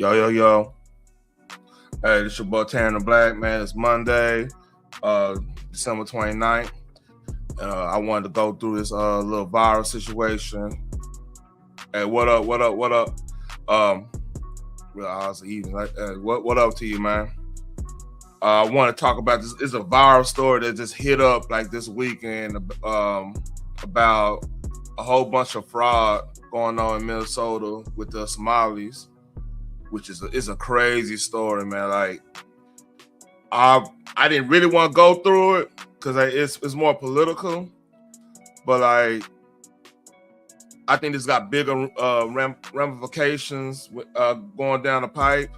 Yo, yo, yo. Hey, this your boy Tanner Black, man. It's Monday, December 29th. I wanted to go through this little viral situation. Hey, what up? What up? Real odds even. What up to you, man? I want to talk about this. It's a viral story that just hit up like this weekend about a whole bunch of fraud going on in Minnesota with the Somalis, which is a crazy story, man. Like, I didn't really want to go through it because it's more political, but like I think this got bigger ramifications going down the pipe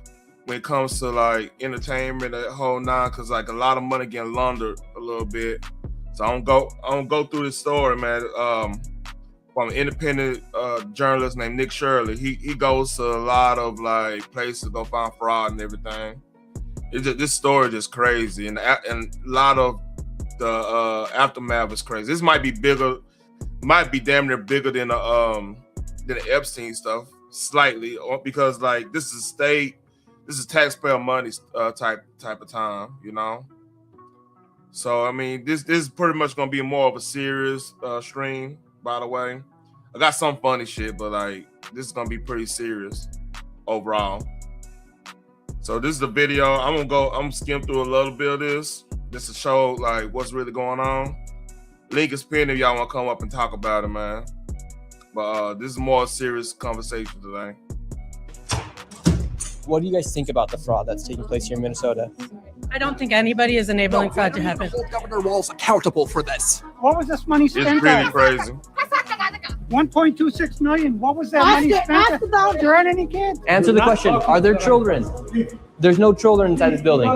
when it comes to like entertainment, that whole nine. Because like a lot of money getting laundered a little bit. So I don't go through this story, man. From an independent journalist named Nick Shirley. He goes to a lot of like places to go find fraud and everything. This story is just crazy, and a lot of the aftermath is crazy. This might be bigger, might be damn near bigger than the Epstein stuff, slightly, because like this is taxpayer money type of time, you know. So I mean, this is pretty much gonna be more of a serious stream. By the way, I got some funny shit, but like this is gonna be pretty serious overall. So this is the video. I'm gonna skim through a little bit of this just to show like what's really going on. Link is pinned if y'all want to come up and talk about it, man. But this is more serious conversation today. What do you guys think about the fraud that's taking place here in Minnesota? I don't think anybody is enabling fraud to happen. Hold Governor Walz accountable for this. What was this money spent It's pretty on? crazy. 1.26 million. What was that money spent on? There aren't any kids. Answer the question. Are there children? There's no children inside this building.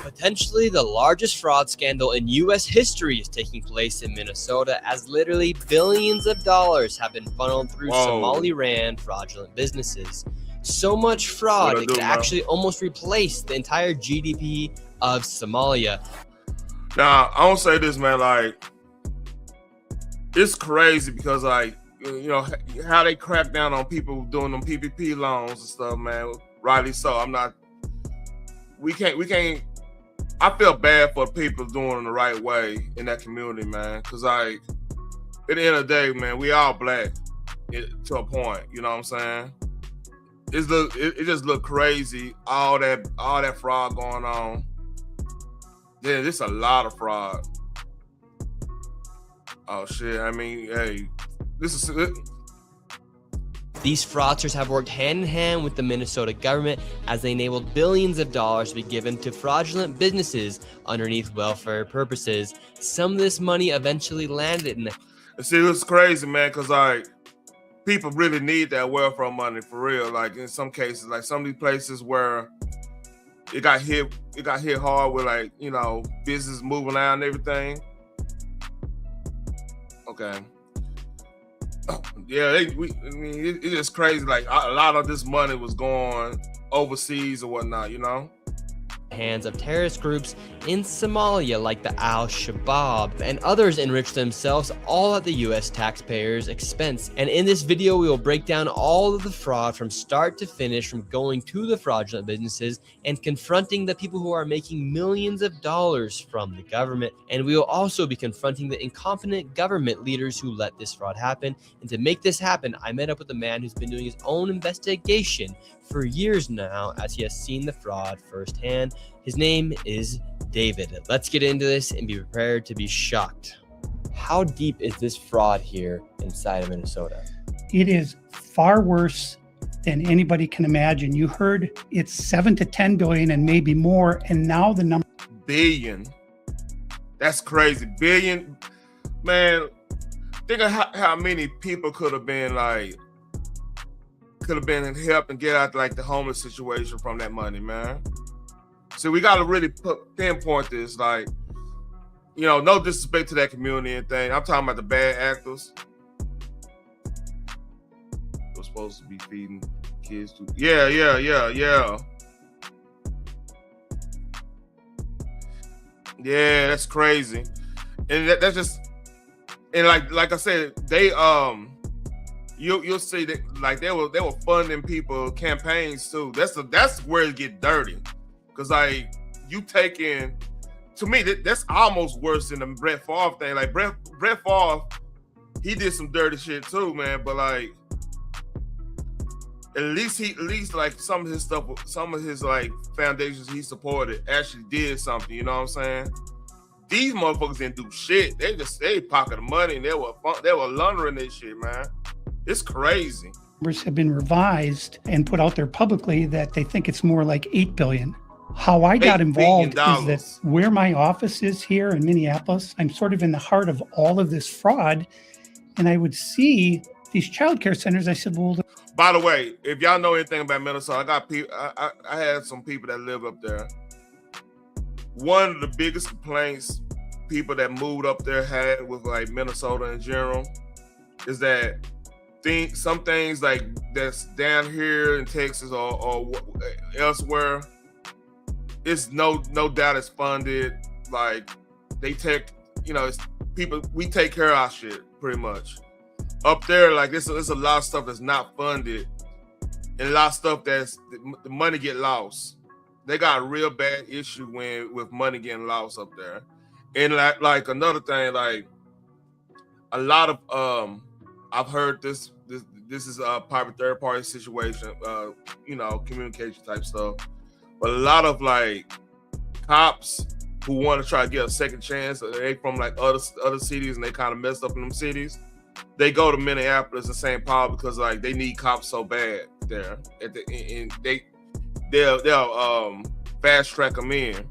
Potentially the largest fraud scandal in U.S. history is taking place in Minnesota, as literally billions of dollars have been funneled through Somali-ran fraudulent businesses. So much fraud, it could actually almost replace the entire GDP of Somalia. Now, I don't say this, man, like, it's crazy because, like, you know, how they crack down on people doing them PPP loans and stuff, man. Rightly so. We can't, I feel bad for people doing it the right way in that community, man. Because, like, at the end of the day, man, we all black to a point, you know what I'm saying? It just look crazy, all that fraud going on. Yeah, there's a lot of fraud. Oh shit! I mean, hey, this is it. These fraudsters have worked hand in hand with the Minnesota government as they enabled billions of dollars to be given to fraudulent businesses underneath welfare purposes. Some of this money eventually landed in the. See, it's crazy, man, because like people really need that welfare money for real. Like in some cases, like some of these places where it got hit hard with, like, you know, business moving out and everything. Okay. Yeah, it's just crazy. Like a lot of this money was going overseas or whatnot, you know. Hands of terrorist groups in Somalia like the Al-Shabaab, and others enrich themselves all at the US taxpayers' expense. And in this video, we will break down all of the fraud from start to finish, from going to the fraudulent businesses and confronting the people who are making millions of dollars from the government. And we will also be confronting the incompetent government leaders who let this fraud happen. And to make this happen, I met up with a man who's been doing his own investigation for years now, as he has seen the fraud firsthand. His name is David. Let's get into this and be prepared to be shocked. How deep is this fraud here inside of Minnesota? It is far worse than anybody can imagine. You heard it's 7 to 10 billion and maybe more, and now the number billion. That's crazy. Billion, man. Think of how many people could have been helped and get out like the homeless situation from that money, man. So we got to really pinpoint this, like, you know, no disrespect to that community and thing. I'm talking about the bad actors. They're supposed to be feeding kids too. Yeah. Yeah, that's crazy. And that's just, and like I said, they you'll see that like they were funding people campaigns too. That's where it get dirty, because like you taking, to me that's almost worse than the Brett Favre thing. Like Brett Favre, he did some dirty shit too, man. But like at least like some of his stuff, some of his like foundations he supported actually did something. You know what I'm saying? These motherfuckers didn't do shit. They pocketed money and they were laundering this shit, man. It's crazy. Numbers have been revised and put out there publicly that they think it's more like 8 billion. How I got involved is that where my office is here in Minneapolis, I'm sort of in the heart of all of this fraud. And I would see these childcare centers. I said, well, by the way, if y'all know anything about Minnesota, I got people. I had some people that live up there. One of the biggest complaints people that moved up there had with like Minnesota in general is that some things like that's down here in Texas or elsewhere, it's no doubt it's funded. Like they take, it's people, we take care of our shit pretty much. Up there, like there's a lot of stuff that's not funded, and a lot of stuff that's the money get lost. They got a real bad issue with money getting lost up there. And like another thing, like a lot of I've heard this is a private third party situation, communication type stuff. But a lot of like cops who want to try to get a second chance, they from like other cities and they kind of messed up in them cities. They go to Minneapolis and St. Paul because like they need cops so bad there, and they'll fast track them in.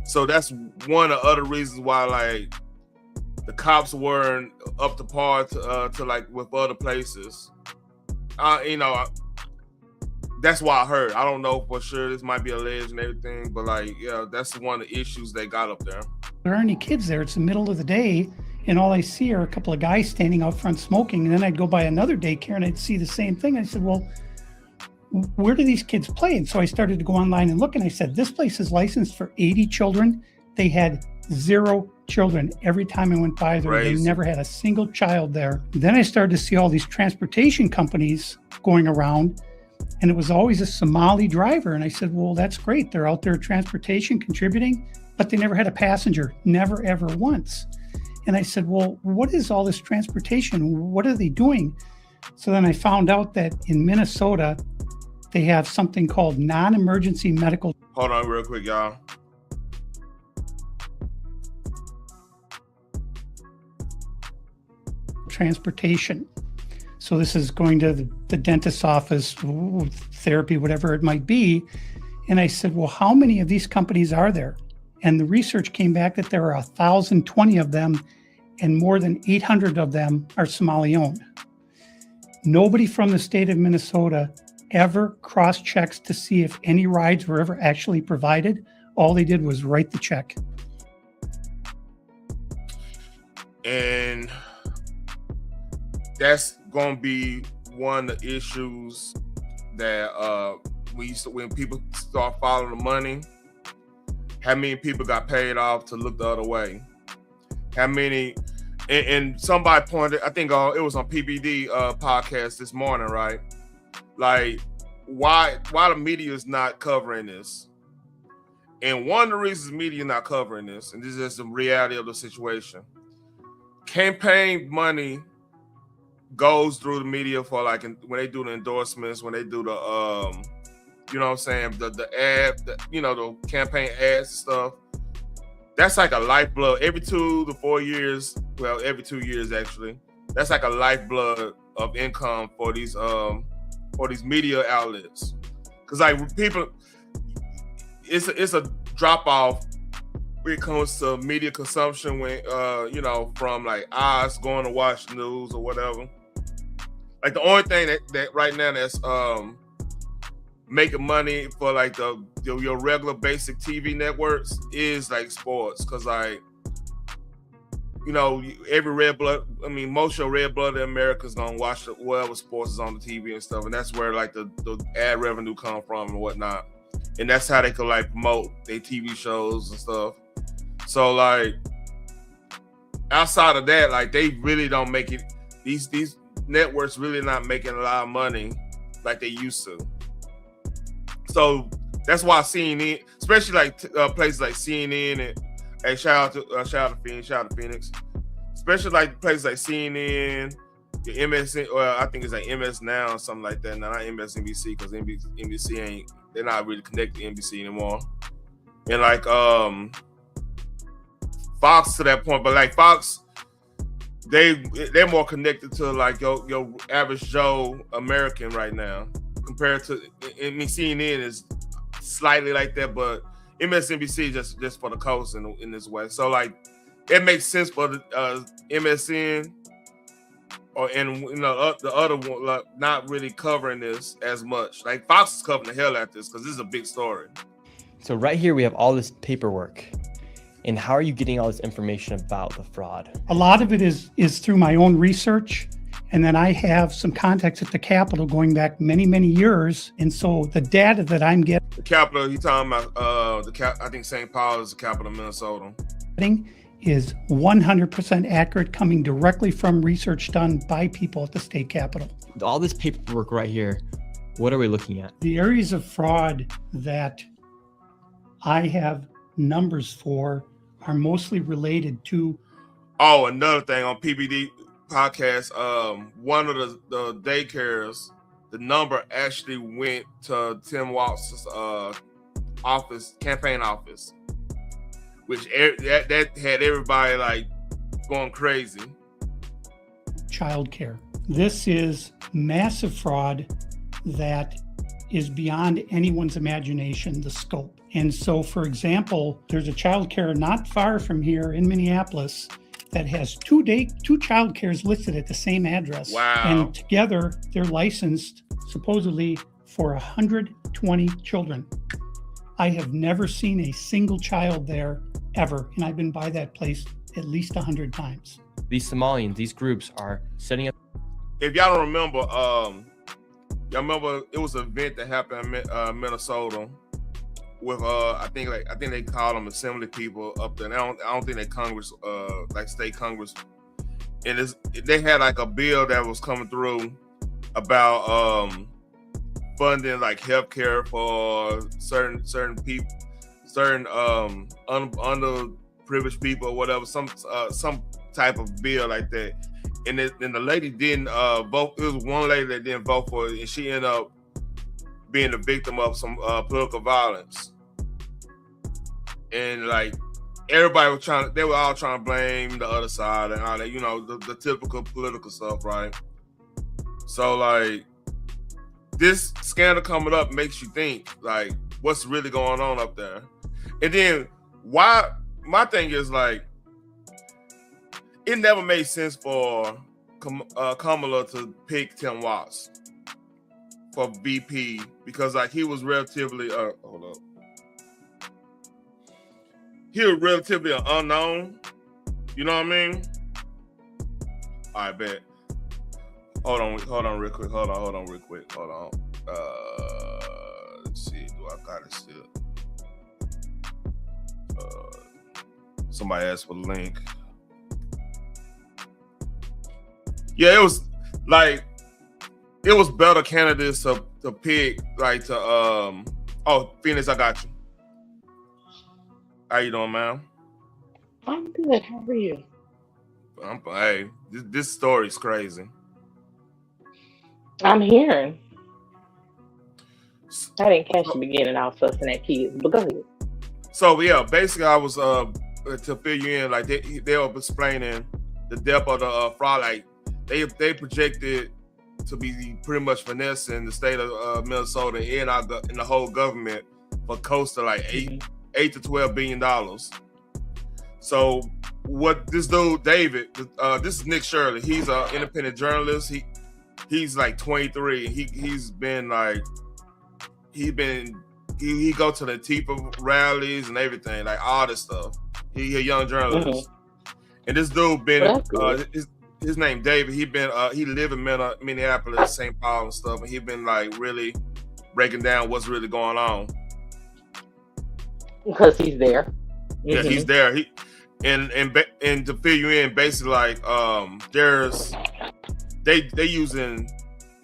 So that's one of the other reasons why like the cops weren't up to par to like with other places. That's why I heard. I don't know for sure. This might be alleged and everything, but like, yeah, that's one of the issues they got up there. There aren't any kids there. It's the middle of the day, and all I see are a couple of guys standing out front smoking. And then I'd go by another daycare and I'd see the same thing. I said, well, where do these kids play? And so I started to go online and look, and I said, this place is licensed for 80 children. They had 0 children. Every time I went by there, they never had a single child there. Then I started to see all these transportation companies going around, and it was always a Somali driver. And I said, well, that's great. They're out there transportation contributing, but they never had a passenger, never, ever once. And I said, well, what is all this transportation? What are they doing? So then I found out that in Minnesota, they have something called non-emergency medical. Hold on real quick, y'all. Transportation. So this is going to the dentist's office, therapy, whatever it might be. And I said, well, how many of these companies are there? And the research came back that there are 1,020 of them, and more than 800 of them are Somali owned. Nobody from the state of Minnesota ever cross-checks to see if any rides were ever actually provided. All they did was write the check. And that's going to be one of the issues that when people start following the money, how many people got paid off to look the other way? How many, and somebody pointed, I think it was on PBD podcast this morning, right? Like, why the media is not covering this? And one of the reasons media not covering this, and this is just the reality of the situation, campaign money goes through the media for like when they do the endorsements, when they do the you know what I'm saying, the ad, the campaign ads and stuff. That's like a lifeblood every 2 to 4 years. Well, every 2 years actually. That's like a lifeblood of income for these media outlets. Cause like people, it's a drop off when it comes to media consumption when from like us going to watch the news or whatever. Like the only thing that right now that's making money for like your regular basic TV networks is like sports, because like every most of your red-blooded Americans gonna watch whatever sports is on the TV and stuff, and that's where like the ad revenue come from and whatnot, and that's how they could like promote their TV shows and stuff. So like outside of that, like they really don't make it. These networks really not making a lot of money like they used to. So that's why CNN, especially like places like CNN and shout out to Phoenix, especially like places like CNN, the MSN, or I think it's like MS Now or something like that. Not MSNBC, because NBC ain't, they're not really connected to NBC anymore. And like Fox to that point, but like Fox, they're more connected to like your average Joe American right now compared to, I mean, CNN is slightly like that, but MSNBC just for the coast in this way. So like it makes sense for the MSN the other one like, not really covering this as much. Like Fox is covering the hell out of this because this is a big story. So right here we have all this paperwork. And how are you getting all this information about the fraud? A lot of it is through my own research. And then I have some contacts at the Capitol going back many, many years. And so the data that I'm getting. The Capitol, he's talking about I think St. Paul is the capital of Minnesota. Is 100% accurate, coming directly from research done by people at the state Capitol. All this paperwork right here, what are we looking at? The areas of fraud that I have numbers for are mostly related to. Oh, another thing on PBD podcast, one of the daycares, the number actually went to Tim Walz's campaign office, which that had everybody like going crazy. Childcare. This is massive fraud that is beyond anyone's imagination, the scope. And so, for example, there's a childcare not far from here in Minneapolis that has two childcares listed at the same address. Wow. And together they're licensed supposedly for 120 children. I have never seen a single child there ever. And I've been by that place at least 100 times. These Somalians, these groups are setting up. If y'all don't remember, y'all remember it was an event that happened in Minnesota with I think they call them assembly people up there. And I don't think they Congress like state Congress, and they had like a bill that was coming through about funding like healthcare for certain people, certain underprivileged people or whatever, some type of bill like that. And the lady didn't vote. It was one lady that didn't vote for it, and she ended up being the victim of some political violence. And like everybody was they were all trying to blame the other side and all that, you know, the typical political stuff, right? So like this scandal coming up makes you think like what's really going on up there. And then why, my thing is like, it never made sense for Kamala to pick Tim Walz for VP because like he was relatively hold up. He was relatively unknown. You know what I mean? All right, bet. Hold on real quick. Hold on real quick. Hold on. Let's see. Do I got it still? Somebody asked for the link. Yeah, it was better candidates to pick, like to Phoenix, I got you. How you doing, ma'am? I'm good. How are you? Hey, this story's crazy. I'm hearing. I didn't catch the beginning. I was fussing at kids, but go ahead. So yeah, basically, I was to fill you in, like they were explaining the depth of the fraud. Like they projected to be pretty much finessing the state of Minnesota and the whole government for close to like $8 to $12 billion. So what this dude David, this is Nick Shirley. He's an independent journalist. He's like 23. He's been like he go to the TTB rallies and everything, like all this stuff. He a young journalist, and this dude been his name David. He live in Minneapolis, St. Paul and stuff, and he been like really breaking down what's really going on. Because he's there. Yeah, he's there. And to fill you in, basically like there's they using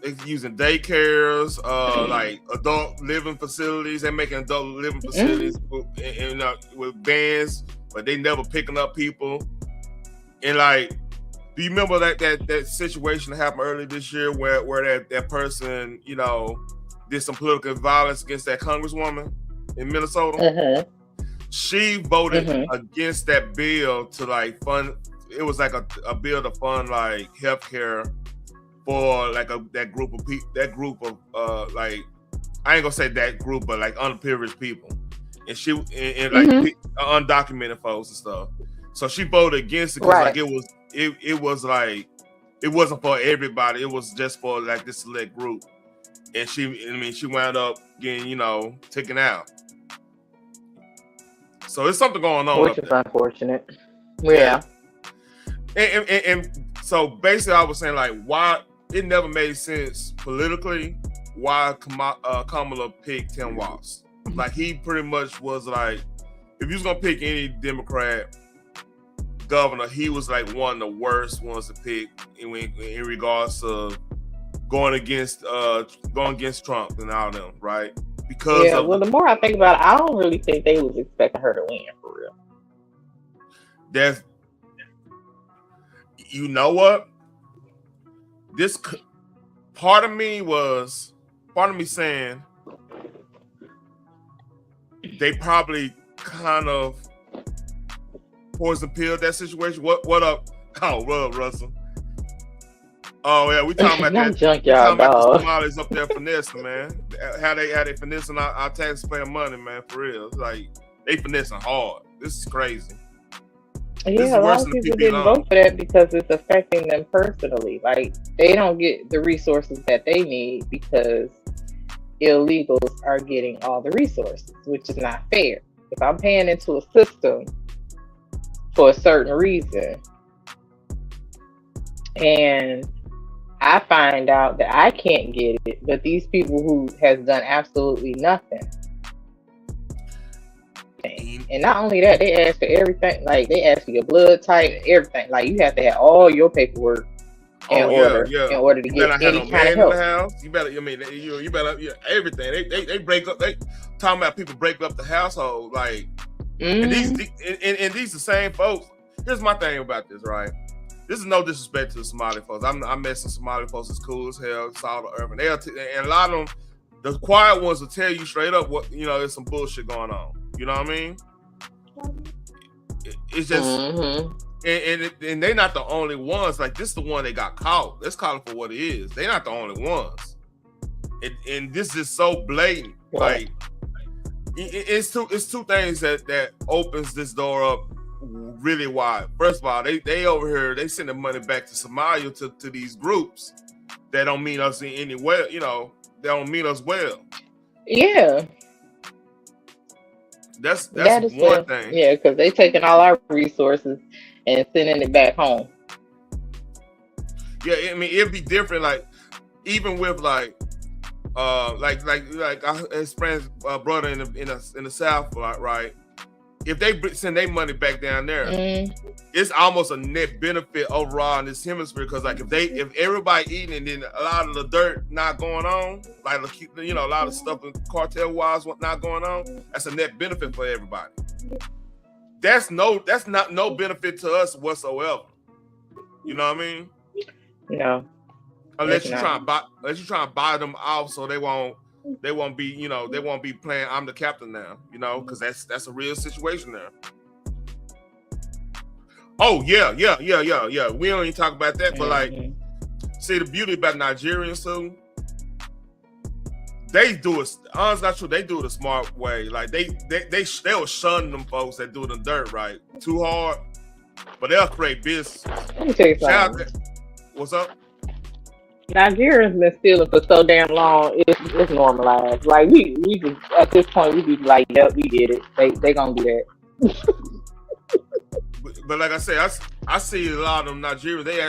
daycares, like adult living facilities. They're making adult living facilities with vans, but they never picking up people. And like, do you remember that situation that happened earlier this year where that person, you know, did some political violence against that congresswoman in Minnesota? She voted against that bill to like fund. It was like a bill to fund like healthcare for like that group of people. That group of like, I ain't gonna say that group, but like underprivileged people, and she and like undocumented folks and stuff. So she voted against it because like it was like it wasn't for everybody. It was just for like this select group, and she wound up getting, you know, taken out. So there's something going on, which is unfortunate. Yeah. And so basically, I was saying like, why it never made sense politically why Kamala picked Tim Walz. Like, he pretty much was like, if you was gonna pick any Democrat governor, he was like one of the worst ones to pick in regards to going against Trump and all them, right? Because well, the more I think about it, I don't really think they was expecting her to win for real. That's, you know what? This part of me saying they probably kind of poison pilled that situation. What up? Oh, what up, Russell? Oh yeah, we talking about that. Junkyard dog. The Somalis up there finessing, man. How they finessing our taxpayer money, man. For real, it's like they finessing hard. This is crazy. Yeah, a lot of people didn't vote for that because it's affecting them personally. Like, they don't get the resources that they need because illegals are getting all the resources, which is not fair. If I'm paying into a system for a certain reason and I find out that I can't get it, but these people who has done absolutely nothing. And not only that, they ask for everything. Like, they ask for your blood type, everything. Like, you have to have all your paperwork in order to get any kind of help. In the house. You better, everything. They break up. They talking about people break up the household. Like, and these the same folks. Here's my thing about this, right? This is no disrespect to the Somali folks. I met some Somali folks. It's cool as hell. It's all the urban. And a lot of them, the quiet ones will tell you straight up what, you know, there's some bullshit going on. You know what I mean? It's just, and they're not the only ones. Like, this is the one that got caught. Let's call it for what it is. They're not the only ones. And this is so blatant. Like, it's two things that opens this door up really wide. First of all, they over here, they sending money back to Somalia to these groups that don't mean us in any way. You know, they don't mean us well. Yeah. That's one thing. Yeah, because they taking all our resources and sending it back home. Yeah, I mean, it'd be different. Like, even with like his friend's brother in the South, right? If they send their money back down there, it's almost a net benefit overall in this hemisphere. Because like if everybody eating and then a lot of the dirt not going on, like, you know, a lot of stuff cartel wise not going on, that's a net benefit for everybody. That's not no benefit to us whatsoever. You know what I mean? No. Unless you try and buy them off so they won't be, you know, they won't be playing I'm the captain now, you know, because that's a real situation there. Oh yeah. We don't even talk about that, but like, see, the beauty about Nigerians too, they do it. Honestly, not true. They do it a smart way. Like they'll shun them folks that do the dirt right too hard, but they'll create business. Let me tell you something. What's up? Nigerians been stealing for so damn long. It's normalized. Like we just at this point we be like, yep, we did it. They gonna do that. But like I said, I see a lot of them Nigerians. They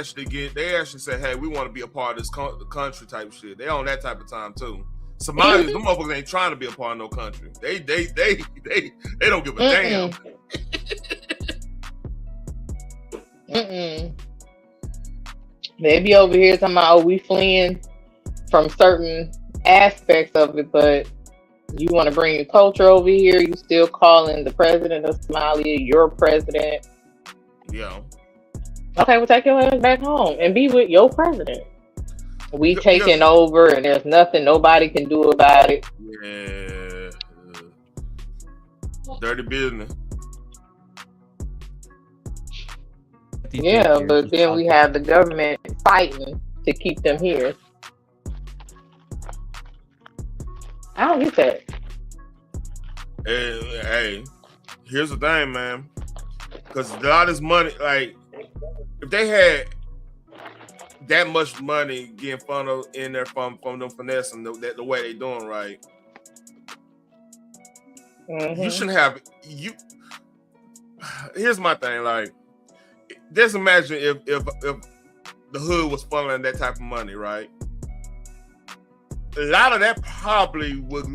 actually say, hey, we want to be a part of this country type shit. They on that type of time too. Somalis, them motherfuckers ain't trying to be a part of no country. They don't give a damn. They be over here talking about, oh, we fleeing from certain aspects of it, but you want to bring your culture over here. You still calling the president of Somalia your president. Yeah. Okay, well, take your ass back home and be with your president. We taking over, and there's nothing nobody can do about it. Yeah. Dirty business. Yeah, but then we have the government fighting to keep them here. I don't get that. Hey, here's the thing, man. Because a lot of this money, like, if they had that much money getting funneled in there from them finessing the way they doing right, you shouldn't have you. Here's my thing, like, just imagine if the hood was funneling that type of money, right? A lot of that probably would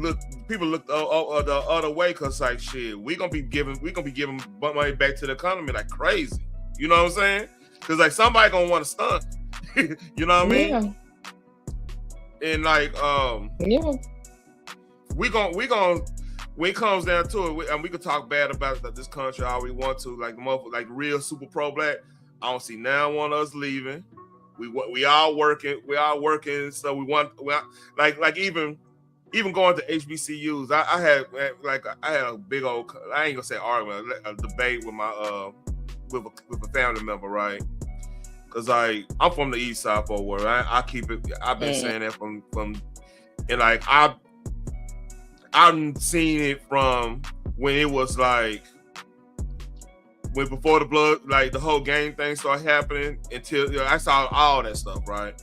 people look the other way, because like, shit, we gonna be giving money back to the economy like crazy. You know what I'm saying? Because like, somebody gonna want to stunt. You know what I mean? Yeah. And like, yeah, we gonna when it comes down to it, and we can talk bad about this country all we want to, like real super pro black. I don't see now one of us leaving. We all working. So we want like even going to HBCUs. I had a big old, I ain't gonna say argument, a debate with my with a family member, right? Because I'm from the East Side for word. I keep it. I've been saying that from and like I've seen it from when it was like when before the blood, like the whole gang thing started happening, until I saw all that stuff, right?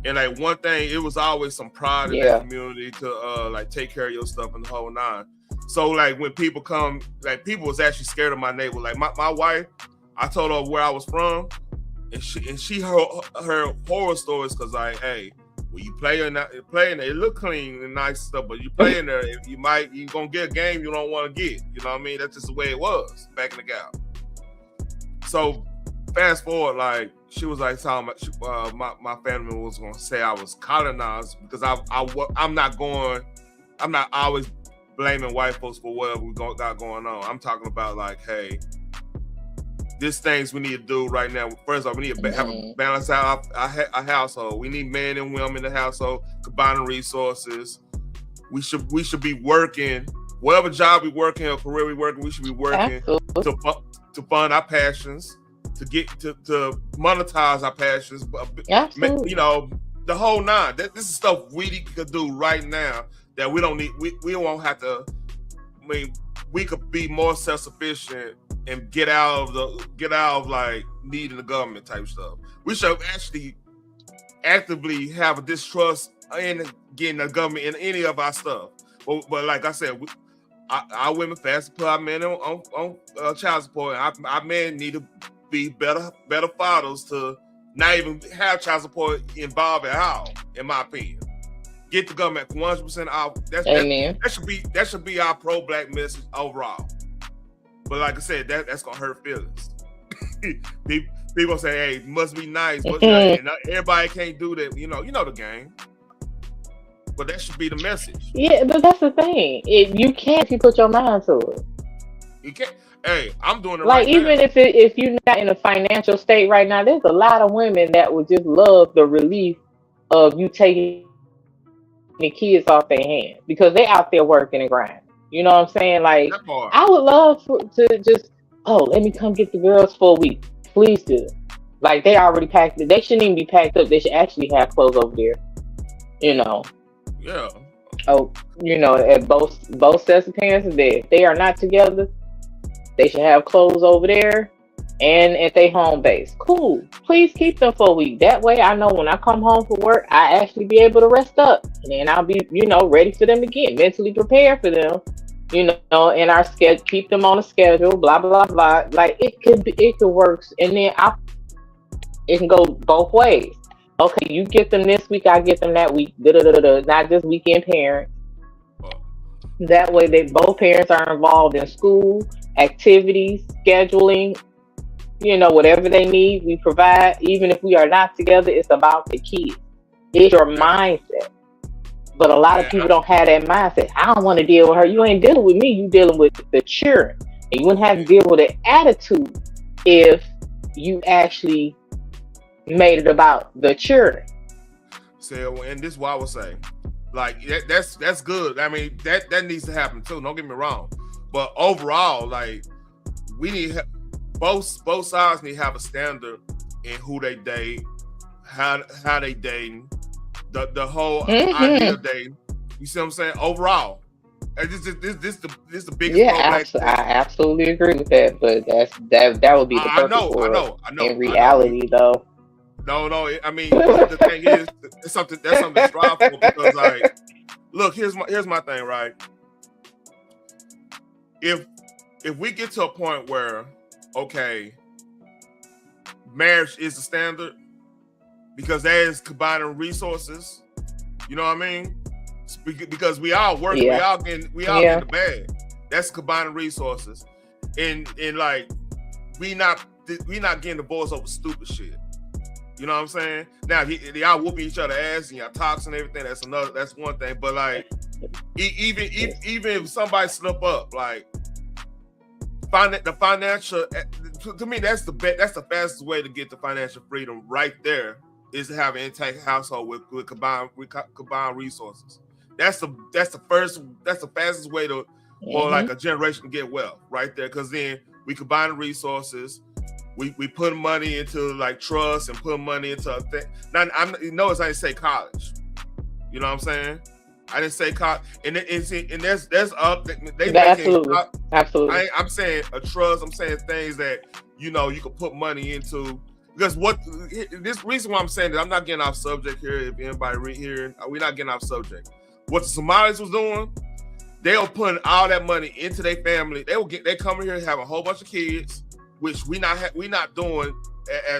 And like one thing, it was always some pride in that community to like take care of your stuff and the whole nine. So like when people come, like people was actually scared of my neighbor. Like my wife, I told her where I was from, and she heard horror stories, because like, hey, when you playing there, it look clean and nice stuff, but you playing there, you gonna get a game you don't want to get. You know what I mean? That's just the way it was back in the gap. So fast forward, like she was like talking about my family was gonna say I was colonized, because I'm not always blaming white folks for whatever we got going on. I'm talking about like, hey, there's things we need to do right now. First off, we need to have a balance out our household. We need men and women in the household, combining resources. We should be working, whatever job we working or career we working. We should be working to fund our passions, to get to monetize our passions. Absolutely. You know, the whole nine. This is stuff we could do right now that we don't need. We won't have to. I mean, we could be more self-sufficient and get out of like needing the government type stuff. We should actually actively have a distrust in getting the government in any of our stuff. But like I said, our women fast to put our men on child support. And our men need to be better fathers to not even have child support involved at all. In my opinion, get the government 100% out. That should be our pro-black message overall. But like I said, that's gonna hurt feelings. People say, "Hey, it must be nice," but everybody can't do that. You know the game. But that should be the message. Yeah, but that's the thing. You can't if you put your mind to it. You can't. Hey, I'm doing it like right even now. if you're not in a financial state right now, there's a lot of women that would just love the relief of you taking the kids off their hands, because they out there working and grinding. You know what I'm saying? Like, I would love to just, let me come get the girls for a week. Please do. Like, they already packed it. They shouldn't even be packed up. They should actually have clothes over there. You know. Yeah. Oh, you know, at both sets of parents are there. If they are not together, they should have clothes over there and at their home base. Cool. Please keep them for a week. That way I know when I come home from work, I actually be able to rest up. And then I'll be, ready for them again, mentally prepared for them. In our schedule, keep them on a schedule, blah, blah, blah. Like, it could work. And then it can go both ways. Okay, you get them this week, I get them that week. Not just weekend parents. That way both parents are involved in school, activities, scheduling. whatever they need, we provide. Even if we are not together, it's about the kids. It's your mindset. But a lot of people don't have that mindset. I don't want to deal with her. You ain't dealing with me. You dealing with the children. And you wouldn't have to deal with an attitude if you actually made it about the children. So, and this is what I would say. Like, that's good. I mean, that needs to happen too. Don't get me wrong. But overall, like, we need both sides need to have a standard in who they date, how they dating, the whole idea of dating. You see what I'm saying? Overall, and this the biggest. Yeah, I absolutely agree with that. But that would be the purpose. I know. In reality, though. No. I mean, the thing is, that's something to strive for, because, like, look, here's my thing, right? If we get to a point where, okay, marriage is the standard because there is combining resources, you know what I mean? Because we all work, we all getting the bag. That's combining resources, and like we not getting divorced over stupid shit. You know what I'm saying? Now, y'all whooping each other ass and y'all talks and everything. That's one thing. But, like, even if somebody slip up, like, the financial, to me, that's the fastest way to get the financial freedom right there, is to have an intact household with combined resources. That's the fastest way to for like a generation to get wealth right there, because then we combine the resources. We put money into, like, trust and put money into a thing. Now, I didn't say college. You know what I'm saying? I didn't say college. And there's up. Absolutely. I'm saying a trust. I'm saying things that, you could put money into. Because this reason why I'm saying that, I'm not getting off subject here. If anybody hearing, we're not getting off subject. What the Somalis was doing, they were putting all that money into their family. They come here and have a whole bunch of kids, which we not doing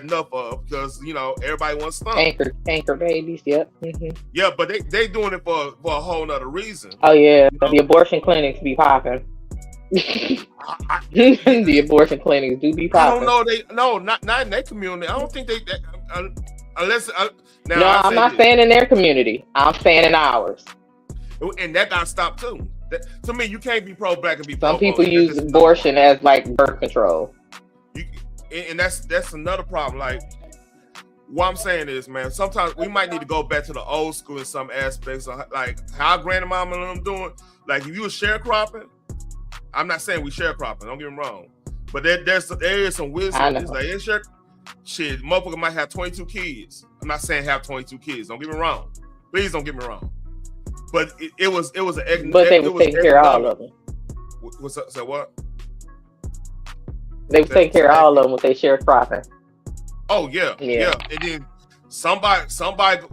enough of, because everybody wants stomach. Anchor babies, yep. Mm-hmm. Yeah, but they doing it for a whole nother reason. Oh yeah, the abortion clinics be popping. The abortion clinics do be popping. I don't know. Not in their community. I don't think they unless. I'm not saying in their community. I'm saying in ours. And that got stopped too. To me, you can't be pro-black and be pro. Some people use abortion as, like, birth control. And that's another problem. Like, what I'm saying is, man, sometimes we might need to go back to the old school in some aspects, of, like, how grandmama and them doing. Like, if you were sharecropping, I'm not saying we sharecropping, don't get me wrong, but there is some wisdom. It's like, shit, motherfucker might have 22 kids. I'm not saying have 22 kids. Don't get me wrong. Please don't get me wrong. But it was an. But they would take care of all of them. What's up? So what? They would take care of all of them with their sharecropping. Oh yeah. And then somebody,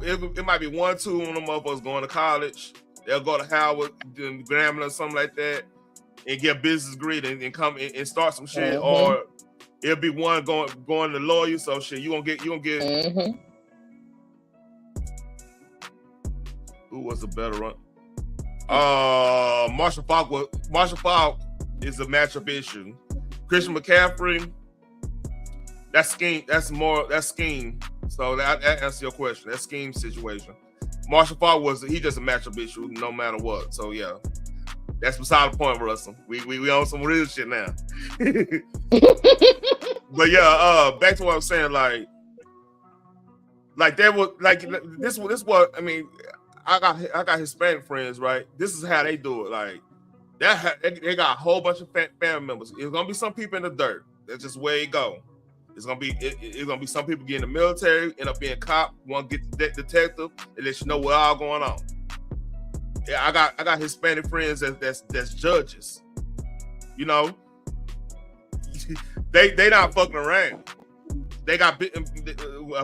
it might be 1, 2 of them motherfuckers going to college. They'll go to Howard, Grambling, or something like that, and get a business degree and come and start some shit. Mm-hmm. Or it'll be one going to lawyer. So shit, you gonna get. Mm-hmm. Who was the better one? Marshall Falk is a matchup issue. Christian McCaffrey, that's scheme. That's scheme. So that answers your question. That scheme situation. Marshall Falk he just a matchup issue no matter what. So yeah, that's beside the point, Russell. We on some real shit now. But yeah, back to what I'm saying. Like there was like this what I mean. I got Hispanic friends, right? This is how they do it. Like they got a whole bunch of family members. It's gonna be some people in the dirt. That's just where it go. It's gonna be some people get in the military, end up being cop, one get detective, and let you know what's all going on. Yeah, I got Hispanic friends that's judges. They not fucking around. They got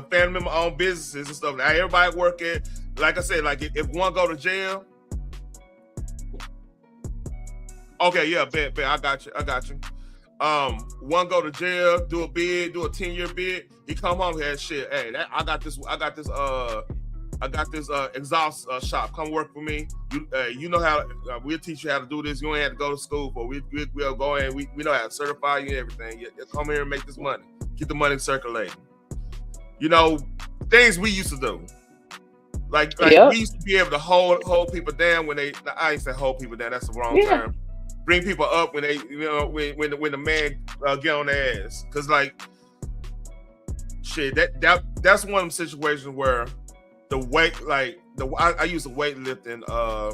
family member owned businesses and stuff. Now everybody work at, like I said, like if one go to jail. Okay, yeah, bet. I got you. One go to jail, do a 10-year bid. He come home, he had shit. Hey, I got this exhaust shop. Come work for me. You know how we'll teach you how to do this. You ain't have to go to school, but we'll go in. We know how to certify you and everything. You come here and make this money. Keep the money circulating. You know, things we used to do. Like Yep. we used to be able to hold people down when they. I ain't say hold people down. That's the wrong term. Bring people up when they, you know, when the man get on their ass. Cause like, shit, that's one of them situations where the weight, like I use the weightlifting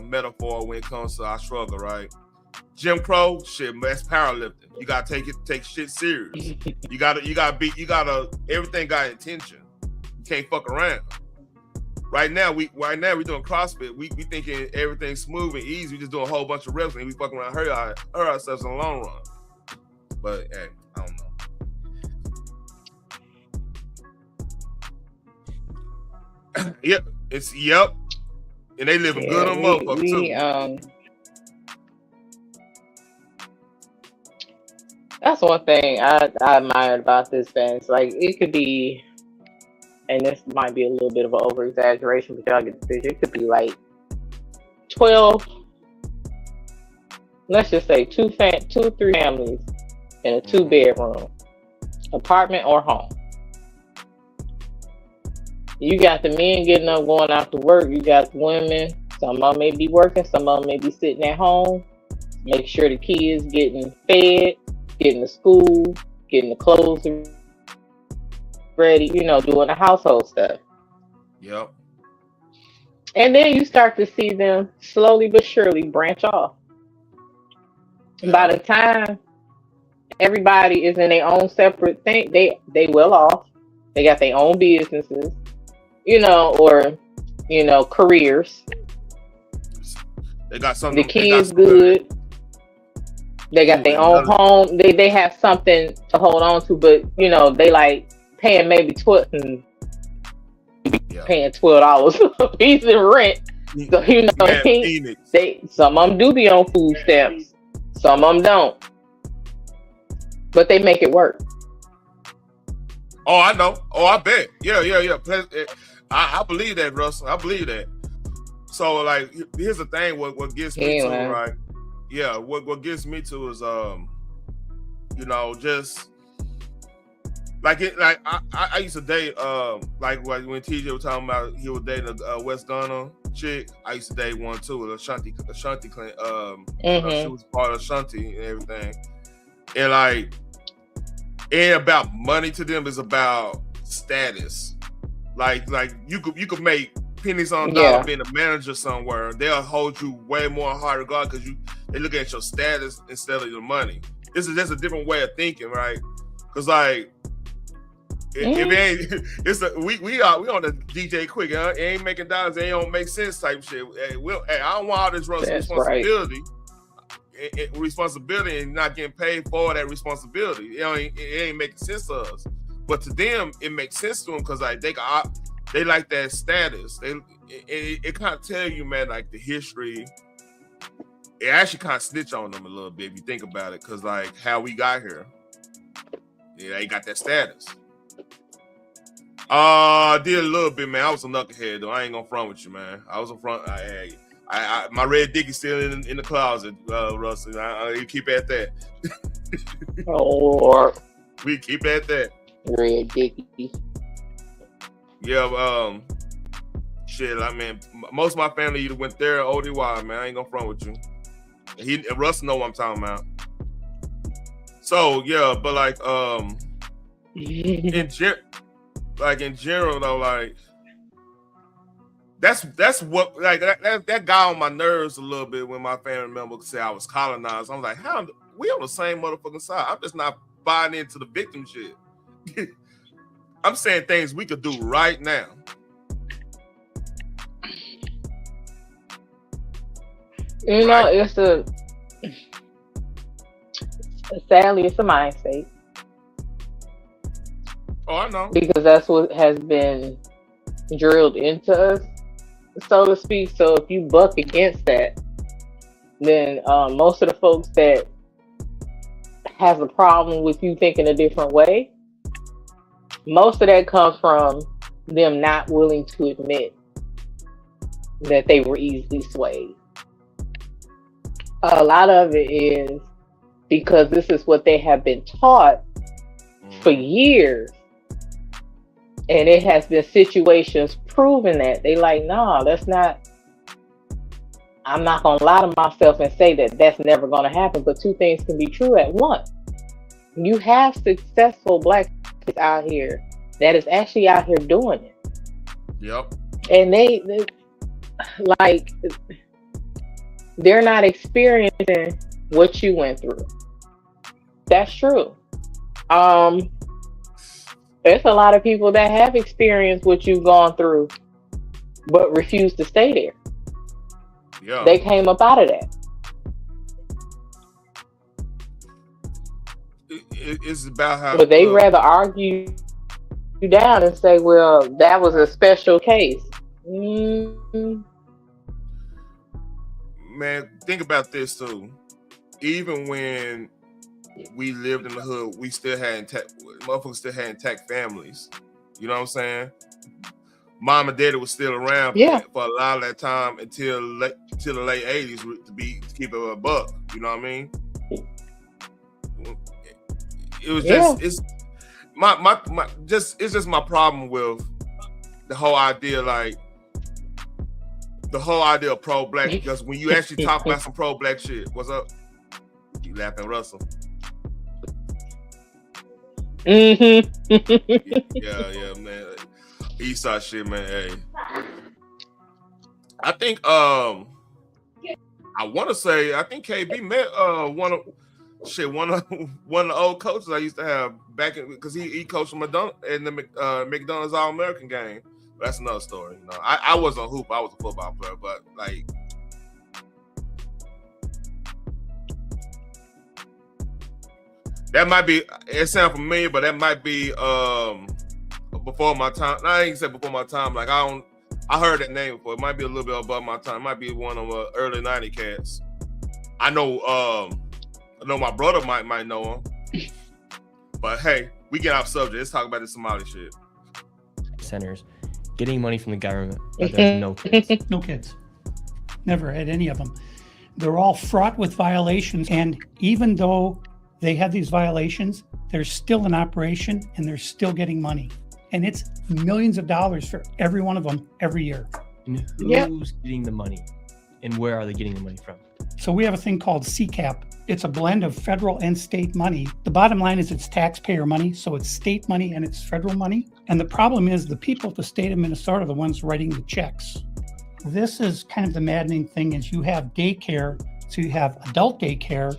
metaphor when it comes to our struggle, right? Jim Crow, shit, that's powerlifting. You gotta take shit serious. You gotta everything got intention. You can't fuck around. Right now we doing CrossFit. We thinking everything's smooth and easy. We just doing a whole bunch of reps and we fucking around hurt ourselves in the long run. But hey, I don't know. Yep. And they living good on motherfuckers too. That's one thing I admired about this fence. Like, it could be, and this might be a little bit of an over exaggeration, but y'all get the picture. It could be like 12, let's just say 2 or 3 families in a 2-bedroom apartment or home. You got the men getting up, going out to work. You got the women. Some of them may be working. Some of them may be sitting at home. Make sure the kids getting fed, getting to school, getting the clothes ready, you know, doing the household stuff. Yep. And then you start to see them slowly but surely branch off. And by the time everybody is in their own separate thing, they well off. They got their own businesses, you know, or, you know, careers. They got something. The kids good. They got their own home. They have something to hold on to, but you know, they like paying maybe paying $12 a piece in rent. So you know, some of them do be on food stamps, some of them don't, but they make it work. Oh, I know. Oh, I bet. Yeah. I believe that, Russell. I believe that. So, like, here's the thing. What gets me to, right? Yeah. What gets me to is, you know, just like it. Like I used to date, like when TJ was talking about he was dating a West Ghana chick. I used to date one too, Ashanti clan. You know, she was part of Ashanti and everything, and like. It ain't about money to them, it's about status. Like you could make pennies on dollar being a manager somewhere. They'll hold you way more in high regard because they look at your status instead of your money. This is just a different way of thinking, right? Because like if it ain't, we on the DJ Quick. It ain't making dollars. It don't make sense type shit. Hey, I don't want all this responsibility. Right. Responsibility and not getting paid for that responsibility. It ain't making sense to us, but to them it makes sense to them because like they like that status. It kind of tell you, man, like the history. It actually kind of snitch on them a little bit if you think about it, because like how we got here. Yeah, they got that status. I did a little bit, man. I was a knucklehead though. I ain't gonna front with you, man. I was a front. My red dick is still in the closet, Russell. You keep at that. We keep at that. Red dicky. Yeah, shit. I mean, most of my family either went there or ODY, man. I ain't gonna front with you. Russell know what I'm talking about. So yeah, but like in general though, like. That's what like that got on my nerves a little bit when my family member said I was colonized. I'm like, how we on the same motherfucking side? I'm just not buying into the victim shit. I'm saying things we could do right now. You know, sadly it's a mind state. Oh, I know. Because that's what has been drilled into us, so to speak. So if you buck against that, then most of the folks that has a problem with you thinking a different way, most of that comes from them not willing to admit that they were easily swayed. A lot of it is because this is what they have been taught for years. And it has been situations proving that. They like, no, that's not, I'm not going to lie to myself and say that that's never going to happen. But two things can be true at once. You have successful Black kids out here that is actually out here doing it. Yep. And they like, they're not experiencing what you went through. That's true. There's a lot of people that have experienced what you've gone through, but refuse to stay there. Yeah. They came up out of that. It's about how. But they rather argue you down and say, well, that was a special case. Mm-hmm. Man, think about this too. Even when we lived in the hood, we still had motherfuckers still had intact families. You know what I'm saying? Mom and daddy was still around for a lot of that time until the late 80s to keep it a buck. You know what I mean? It was just it's just my problem with the whole idea, like the whole idea of pro-Black, because when you actually talk about some pro-Black shit, what's up? You laughing, Russell? Mm-hmm. yeah, man. Eastside shit, man. Hey, I think I want to say I think KB met one of the old coaches I used to have back in, because he coached McDonald's in the McDonald's All-American game. But that's another story. You know, I wasn't a hoop, I was a football player, but like. That might be, it sounds familiar, but that might be before my time. No, I ain't say before my time. Like I heard that name before. It might be a little bit above my time. It might be one of the early 90 cats. I know my brother might know him. But hey, we get off subject. Let's talk about this Somali shit. Centers getting money from the government, but there's no kids. No kids. Never had any of them. They're all fraught with violations, and even though they have these violations, they're still in operation and they're still getting money. And it's millions of dollars for every one of them every year. And who's getting the money? And where are they getting the money from? So we have a thing called CCAP. It's a blend of federal and state money. The bottom line is it's taxpayer money, so it's state money and it's federal money. And the problem is the people at the state of Minnesota are the ones writing the checks. This is kind of the maddening thing is you have daycare, so you have adult daycare,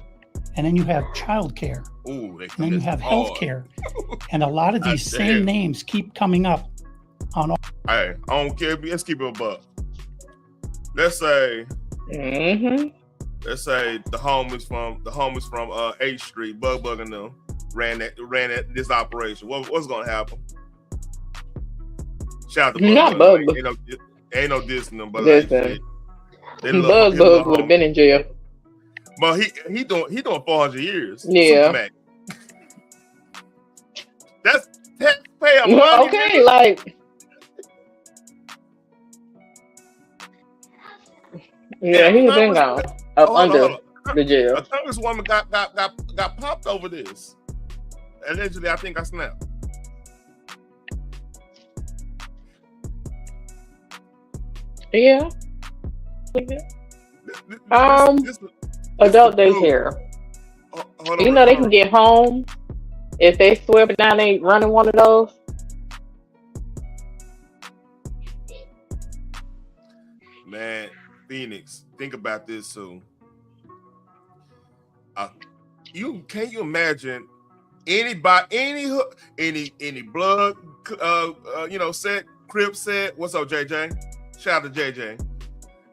and then you have child care. Ooh, and then you have health care. And a lot of these same names keep coming up on all. Hey, I don't care. Let's keep it a buck. Let's say the homies from 8th Street, Bug and them ran this operation. What's gonna happen? Shout out to Not Bug. Ain't no dissing them, but Bug would have been in jail. But he doing 400 years. Yeah. That's taxpayer money. Okay, like. Yeah, he was been gone up under the jail. A congresswoman got popped over this. Allegedly, I think I snapped. Yeah. Adult daycare. You know they can get home if they swear it down. They running one of those. Man, Phoenix, think about this too. Can you imagine any blood set, Crip set? What's up, JJ? Shout out to JJ.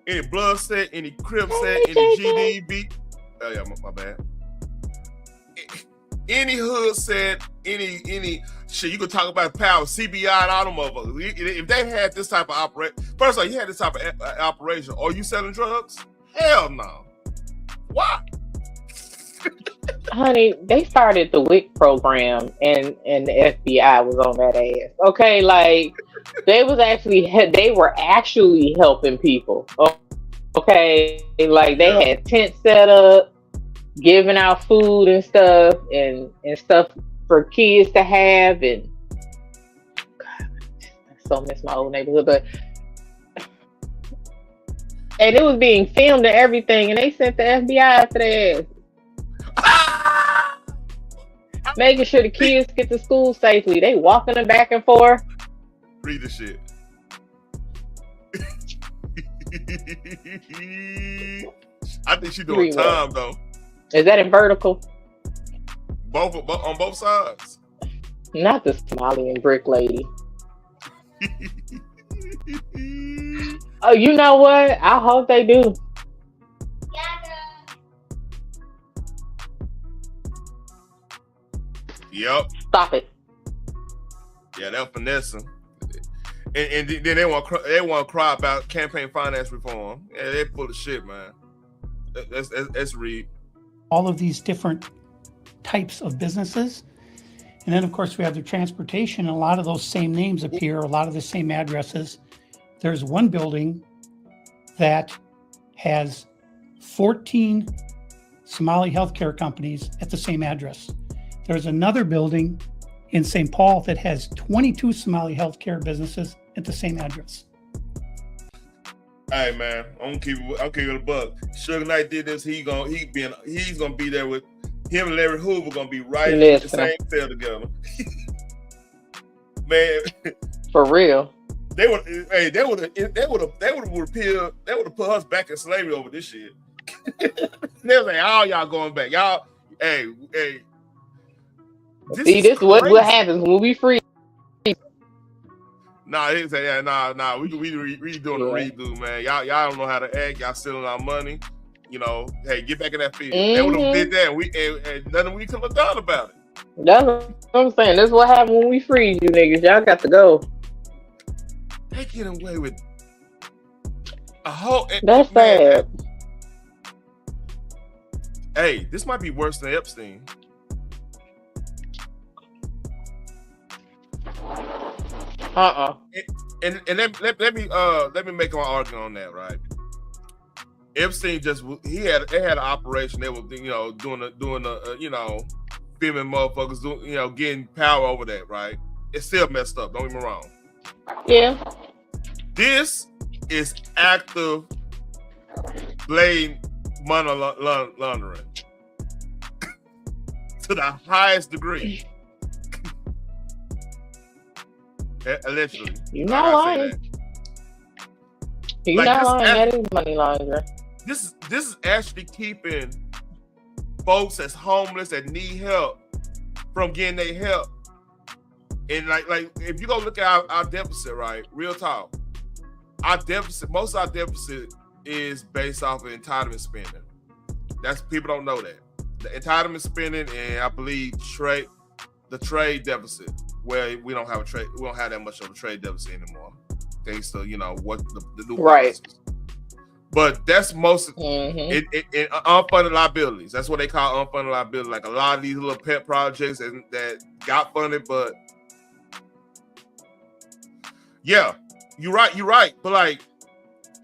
Any blood set, any Crip set, any GDB. Oh yeah, my bad. Any hood set, any shit. You could talk about power, CBI, and all them motherfuckers. If they had this type of operation, first of all, you had this type of operation. Are you selling drugs? Hell no. Why? Honey, they started the WIC program, and the FBI was on that ass. Okay, like they were actually helping people. Okay, like they had tents set up, giving out food and stuff for kids to have, and God, I so miss my old neighborhood, but and it was being filmed and everything, and they sent the FBI after their ass. Making sure the kids get to school safely. They walking them back and forth. Read the shit. I think she's doing time though. Is that in vertical? Both on both sides. Not the Somali and brick lady. Oh, you know what? I hope they do. Yep. Stop it. Yeah, they're finessing. And then they want to cry about campaign finance reform. Yeah, they're full of shit, man. That's read. All of these different types of businesses. And then, of course, we have the transportation. And a lot of those same names appear, a lot of the same addresses. There's one building that has 14 Somali healthcare companies at the same address. There's another building in St. Paul that has 22 Somali healthcare businesses at the same address. Hey man, I'm keep it a buck. Suge Knight did this. He's gonna be there with him and Larry Hoover. Gonna be right in the same cell together. Man, for real. They would have put us back in slavery over this shit. They was like, all y'all going back, y'all. Hey. This is what happens when we free. Nah, they say, nah. We doing a redo, man. Y'all don't know how to act. Y'all stealing our money. You know, hey, get back in that field. They would have did that, and nothing we could have done about it. That's what I'm saying. This is what happened when we freed you niggas. Y'all got to go. They get away with a whole. That's sad. Hey, this might be worse than Epstein. And let me make my argument on that, right? Epstein they had an operation. They were doing filming motherfuckers getting power over that, right? It's still messed up. Don't get me wrong. Yeah. This is active blatant money laundering to the highest degree. Allegedly. You're not lying. You're not lying. That is money laundering. This is actually keeping folks that's homeless that need help from getting their help. And like if you go look at our deficit, right? Real talk. Most of our deficit is based off of entitlement spending. That's people don't know that. The entitlement spending and I believe the trade deficit. Where we don't have that much of a trade deficit anymore, thanks to what the new policies. But that's most unfunded liabilities. That's what they call unfunded liabilities. Like a lot of these little pet projects that got funded, but yeah, you're right. But like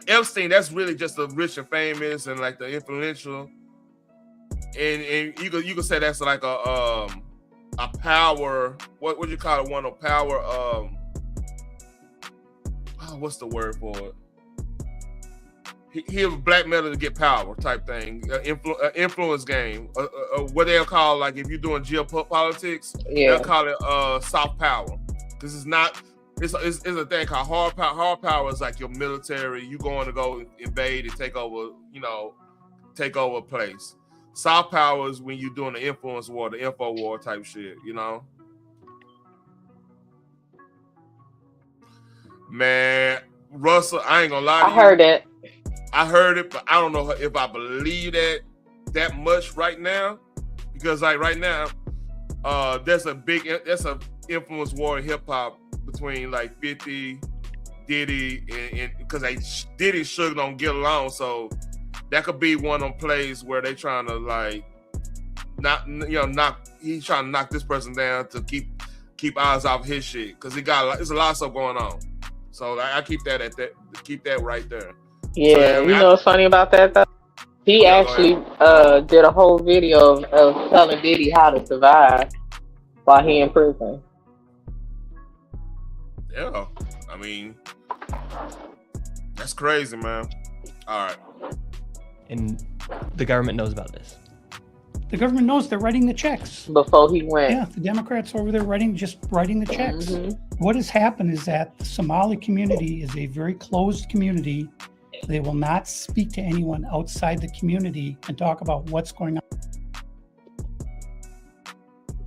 Epstein, that's really just the rich and famous and like the influential, and you could say that's like a power, what would you call it? One of power, what's the word for it? He was blackmail to get power type thing, influence game. What they'll call, like if you're doing geopolitics, they'll call it soft power. This is not. It's a thing called hard power. Hard power is like your military. You going to go invade and take over a place. Soft power is when you're doing the influence war, the info war type shit, Man, Russell, I ain't gonna lie to you. I heard it, but I don't know if I believe that much right now. Because like right now, there's a influence war in hip hop between like 50, Diddy, and because Diddy and Suge don't get along, so that could be one of them plays where they trying to like he's trying to knock this person down to keep eyes off his shit because there's a lot of stuff going on. So I keep that right there. Yeah, so, what's funny about that though? He actually did a whole video of telling Diddy how to survive. while he in prison. Yeah, I mean, that's crazy, man. All right. And the government knows about this. The government knows they're writing the checks. Before he went. Yeah, the Democrats over there writing the checks. Mm-hmm. What has happened is that the Somali community is a very closed community. They will not speak to anyone outside the community and talk about what's going on.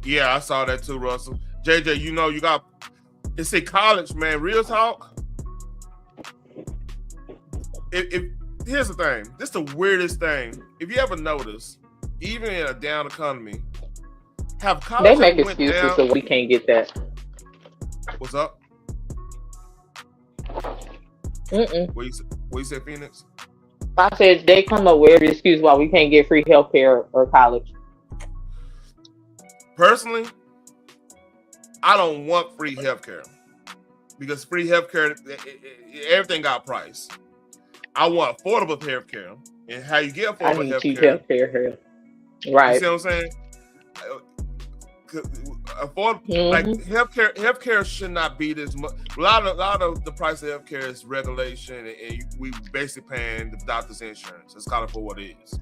Yeah, I saw that too, Russell. JJ, you know, you got, it's a college, man. Real talk. If here's the thing, this is the weirdest thing. If you ever notice, even in a down economy, have college they make excuses so we can't get that. What's up? What you said, Phoenix? I said they come up with every excuse why we can't get free healthcare or college. Personally, I don't want free healthcare because free healthcare, everything got price. I want affordable healthcare, and how you get affordable healthcare. Cheap healthcare here, right? You see what I'm saying? Like healthcare should not be this much. A lot of the price of healthcare is regulation, and we basically paying the doctor's insurance. It's kind of for what it is.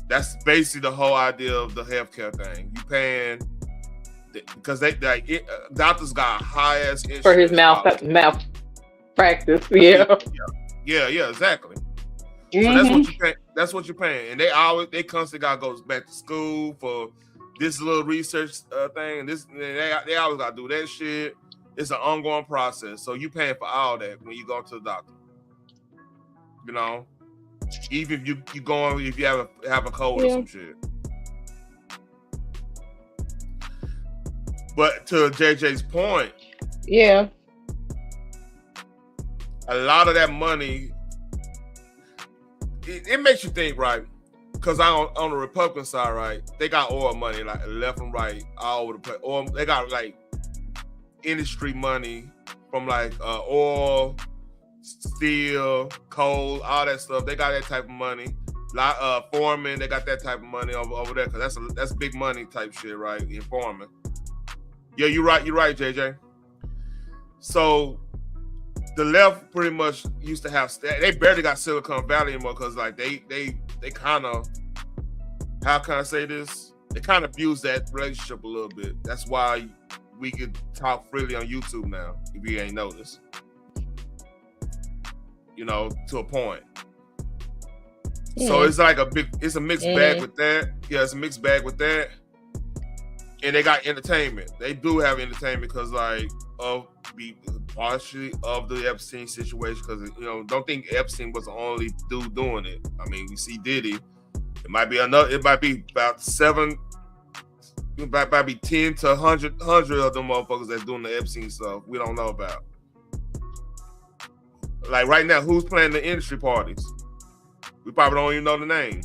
That's basically the whole idea of the healthcare thing. You paying because doctors got high ass insurance for his malpractice. Yeah, exactly. Mm-hmm. So that's what you pay. That's what you're paying, and they constantly got to go back to school for this little research thing, and they always got to do that shit. It's an ongoing process, so you paying for all that when you go to the doctor. You know, even if you going if you have a cold or some shit. But to JJ's point, a lot of that money, it makes you think, right? Because on the Republican side, right, they got oil money like left and right all over the place. Or they got like industry money from like oil, steel, coal, all that stuff. They got that type of money. Foreman, they got that type of money over there because that's big money type shit, right? In Foreman. Yeah, you're right, JJ. So the left pretty much used to have they barely got Silicon Valley anymore because like they kind of, how can I say this? They kind of abuse that relationship a little bit. That's why we could talk freely on YouTube now, if you ain't noticed. You know, to a point. So it's like it's a mixed bag with that. Yeah, it's a mixed bag with that. And they got entertainment. They do have entertainment because like partially of the Epstein situation, because don't think Epstein was the only dude doing it. I mean, we see Diddy. It might be about 10 to 100 of them motherfuckers that's doing the Epstein stuff we don't know about. Like right now, who's playing the industry parties? We probably don't even know the name.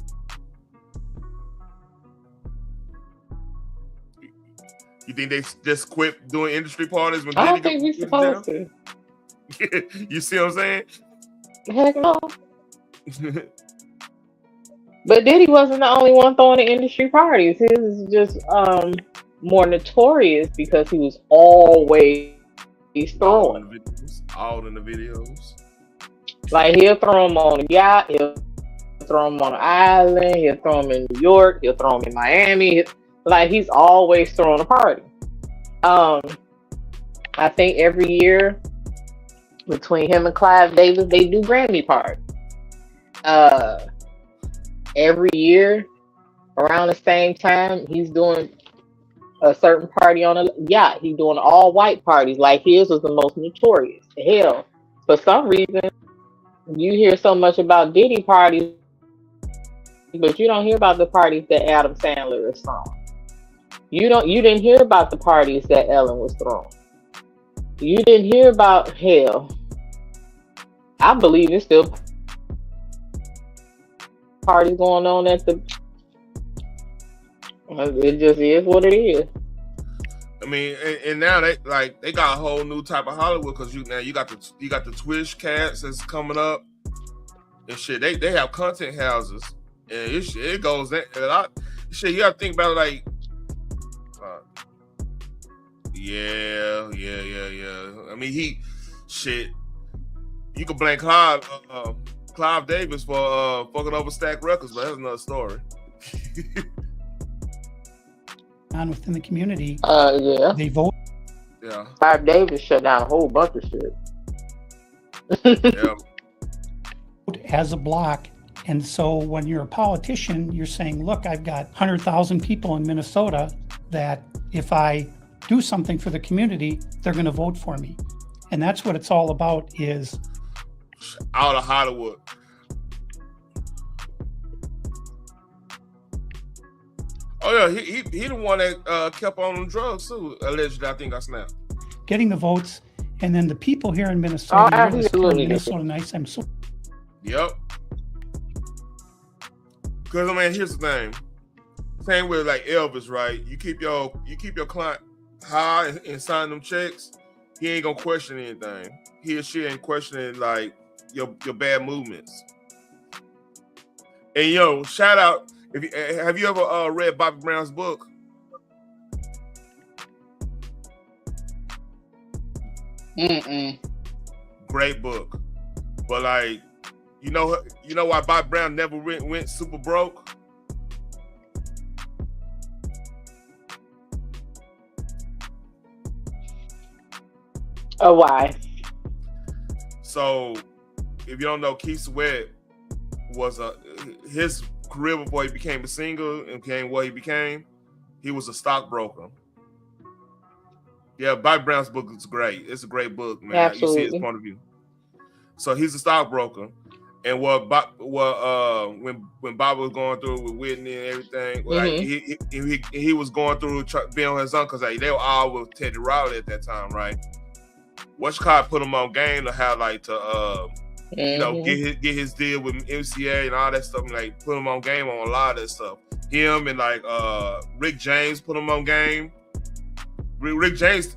You think they just quit doing industry parties when I don't Diddy think we're supposed to. You see what I'm saying? Heck no. But Diddy wasn't the only one throwing the industry parties. His is just more notorious because he was always throwing. All in the videos. Like he'll throw them on a yacht, he'll throw them on an island, he'll throw them in New York, he'll throw them in Miami. Like he's always throwing a party. I think every year between him and Clive Davis, they do Grammy party. Every year around the same time, he's doing a certain party on a yacht. He's doing all white parties. Like his was the most notorious. Hell, for some reason, you hear so much about Diddy parties, but you don't hear about the parties that Adam Sandler is throwing. You didn't hear about the parties that Ellen was throwing. You didn't hear about hell. I believe there's still parties going on at the. It just is what it is. I mean, and now they got a whole new type of Hollywood because you got the Twitch cats that's coming up and shit. They have content houses and it goes a lot. Shit, you got to think about it like Yeah. I mean, you could blame Clive Davis for fucking over Stack Records, but that's another story. On within the community, they vote. Yeah. Clive Davis shut down a whole bunch of shit. Yeah. As a block. And so when you're a politician, you're saying, look, I've got 100,000 people in Minnesota that if I do something for the community, they're going to vote for me. And that's what it's all about, is out of Hollywood. Oh yeah, he the one that kept on the drugs too. Allegedly, I think I snapped. Getting the votes, and then the people here in Minnesota, Minnesota nice. I'm so. Yep. Because I mean, here's the thing. Same with like Elvis, right? You keep your client high and sign them checks. He ain't gonna question anything. He or she ain't questioning like your bad movements. And shout out. Have you ever read Bobby Brown's book? Great book, but like, you know why Bobby Brown never went super broke? Oh, why? So, if you don't know, Keith Sweat was his career before he became a singer and became what he became. He was a stockbroker. Yeah, Bobby Brown's book is great. It's a great book, man. Absolutely. You see his point of view. So he's a stockbroker, and when Bob was going through with Whitney and everything, like he was going through being on his own because they were all with Teddy Riley at that time, right? Whatchcott put him on game to have like to get his deal with MCA and all that stuff, and like put him on game on a lot of that stuff. Him and like Rick James put him on game. Rick James,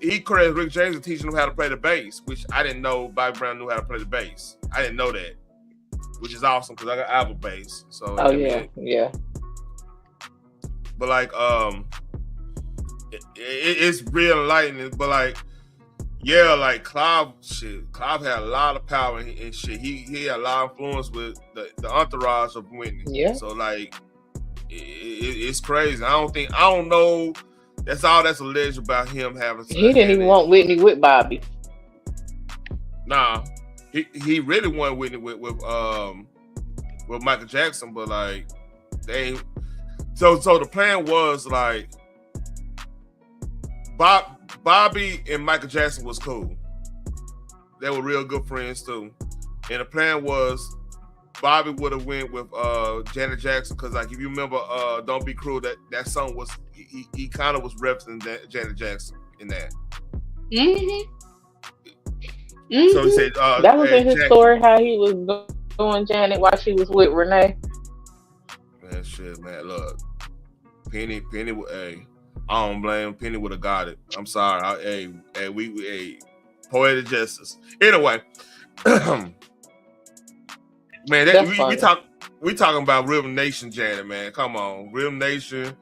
he credited Rick James for teaching him how to play the bass, which I didn't know Bobby Brown knew how to play the bass. I didn't know that, which is awesome because I have a bass. So yeah. But like it's real enlightening. But like like Clive had a lot of power and shit. He had a lot of influence with the entourage of Whitney. Yeah. So like it's crazy. I don't know. That's all that's alleged about him having. He didn't even want Whitney with Bobby. Nah, he really wanted Whitney with Michael Jackson, but like they ain't. So the plan was like Bobby and Michael Jackson was cool. They were real good friends too, and the plan was Bobby would have went with Janet Jackson because, like, if you remember, "Don't Be Cruel," that song was he kind of was representing Janet Jackson in that. So he said that was in his story how he was doing Janet while she was with Renee. Man, shit, man, look, Penny, I don't blame Penny. Would have got it. I'm sorry. We poetic justice. Anyway. Man, we talking about Rhythm Nation, Janet. Man, come on, Rhythm Nation.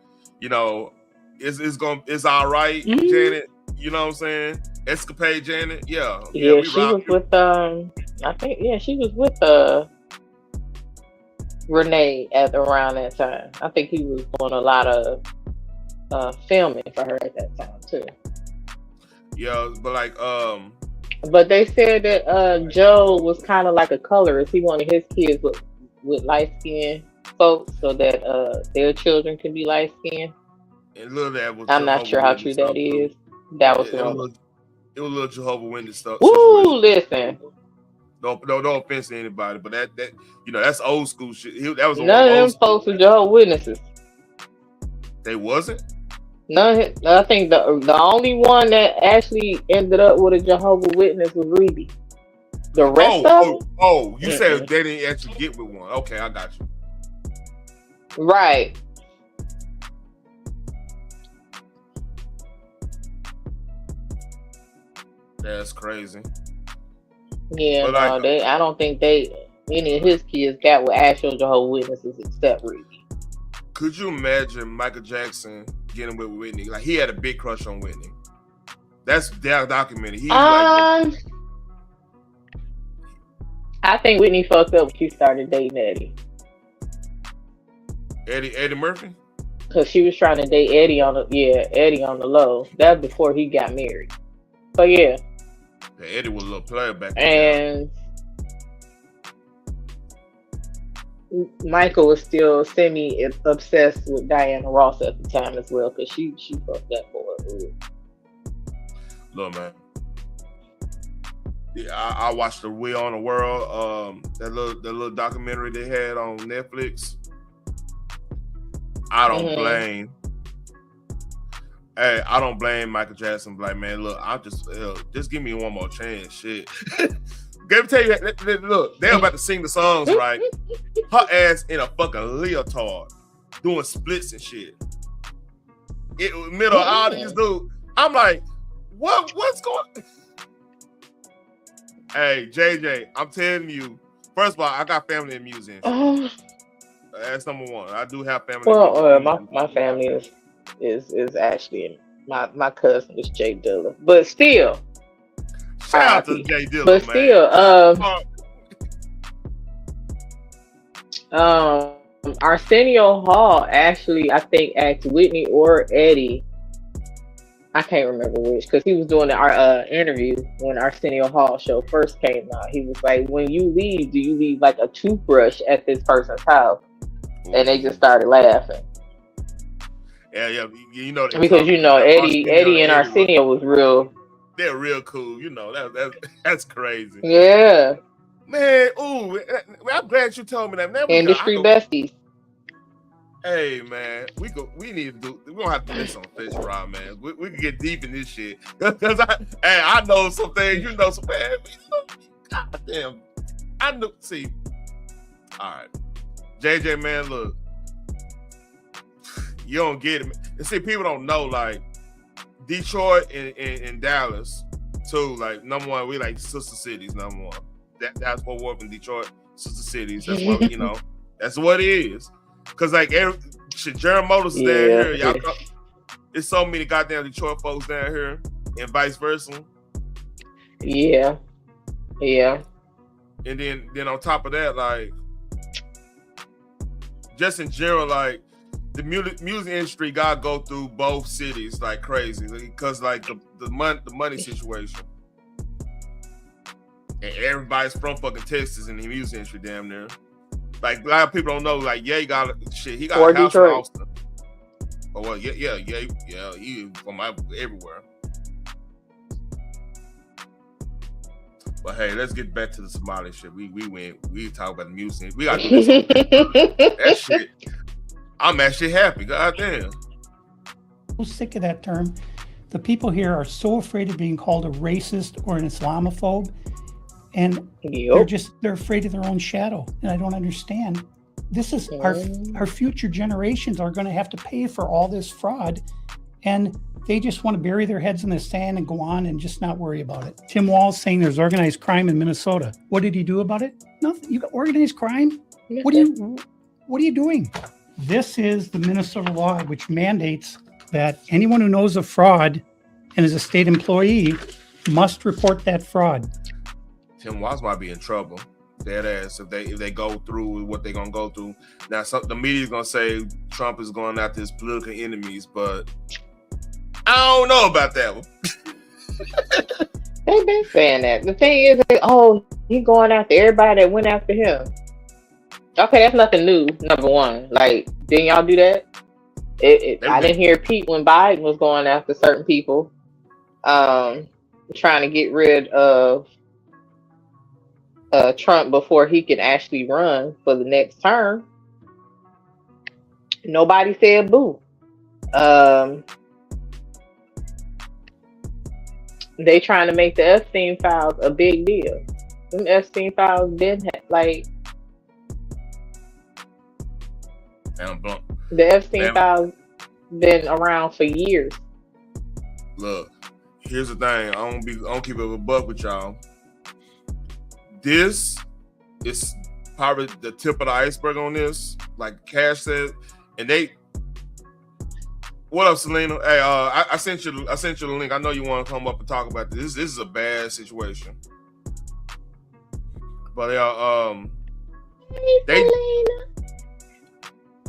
It's all right, Janet. You know what I'm saying? Escapade, Janet. Yeah. She was with she was with Renee at around that time. I think he was doing a lot of filming for her at that time too. Yeah, but like But they said that Joe was kind of like a colorist. He wanted his kids with light-skinned folks so that their children can be light-skinned. And little that was I'm not sure how true that is. That was wrong. It was a little Jehovah's Witness stuff. Ooh, listen. No offense to anybody, but that that's old school shit. That was none of them folks were Jehovah's Witnesses. They wasn't? None. I think the only one that actually ended up with a Jehovah's Witness was Ruby. The rest of them? Oh, you said they didn't actually get with one. Okay, I got you. Right. That's crazy. Yeah, I don't think any of his kids got with actual Jehovah's Witnesses except Ruby. Could you imagine Michael Jackson getting with Whitney? Like, he had a big crush on Whitney. That's their documented. He's I think Whitney fucked up when she started dating Eddie. Eddie Murphy? Because she was trying to date Eddie on the low. That was before he got married. So yeah. Eddie was a little player back then. And Michael was still semi-obsessed with Diana Ross at the time as well, because she fucked that boy. Look, man. Yeah, I watched the Wheel on the World, that little documentary they had on Netflix. I don't blame. Hey, I don't blame Michael Jackson. Like, man, look, I'm just give me one more chance. Shit. Let me tell you, look, they're about to sing the songs, right? Her ass in a fucking leotard, doing splits and shit. Middle of all these dudes. I'm like, what's going on? Hey, JJ, I'm telling you, first of all, I got family in music. That's number one. I do have family. Well, my family is actually my cousin is Jay Dilla, but still. Shout out to Jay Dilla, but man. Still, Arsenio Hall actually, I think, asked Whitney or Eddie. I can't remember which, because he was doing our interview when Arsenio Hall show first came out. He was like, "When you leave, do you leave like a toothbrush at this person's house?" And they just started laughing. Yeah, you know, because Eddie and Arsenio was real. They're real cool, you know. That's crazy. Yeah, man. Ooh, I'm glad you told me that. Man, industry besties. Hey man, we need to do. We don't have to do this on Fish Rod, man. We can get deep in this shit because I know some things, you know some. Man, God damn, I know. See, all right, JJ, man, look, you don't get it. And see, people don't know, like Detroit and Dallas too. Like number one, we like sister cities. Number one, that's what we're in Detroit, sister cities. That's what you know. That's what it is. Cause like Jerem Motors is down here, y'all. There's so many goddamn Detroit folks down here, and vice versa. Yeah. And then on top of that, like, just in general, like the music industry gotta go through both cities like crazy, because like the money situation, and everybody's from fucking Texas in the music industry, damn near. Like a lot of people don't know, like he got or a house Detroit. in Austin. Oh well, yeah, he from everywhere. But hey, let's get back to the Somali shit. We talk about the music. We gotta do this. That shit. I'm actually happy. God damn. I'm sick of that term. The people here are so afraid of being called a racist or an Islamophobe. And they're afraid of their own shadow. And I don't understand. This is our future generations are going to have to pay for all this fraud. And they just want to bury their heads in the sand and go on and just not worry about it. Tim Wall's saying there's organized crime in Minnesota. What did he do about it? Nothing. You got organized crime? What are you doing? This is the Minnesota law, which mandates that anyone who knows of fraud and is a state employee must report that fraud. Tim Walz might be in trouble, dead ass, if they go through what they're gonna go through. Now, the media's gonna say Trump is going after his political enemies, but I don't know about that one. They've been saying that. The thing is, he going after everybody that went after him. Okay, that's nothing new. Number one, like, didn't y'all do that? I didn't hear Pete when Biden was going after certain people, trying to get rid of Trump before he can actually run for the next term. Nobody said boo. They trying to make the Epstein files a big deal. Them Epstein files been the Epstein files been around for years. Look, here's the thing. I don't keep it a buck with y'all. This is probably the tip of the iceberg on this. Like Cash said, and What up, Selena? Hey, I sent you the link. I know you want to come up and talk about this. This is a bad situation. But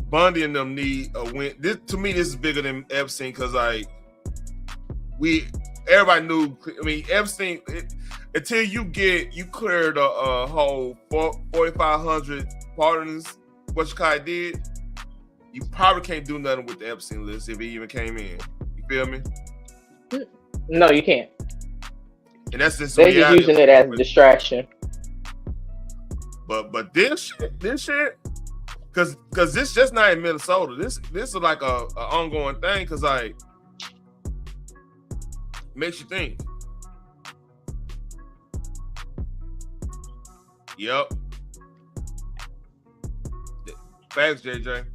Bundy and them need a win. This to me, this is bigger than Epstein because like everybody knew. I mean, Epstein until you clear the whole 4,500 pardons. What Shakai did, you probably can't do nothing with the Epstein list if he even came in. You feel me? No, you can't. And that's just they're just using it as a distraction. But this shit, because this just not in Minnesota. This is like a ongoing thing. Because like makes you think. Yep. Facts, JJ.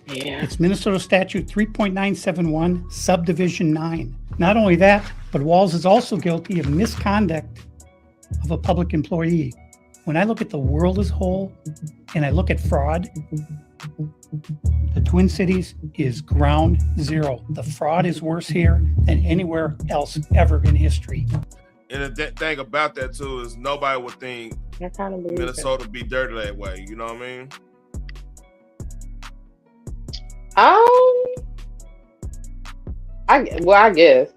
Yeah. It's Minnesota Statute 3.971, Subdivision 9. Not only that, but Walls is also guilty of misconduct of a public employee. When I look at the world as a whole and I look at fraud, the Twin Cities is ground zero. The fraud is worse here than anywhere else ever in history. And the thing about that too is nobody would think Minnesota be dirty that way. You know what I mean? I guess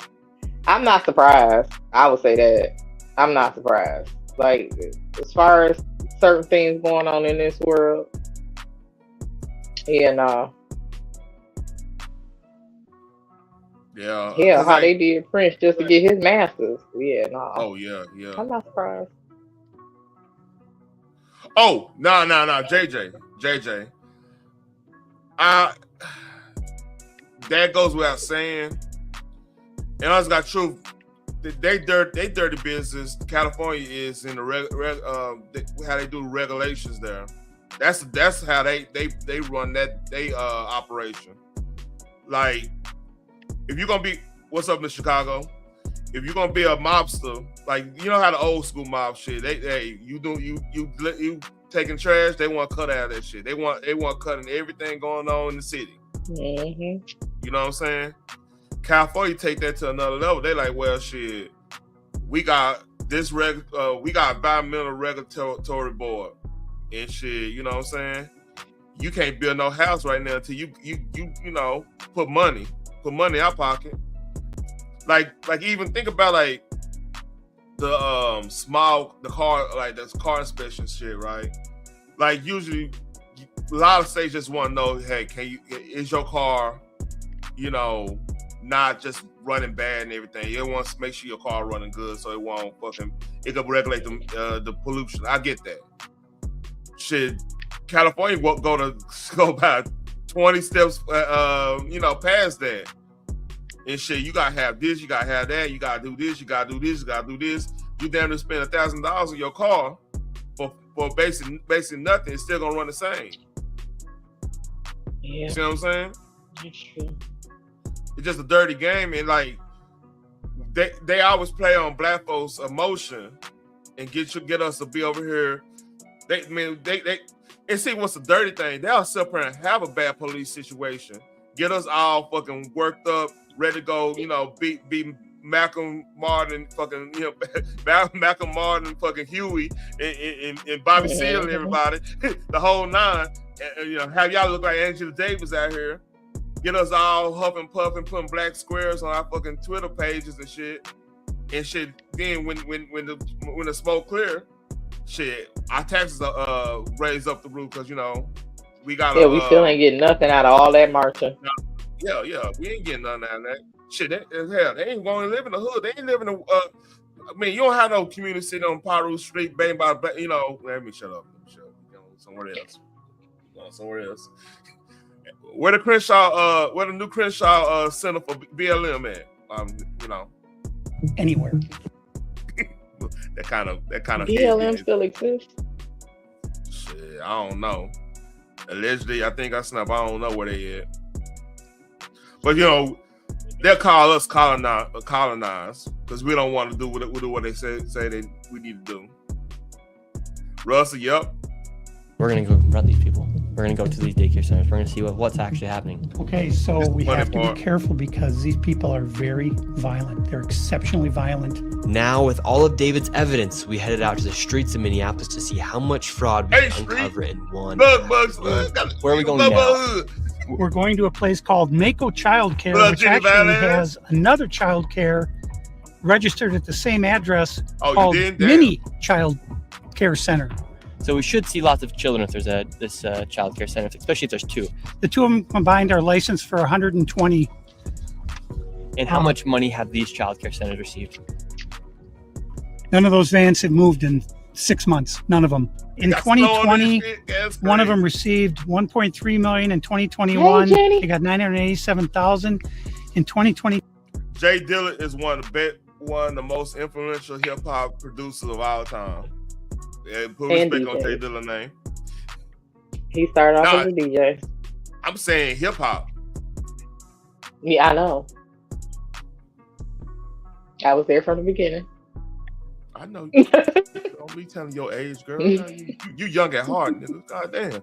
I'm not surprised. I would say that I'm not surprised. Like as far as certain things going on in this world, yeah, how like, they did Prince just to get his masters. Yeah, no. Oh yeah. I'm not surprised. Oh no, JJ. That goes without saying. And I just got truth. They dirty business. California is in the how they do regulations there. That's how they run that operation. Like if you're gonna be what's up in Chicago, if you're gonna be a mobster, like you know how the old school mob shit. You taking trash. They want to cut out of that shit. They want cutting everything going on in the city. Mm-hmm. You know what I'm saying? California take that to another level. They like, well, shit, we got this we got environmental regulatory board and shit. You know what I'm saying? You can't build no house right now until you know put money in our pocket. Like even think about like the car inspection shit, right? Like usually a lot of states just want to know, hey, is your car, you know, not just running bad and everything. It wants to make sure your car running good so it can regulate the pollution. I get that. Shit, California won't go about 20 steps, past that. And shit, you gotta have this, you gotta have that, you gotta do this, you gotta do this, you gotta do this. You damn near spend $1,000 on your car for basically nothing. It's still gonna run the same. Yeah. See what I'm saying? That's true. It's just a dirty game, and like they always play on black folks' emotion and get us to be over here. They and see what's the dirty thing. They'll sit there and have a bad police situation, get us all fucking worked up, ready to go. You know, beat Malcolm Martin, fucking Malcolm Martin, fucking Huey, and Bobby Seale and everybody, the whole nine. And, have y'all look like Angela Davis out here. Get us all huffing, puffing, putting black squares on our fucking Twitter pages and shit. And shit. Then when the smoke clear, shit, our taxes are raised up the roof because we got. Yeah, we still ain't getting nothing out of all that marching. Yeah, we ain't getting nothing out of that. Shit, hell, they ain't going to live in the hood. They ain't living in. I mean, you don't have no community sitting on Paru Street, bang by. Let me shut up. Somewhere else. Where the new Crenshaw Center for BLM at? Anywhere. that kind of BLM still exists. Shit, I don't know. Allegedly, I think I don't know where they at. But they'll call us colonized because we don't want to do what they say we need to do. Russell, yep. We're gonna go confront these people. We're gonna go to these daycare centers. We're gonna see what's actually happening. Okay, so we have to be careful because these people are very violent. They're exceptionally violent. Now, with all of David's evidence, we headed out to the streets of Minneapolis to see how much fraud we can uncover in one. Where are we going now? We're going to a place called Mako Child Care, which actually has another child care registered at the same address called Mini Child Care Center. So we should see lots of children if there's this child care center, especially if there's two. The two of them combined are licensed for 120. And how much money have these child care centers received? None of those vans have moved in 6 months. None of them. In 2020, one of them received 1.3 million. In 2021, they got 987,000. In 2020, Jay Dilla is one of the most influential hip hop producers of all time. Yeah, put respect on Jay Dilla's name. He started off as a DJ. I'm saying hip hop. Yeah, I know. I was there from the beginning. I know. Don't be telling your age, girl. You young at heart, nigga. God damn.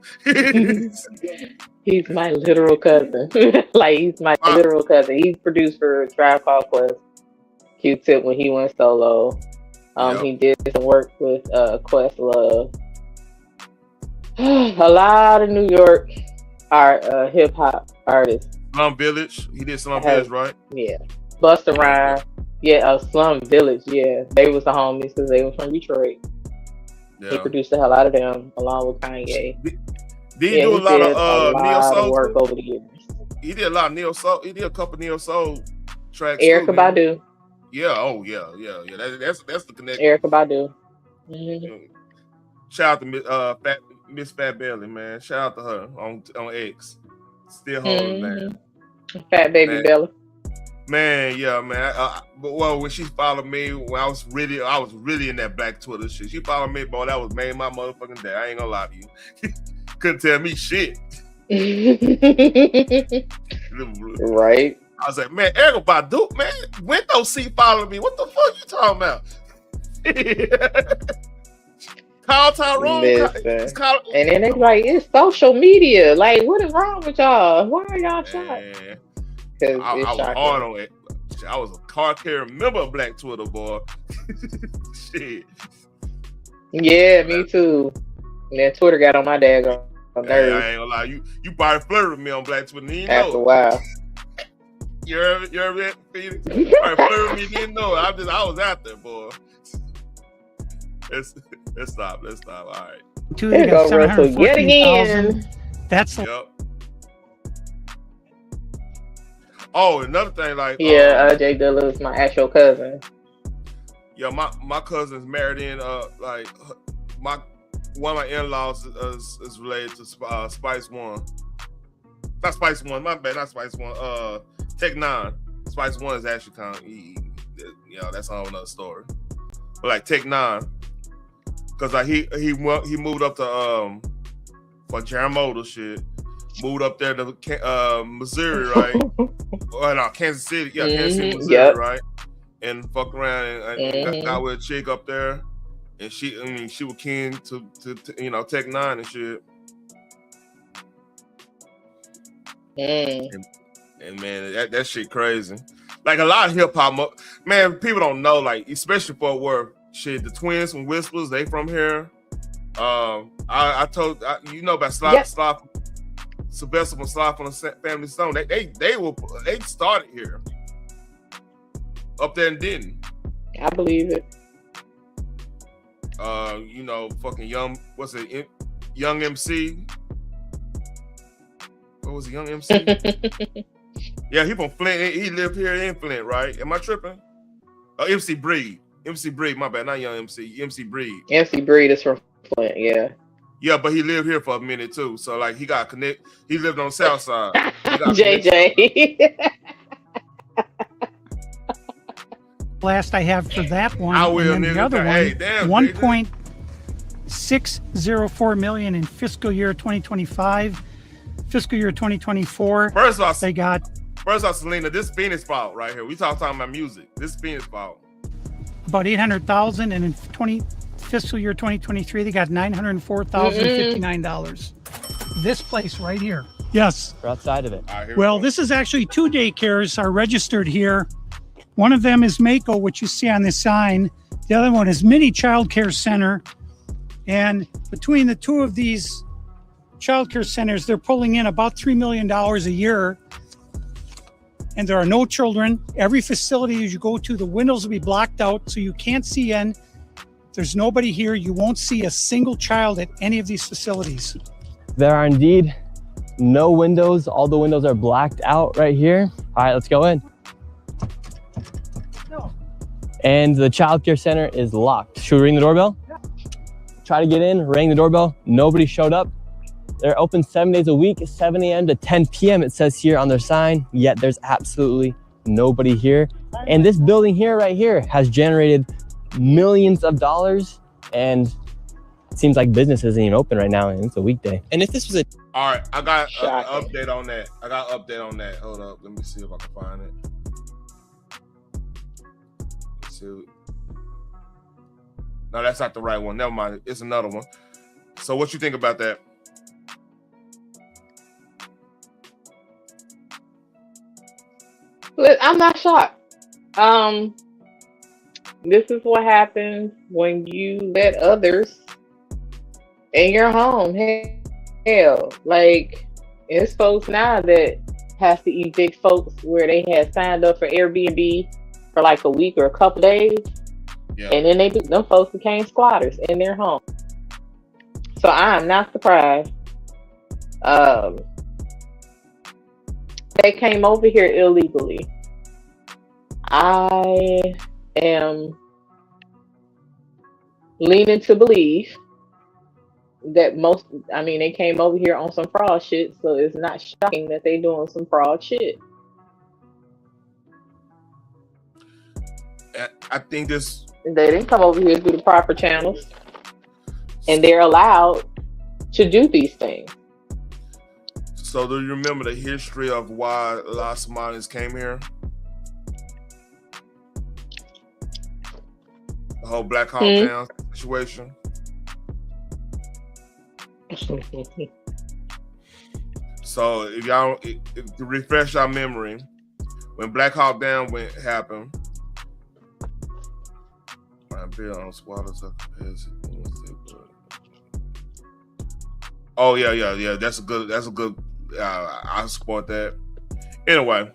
He's my literal cousin. Like, he's my literal cousin. He produced for Tribe Called Quest, Q-Tip when he went solo. He did some work with Questlove. A lot of New York hip hop artists. Slum Village. He did Slum Village, right? Yeah. Busta Rhymes. Yeah, Slum Village. Yeah, they was the homies because they was from Detroit. Yeah. He produced the hell out of them along with Kanye. Did he do a lot of neo soul work over the years? He did a lot of neo soul. He did a couple neo soul tracks. Erykah Badu. Yeah. Oh yeah. That's the connection. Erykah Badu. Mm-hmm. Shout out to Miss Fat Belly, man. Shout out to her on X. Still holding, man. Fat Baby Bella. Man, yeah, man. But when she followed me, when I was really in that Black Twitter shit. She followed me, boy. That was made my motherfucking day. I ain't gonna lie to you. Couldn't tell me shit. Right. I was like, man, Erykah Badu, man, Window C followed me. What the fuck you talking about? Call Tyrone. And then they like, it's social media. Like, what is wrong with y'all? Why are y'all shocked? I was hard on it. I was a car carrier member of Black Twitter, boy. Shit. Yeah, me too. And then Twitter got on my daggone nerves. I ain't gonna lie. You probably flirted with me on Black Twitter. You after a while. You ever Phoenix? You probably flirted with me. You didn't know. I was out there, boy. Let's stop. All right. They got Russell yet again. That's Oh, another thing, like Jay Dilla is my actual cousin. Yeah, my cousin's married in one of my in-laws is related to Spice One. Not Spice One, my bad, not Spice One. Tech Nine. Spice One is actually kind of that's a whole nother story. But like Tech Nine, because like he moved up to for General Motors shit. Moved up there to Missouri, right? Or no, Kansas City. Yeah, Kansas City, Missouri, right? And fucked around and got with a chick up there. And she was keen to Tech Nine and shit. And man, that shit crazy. Like a lot of hip hop, man, people don't know, like, especially for where shit, the twins from Whispers, they from here. I told about Slop. Sylvester from Slide from the Family Stone. They started here. Up there in Denton. I believe it. Fucking Young MC. What was it, Young MC? Yeah, he from Flint. He lived here in Flint, right? Am I tripping? Oh, MC Breed. MC Breed, my bad, not Young MC. MC Breed. MC Breed is from Flint, yeah. Yeah, but he lived here for a minute too. So like he got connect. He lived on the South Side. JJ. Last I have for that one. I will. And then the other one, hey, damn, 1.604 million in fiscal year 2025. Fiscal year 2024. First off, Selena, this is Phoenix fault right here. We talking about music. This is Phoenix fault. About 800,000, and in fiscal year 2023, they got $904,059. this place right here. Yes. We're outside of it. Well, this is actually 2 daycares are registered here. One of them is Mako, which you see on this sign. The other one is Mini Child Care Center. And between the two of these child care centers, they're pulling in about $3 million a year. And there are no children. Every facility as you go to, the windows will be blocked out so you can't see in. There's nobody here. You won't see a single child at any of these facilities. There are indeed no windows. All the windows are blacked out right here. All right, let's go in. No. And the child care center is locked. Should we ring the doorbell? Yeah. Try to get in, ring the doorbell. Nobody showed up. They're open 7 days a week, 7 a.m. to 10 p.m. it says here on their sign, yet there's absolutely nobody here. And this building here, right here, has generated millions of dollars, and it seems like business isn't even open right now, and it's a weekday. And if this was a... All right, I got an update on that. Hold up, let me see if I can find it. Let's see. No, that's not the right one. Never mind, it's another one. So what you think about that? I'm not shocked. This is what happens when you let others in your home. Hell, like it's folks now that has to evict folks where they had signed up for Airbnb for like a week or a couple days, and then them folks became squatters in their home. So I'm not surprised. They came over here illegally. I am leaning to believe that they came over here on some fraud shit, so it's not shocking that they doing some fraud shit. I think they didn't come over here through the proper channels, and they're allowed to do these things. So do you remember the history of why a lot of Somalis came here? The whole Black Hawk Down situation. So if y'all, to refresh our memory, when Black Hawk Down happened, oh yeah. That's a good. I support that. Anyway,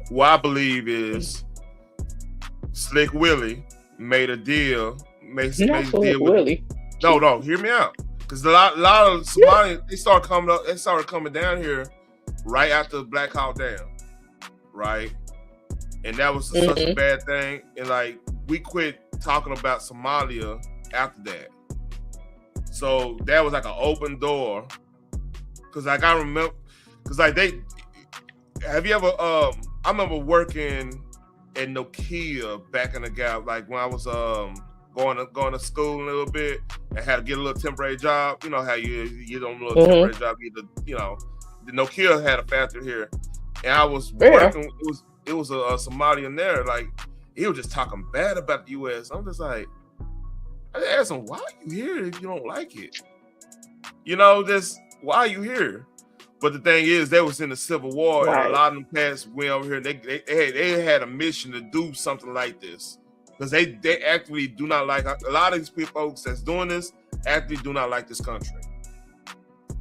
what I believe is Slick Willie made a deal. Made a deal with Willie. No, hear me out. Because a lot of Somali, they started coming down here right after Black Hawk Down, right? And that was such a bad thing. And like we quit talking about Somalia after that. So that was like an open door. Cause like I remember, cause like have you ever? I remember working at Nokia back in the gap, like when I was going to school a little bit and had to get a little temporary job. You know how you get on a little temporary job. The Nokia had a factory here, and I was working. It was a Somalian there. Like he was just talking bad about the U.S. I'm just like. I asked him, why are you here if you don't like it? Why are you here? But the thing is, they was in the Civil War, and a lot of them cats went over here. They had a mission to do something like this because they actually do not like a lot of these people folks that's doing this. Actually, do not like this country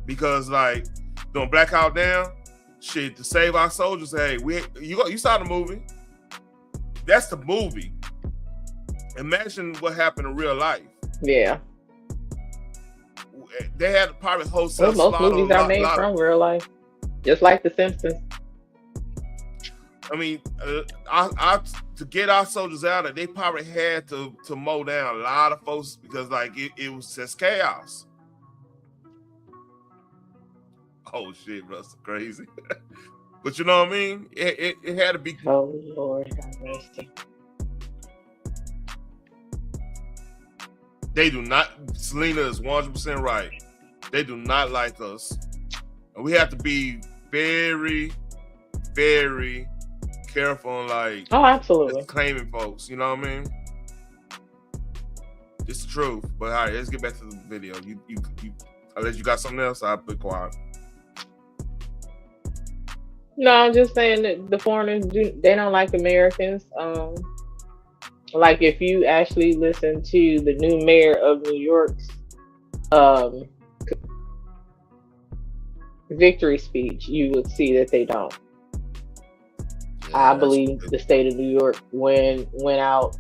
because like doing Black Hawk Down, shit to save our soldiers. Hey, you saw the movie. That's the movie. Imagine what happened in real life. Yeah. They had probably wholesale. Most movies are made from real life, just like The Simpsons. I mean, to get our soldiers out of it, they probably had to mow down a lot of folks because like it was just chaos. Oh shit, Russ, crazy. But you know what I mean? It had to be. Oh Lord, have mercy. They do not. Selena is 100% right. They do not like us, and we have to be very, very careful. On like, absolutely, claiming folks. You know what I mean? It's the truth. But all right, let's get back to the video. You unless you got something else, I'll be quiet. No, I'm just saying that the foreigners they don't like Americans. Like if you actually listen to the new mayor of New York's victory speech, you would see that they don't. I believe the state of New York went out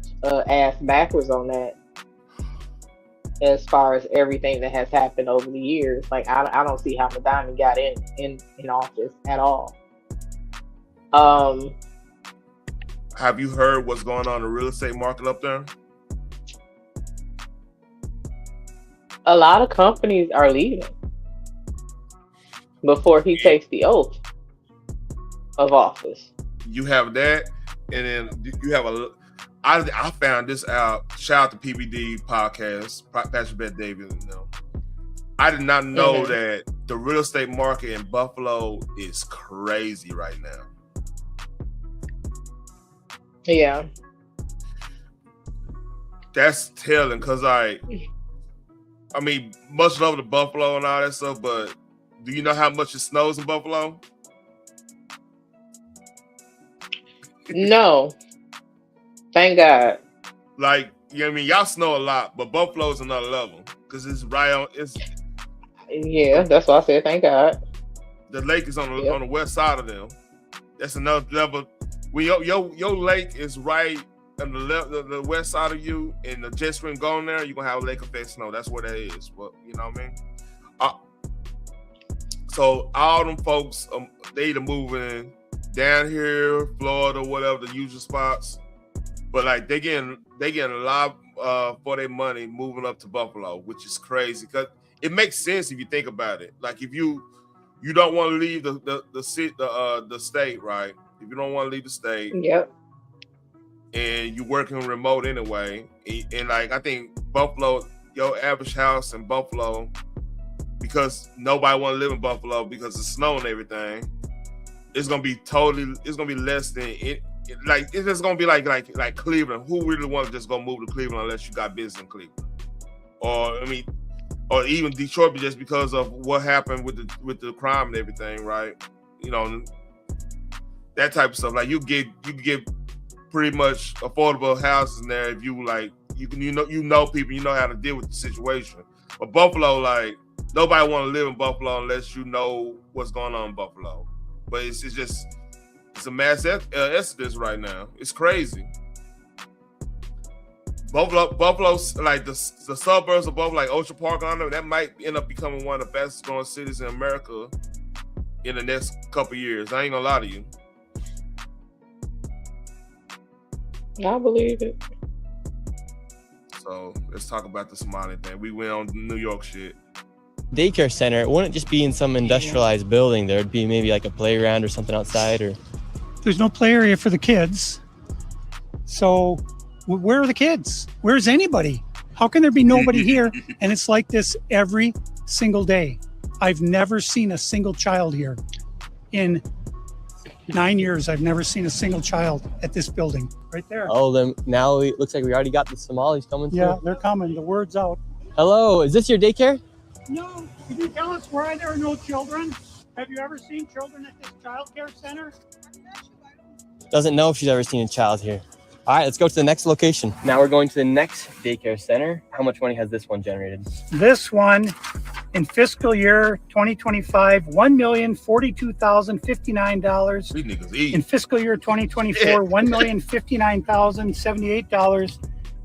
ass backwards on that. As far as everything that has happened over the years, like I don't see how Madonna got in office at all. Have you heard what's going on in the real estate market up there? A lot of companies are leaving before he takes the oath of office. You have that, and then you have I found this out. Shout out to PBD podcast, Pastor Bet David. I did not know that the real estate market in Buffalo is crazy right now. Yeah, that's telling because I mean, much love to Buffalo and all that stuff, but do you know how much it snows in Buffalo? No. Thank God. Like, you know what I mean? Y'all snow a lot, but Buffalo's another level because it's right on. Yeah, that's why I said thank God. The lake is on the west side of them. That's another level. When your lake is right on the west side of you, and the jet stream going there, you're gonna have a lake effect snow. That's where that is. Well, you know what I mean? So all them folks, they either moving down here, Florida, whatever the usual spots. But like they getting a lot for their money moving up to Buffalo, which is crazy because it makes sense if you think about it. Like if you don't want to leave the state, right? If you don't want to leave the state, yep, and you're working remote anyway, and like I think Buffalo, your average house in Buffalo, because nobody want to live in Buffalo because of snow and everything, it's gonna be less than it. Like it's just gonna be like Cleveland. Who really want to just go move to Cleveland unless you got business in Cleveland? Or even Detroit, just because of what happened with the crime and everything, right? You know, that type of stuff. Like you get pretty much affordable houses in there if you like you know people, you know how to deal with the situation. But Buffalo, like nobody want to live in Buffalo unless you know what's going on in Buffalo. But it's a mass exodus right now. It's crazy. Buffalo's like the suburbs of Buffalo, like Ocean Park, on them, that might end up becoming one of the fastest growing cities in America in the next couple years. I ain't gonna lie to you. I believe it. So let's talk about the Somali thing. We went on New York shit. Daycare center, it wouldn't just be in some industrialized building. There would be maybe like a playground or something outside, or there's no play area for the kids. So where are the kids? Where's anybody? How can there be nobody here? And it's like this every single day. I've never seen a single child here. In 9 years, I've never seen a single child at this building. Right there. Oh, then now it looks like we already got the Somalis coming through. Yeah, they're coming. The word's out. Hello, is this your daycare? No. Can you tell us why there are no children? Have you ever seen children at this child care center? Doesn't know if she's ever seen a child here. All right, let's go to the next location. Now we're going to the next daycare center. How much money has this one generated? This one in fiscal year 2025, $1,042,059. These niggas eat. In fiscal year 2024, $1,059,078.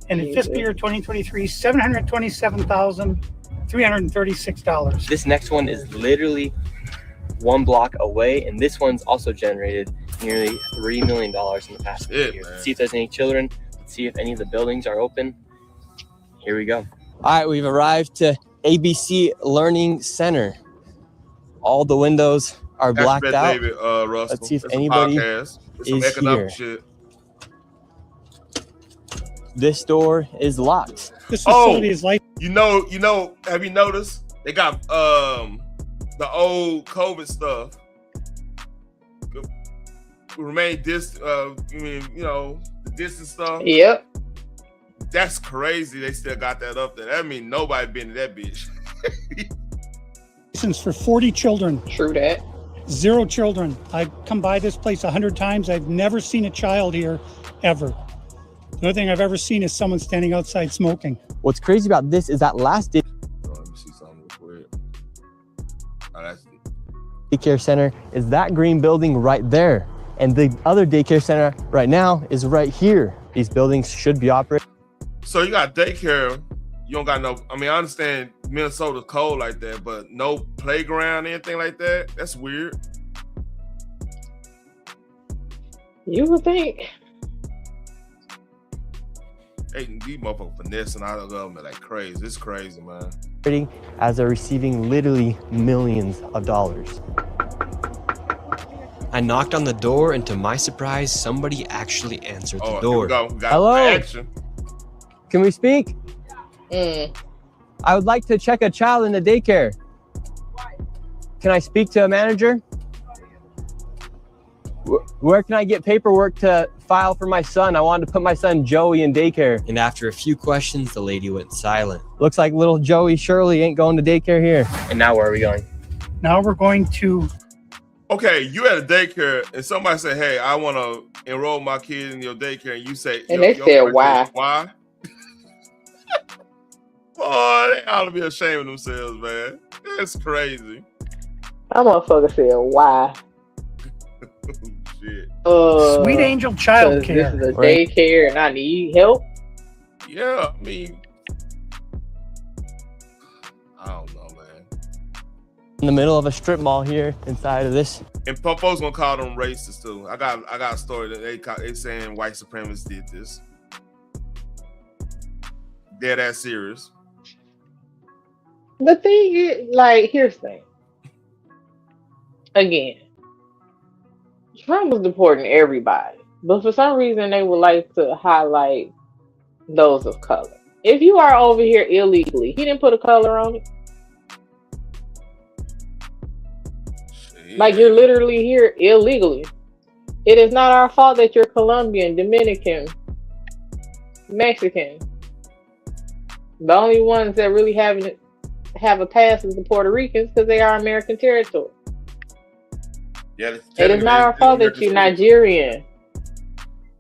And in fiscal year 2023, $727,336. This next one is literally one block away, and this one's also generated nearly $3 million in the past year. Let's see if there's any children. Let's see if any of the buildings are open. Here we go. All right, we've arrived to ABC Learning Center. All the windows are blacked out. David, let's see if anybody is here. Shit. This door is locked. This facility is like, you know, have you noticed they got the old COVID stuff remain the distance stuff. Yep. That's crazy. They still got that up there. That means nobody been to that bitch. License for 40 children. True that. 0 children. I've come by this place 100 times. I've never seen a child here, ever. The only thing I've ever seen is someone standing outside smoking. What's crazy about this is that last day. Let me see something real quick. Oh, that's Daycare center is that green building right there. And the other daycare center right now is right here. These buildings should be operating. So you got daycare. You don't got no, I mean, I understand Minnesota's cold like that, but no playground, anything like that? That's weird. You would think. Hey, these motherfuckers finessing out of the government like crazy. It's crazy, man. As they're receiving literally millions of dollars. I knocked on the door, and to my surprise, somebody actually answered the door. Here we got hello? action. Can we speak? I would like to check a child in the daycare. Can I speak to a manager? Where can I get paperwork to file for my son? I wanted to put my son Joey in daycare. And after a few questions, the lady went silent. Looks like little Joey Shirley ain't going to daycare here. And now where are we going? Now we're going to... Okay, you at a daycare and somebody say, hey, I want to enroll my kid in your daycare, and you say... And they said, why? Why? Oh, they ought to be ashamed of themselves, man. That's crazy. That motherfucker said, why? Shit. Sweet Angel Child Care. This is a daycare and I need help. Yeah, I mean, I don't know, man. In the middle of a strip mall here inside of this. And folks gonna call them racist too. I got a story that they saying white supremacists did this. They're that serious. The thing is, like, here's the thing. Again, Trump was deporting everybody, but for some reason they would like to highlight those of color. If you are over here illegally, he didn't put a color on it. Shit. Like, you're literally here illegally. It is not our fault that you're Colombian, Dominican, Mexican. The only ones that really have a pass is the Puerto Ricans because they are American territory. Yeah, it is not our fault that you're Nigerian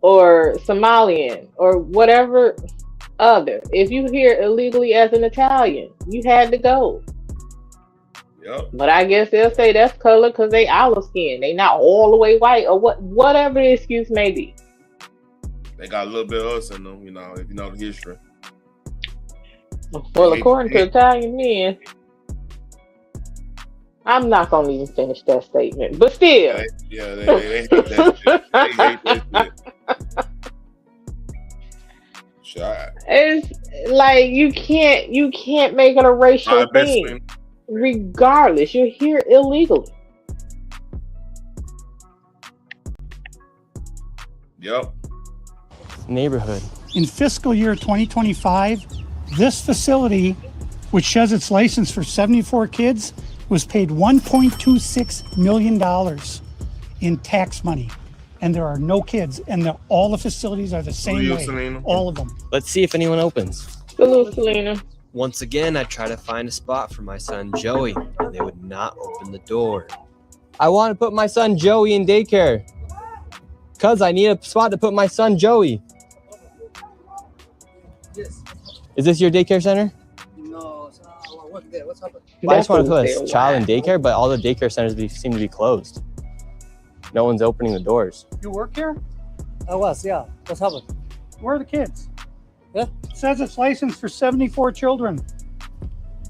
or Somalian or whatever other. If you here illegally as an Italian, you had to go. Yep. But I guess they'll say that's color because they olive skin. They not all the way white or whatever the excuse may be. They got a little bit of us in them, you know, if you know the history. Well, according to Italian men, I'm not gonna even finish that statement, but still. Yeah, they hate that shit. They hate that shit. It's like you can't make it a racial thing. Regardless, you're here illegally. Yep. Neighborhood. In fiscal year 2025, this facility, which has its license for 74 kids, was paid $1.26 million in tax money. And there are no kids. And all the facilities are the same way. Selena. All of them. Let's see if anyone opens. Hello, Selena. Once again, I try to find a spot for my son Joey, and they would not open the door. I want to put my son Joey in daycare. Cuz I need a spot to put my son Joey. Yes. Is this your daycare center? No, what's happened? I just want to put a child in daycare, but all the daycare centers seem to be closed. No one's opening the doors. You work here? I was, yeah. What's happened? Where are the kids? Yeah. It says it's licensed for 74 children.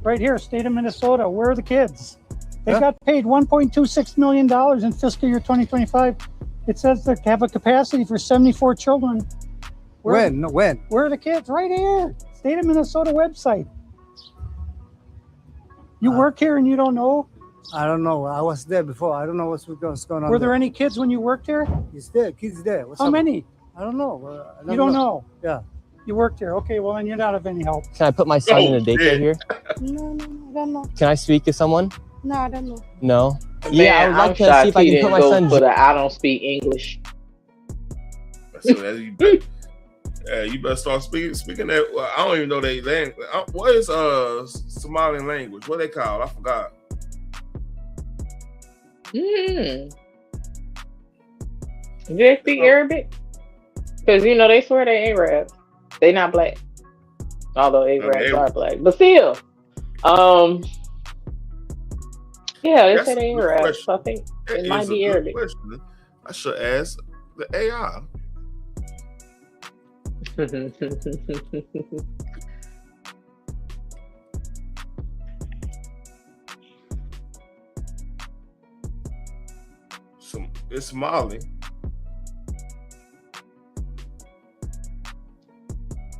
Right here, state of Minnesota. Where are the kids? They got paid $1.26 million in fiscal year 2025. It says they have a capacity for 74 children. When? Where are the kids? Right here. State of Minnesota website. You work here and you don't know? I don't know. I was there before. I don't know what's going on. Were there any kids when you worked here? He's there. Kids there. How many? I don't know. You don't know? Yeah. You worked here. Okay, well, then you're not of any help. Can I put my son in a daycare here? No, I don't know. Can I speak to someone? No, I don't know. No? Man, Yeah, I would like to see if I can put my son... But I don't speak English. So Yeah, you better start speaking that. Well, I don't even know they language. What is Somali language? What they call? I forgot. Do they speak Arabic? Because they swear they Arabs. They not black. Although Arabs are black. But still. Yeah, they say they Arabs. So I think it might be Arabic. Question. I should ask the AI. It's Somali.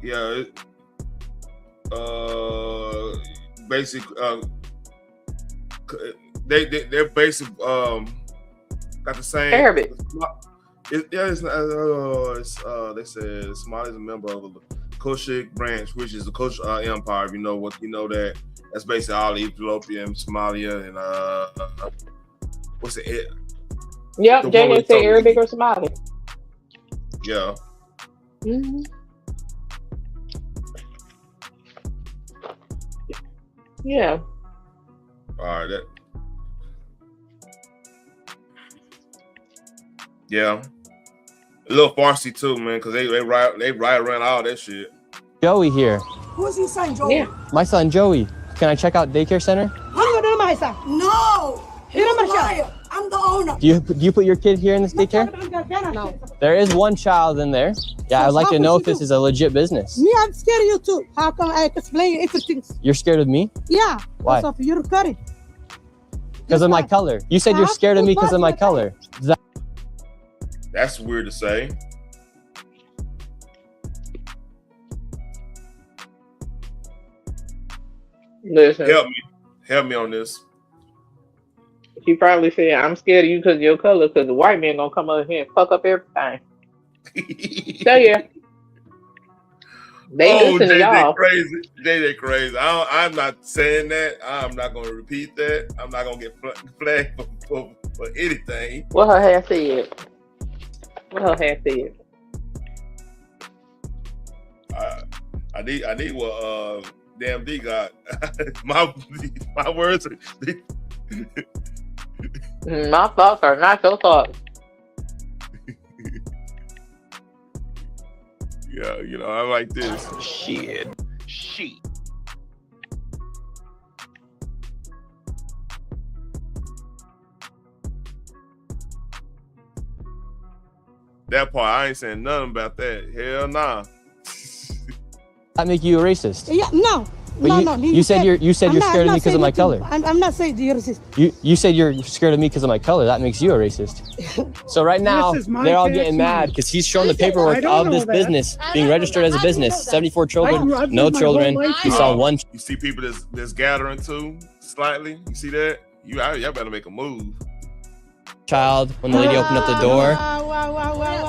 Yeah. Basic. They're basic. Got the same Arabic. They said Somali is a member of the Cushic branch, which is the Kush Empire. You know that. That's basically all Ethiopia and Somalia and what's it? Yep, Jay didn't say Arabic or Somali. Yeah. Mm-hmm. Yeah. All right. Yeah. A little Farsi too, man, because they ride around all that shit. Joey here. Who's your son, Joey? Yeah. My son Joey. Can I check out daycare center? I'm not my son. No. You're a liar. I'm the owner. Do you put your kid here in this daycare? No. There is one child in there. Yeah, I'd like to know if this is a legit business. Me, I'm scared of you too. How come I explain everything? You're scared of me? Yeah. Why? Because of your courage. Because of my color. You said you're scared of me because of my color. That's weird to say. Listen. Help me on this. She probably said, I'm scared of you because of your color, because the white man gonna come over here and fuck up everything. So yeah. They listen to y'all. Crazy. They crazy. I'm not saying that. I'm not gonna repeat that. I'm not gonna get flagged for anything. What her hair said. I need what damn D got. my words are my thoughts are not your thoughts. Yeah, I like this. Shit. That part, I ain't saying nothing about that. Hell nah. That make you a racist? Yeah, no. But no. You said you're scared of me because of my color. I'm not saying you're racist. You said you're scared of me because of my color. That makes you a racist. So right now they're all getting mad because he's showing the paperwork of this business being registered as a business. 74 children, no children. We saw one. You see people that's gathering too slightly. You see that? Y'all better make a move. Child when the lady opened up the door.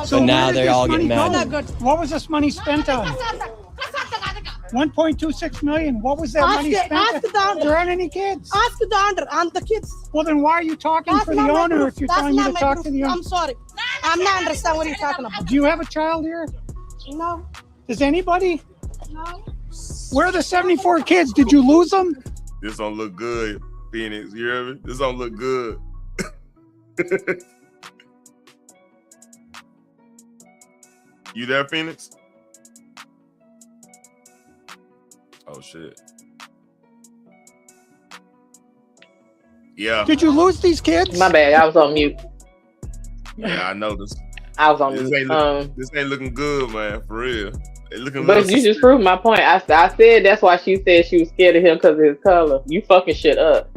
So but now they're all getting mad. What was this money spent on? 1.26 million. What was that money spent on? There aren't any kids. Ask the owner and the kids. Well, then why are you talking for the owner if you're telling me to talk to the owner? I'm sorry. I'm not understand what you're talking about. Do you have a child here? No. Does anybody? No. Where are the 74 kids? Did you lose them? This don't look good, Phoenix. You hear me? This don't look good. You there, Phoenix? Oh shit. Yeah. Did you lose these kids? My bad, I was on mute. Yeah, I know this. I was on mute. This ain't looking good, man. For real. But you just proved my point. I said that's why she said she was scared of him because of his color. You fucking shit up.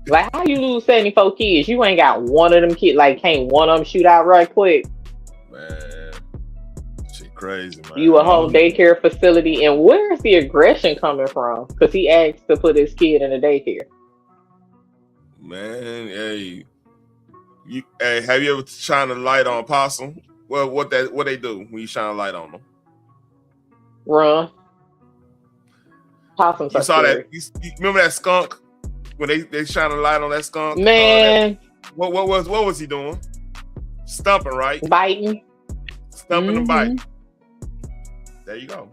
Like, how you lose 74 kids? You ain't got one of them kids. Like, can't one of them shoot out right quick? Man, shit crazy, man. You a whole daycare facility, and where's the aggression coming from? Because he asked to put his kid in a daycare. Man, hey, have you ever shined a light on a possum? Well, what they do when you shine a light on them? Run. Possums. You saw that? You remember that skunk when they shine a light on that skunk? Man, what was he doing? Stumping, right? Biting. Stumping and biting. There you go.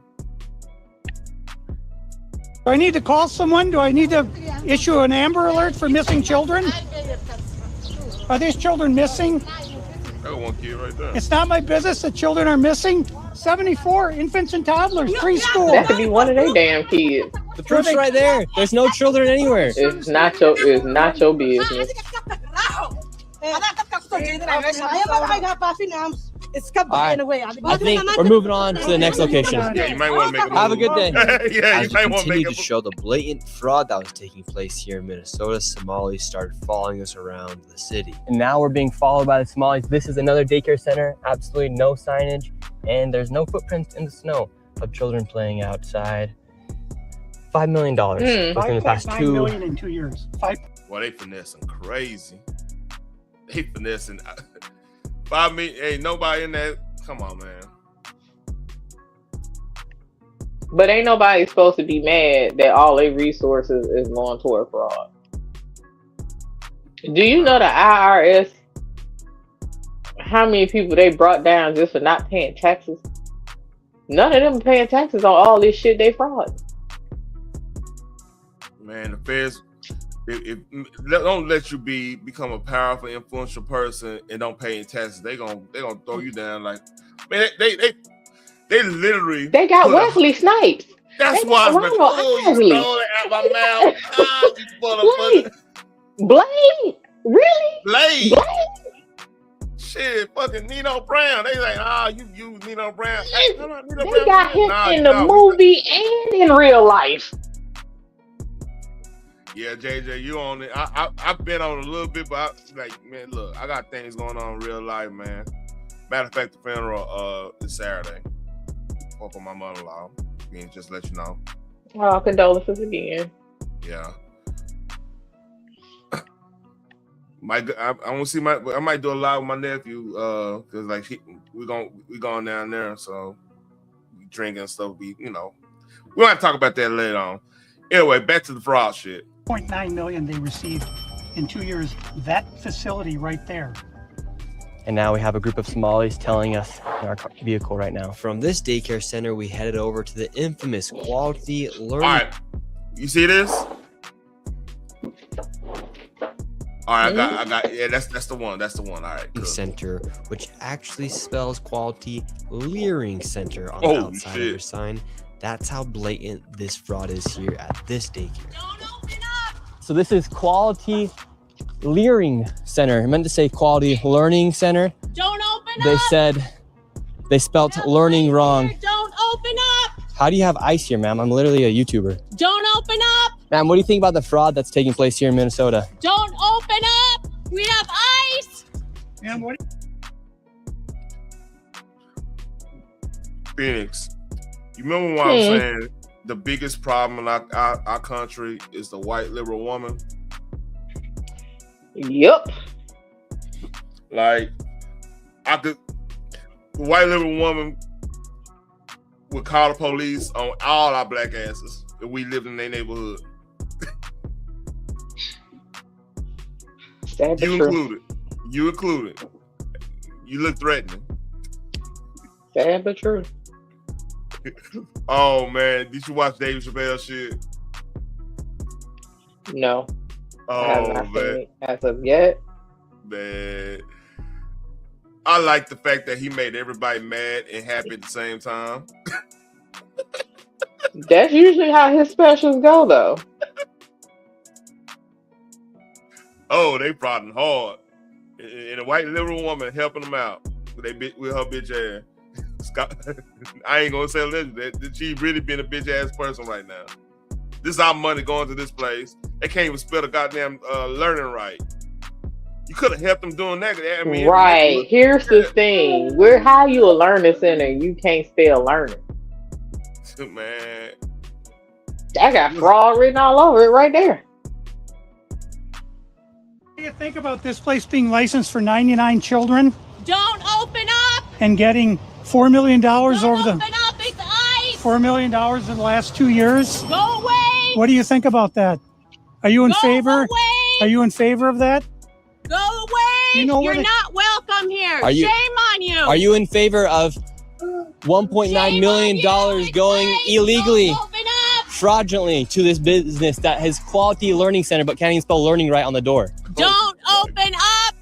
Do I need to call someone? Do I need to issue an Amber Alert for missing children? Are these children missing? That one kid right there. It's not my business that children are missing. 74 infants and toddlers, preschool. That could be one of their damn kids. The proof's right there. There's no children anywhere. It's not your business. I think we're moving on to the next location. Yeah, you might want to make a Have a good day. Yeah, As we continue to show the blatant fraud that was taking place here in Minnesota, Somalis started following us around the city. And now we're being followed by the Somalis. This is another daycare center. Absolutely no signage. And there's no footprints in the snow of children playing outside. $5 million within the past 5 million in 2 years. Well, they finessing crazy. They finessing. 5 million. Ain't nobody in that. Come on, man. But ain't nobody supposed to be mad that all their resources is going toward fraud. Do you know the IRS? How many people they brought down just for not paying taxes? None of them are paying taxes on all this shit they fraud. Man, the feds, if don't let you become a powerful, influential person and don't pay any taxes, they gonna throw you down. Like, man, they literally got Wesley Snipes. That's why I've been throwing it out my mouth. You Blade, really? Blade. Shit, fucking Nino Brown. They like, you Nino Brown. Hey, they got him in the movie and in real life. Yeah, JJ, you on it. I've been on a little bit, but man, look, I got things going on in real life, man. Matter of fact, the funeral is Saturday. Fuck on my mother-in-law. Just let you know. Oh, condolences again. Yeah. I want to see I might do a live with my nephew, cause like we going down there, so we drinking and stuff. We don't have to talk about that later on. Anyway, back to the fraud shit. 0.9 million they received in 2 years. That facility right there. And now we have a group of Somalis telling us in our vehicle right now. From this daycare center, we headed over to the infamous Quality Learning. All right, you see this? All right, I got. Yeah, that's the one. That's the one. All right. Good. Center, which actually spells Quality Learning Center on the outside of your sign. That's how blatant this fraud is here at this daycare. Don't open up. So this is Quality Learning Center. I meant to say Quality Learning Center. Don't open up. They said they spelt learning wrong. Don't open up. How do you have ice here, ma'am? I'm literally a YouTuber. Don't open up. Ma'am, what do you think about the fraud that's taking place here in Minnesota? Don't open up. We have ice. And what? Phoenix, you remember what I'm saying? The biggest problem in our country is the white liberal woman. Yep. Like, the white liberal woman would call the police on all our black asses if we lived in their neighborhood. You included. You look threatening. Sad but true. Oh man, did you watch Dave Chappelle shit? No. I have not man. seen it as of yet. Man. I like the fact that he made everybody mad and happy at the same time. That's usually how his specials go, though. Oh, they prodding hard. And a white liberal woman helping them out with her bitch ass. I ain't gonna say that she really been a bitch ass person right now. This is our money going to this place. They can't even spell the goddamn learning right. You could have helped them doing that. I mean, right. Here's the thing. How you a learning center and you can't spell learning? Man. I got fraud written all over it right there. What do you think about this place being licensed for 99 children? Don't open up. And getting $4 million over the Open up. It's ice. $4 million in the last 2 years? Go away. What do you think about that? Are you in favor? Away. Are you in favor of that? Go away. You know You're not welcome here. Shame on you. Are you in favor of $1.9 million going illegally, fraudulently to this business that has quality learning center, but can't even spell learning right on the door. Don't open up.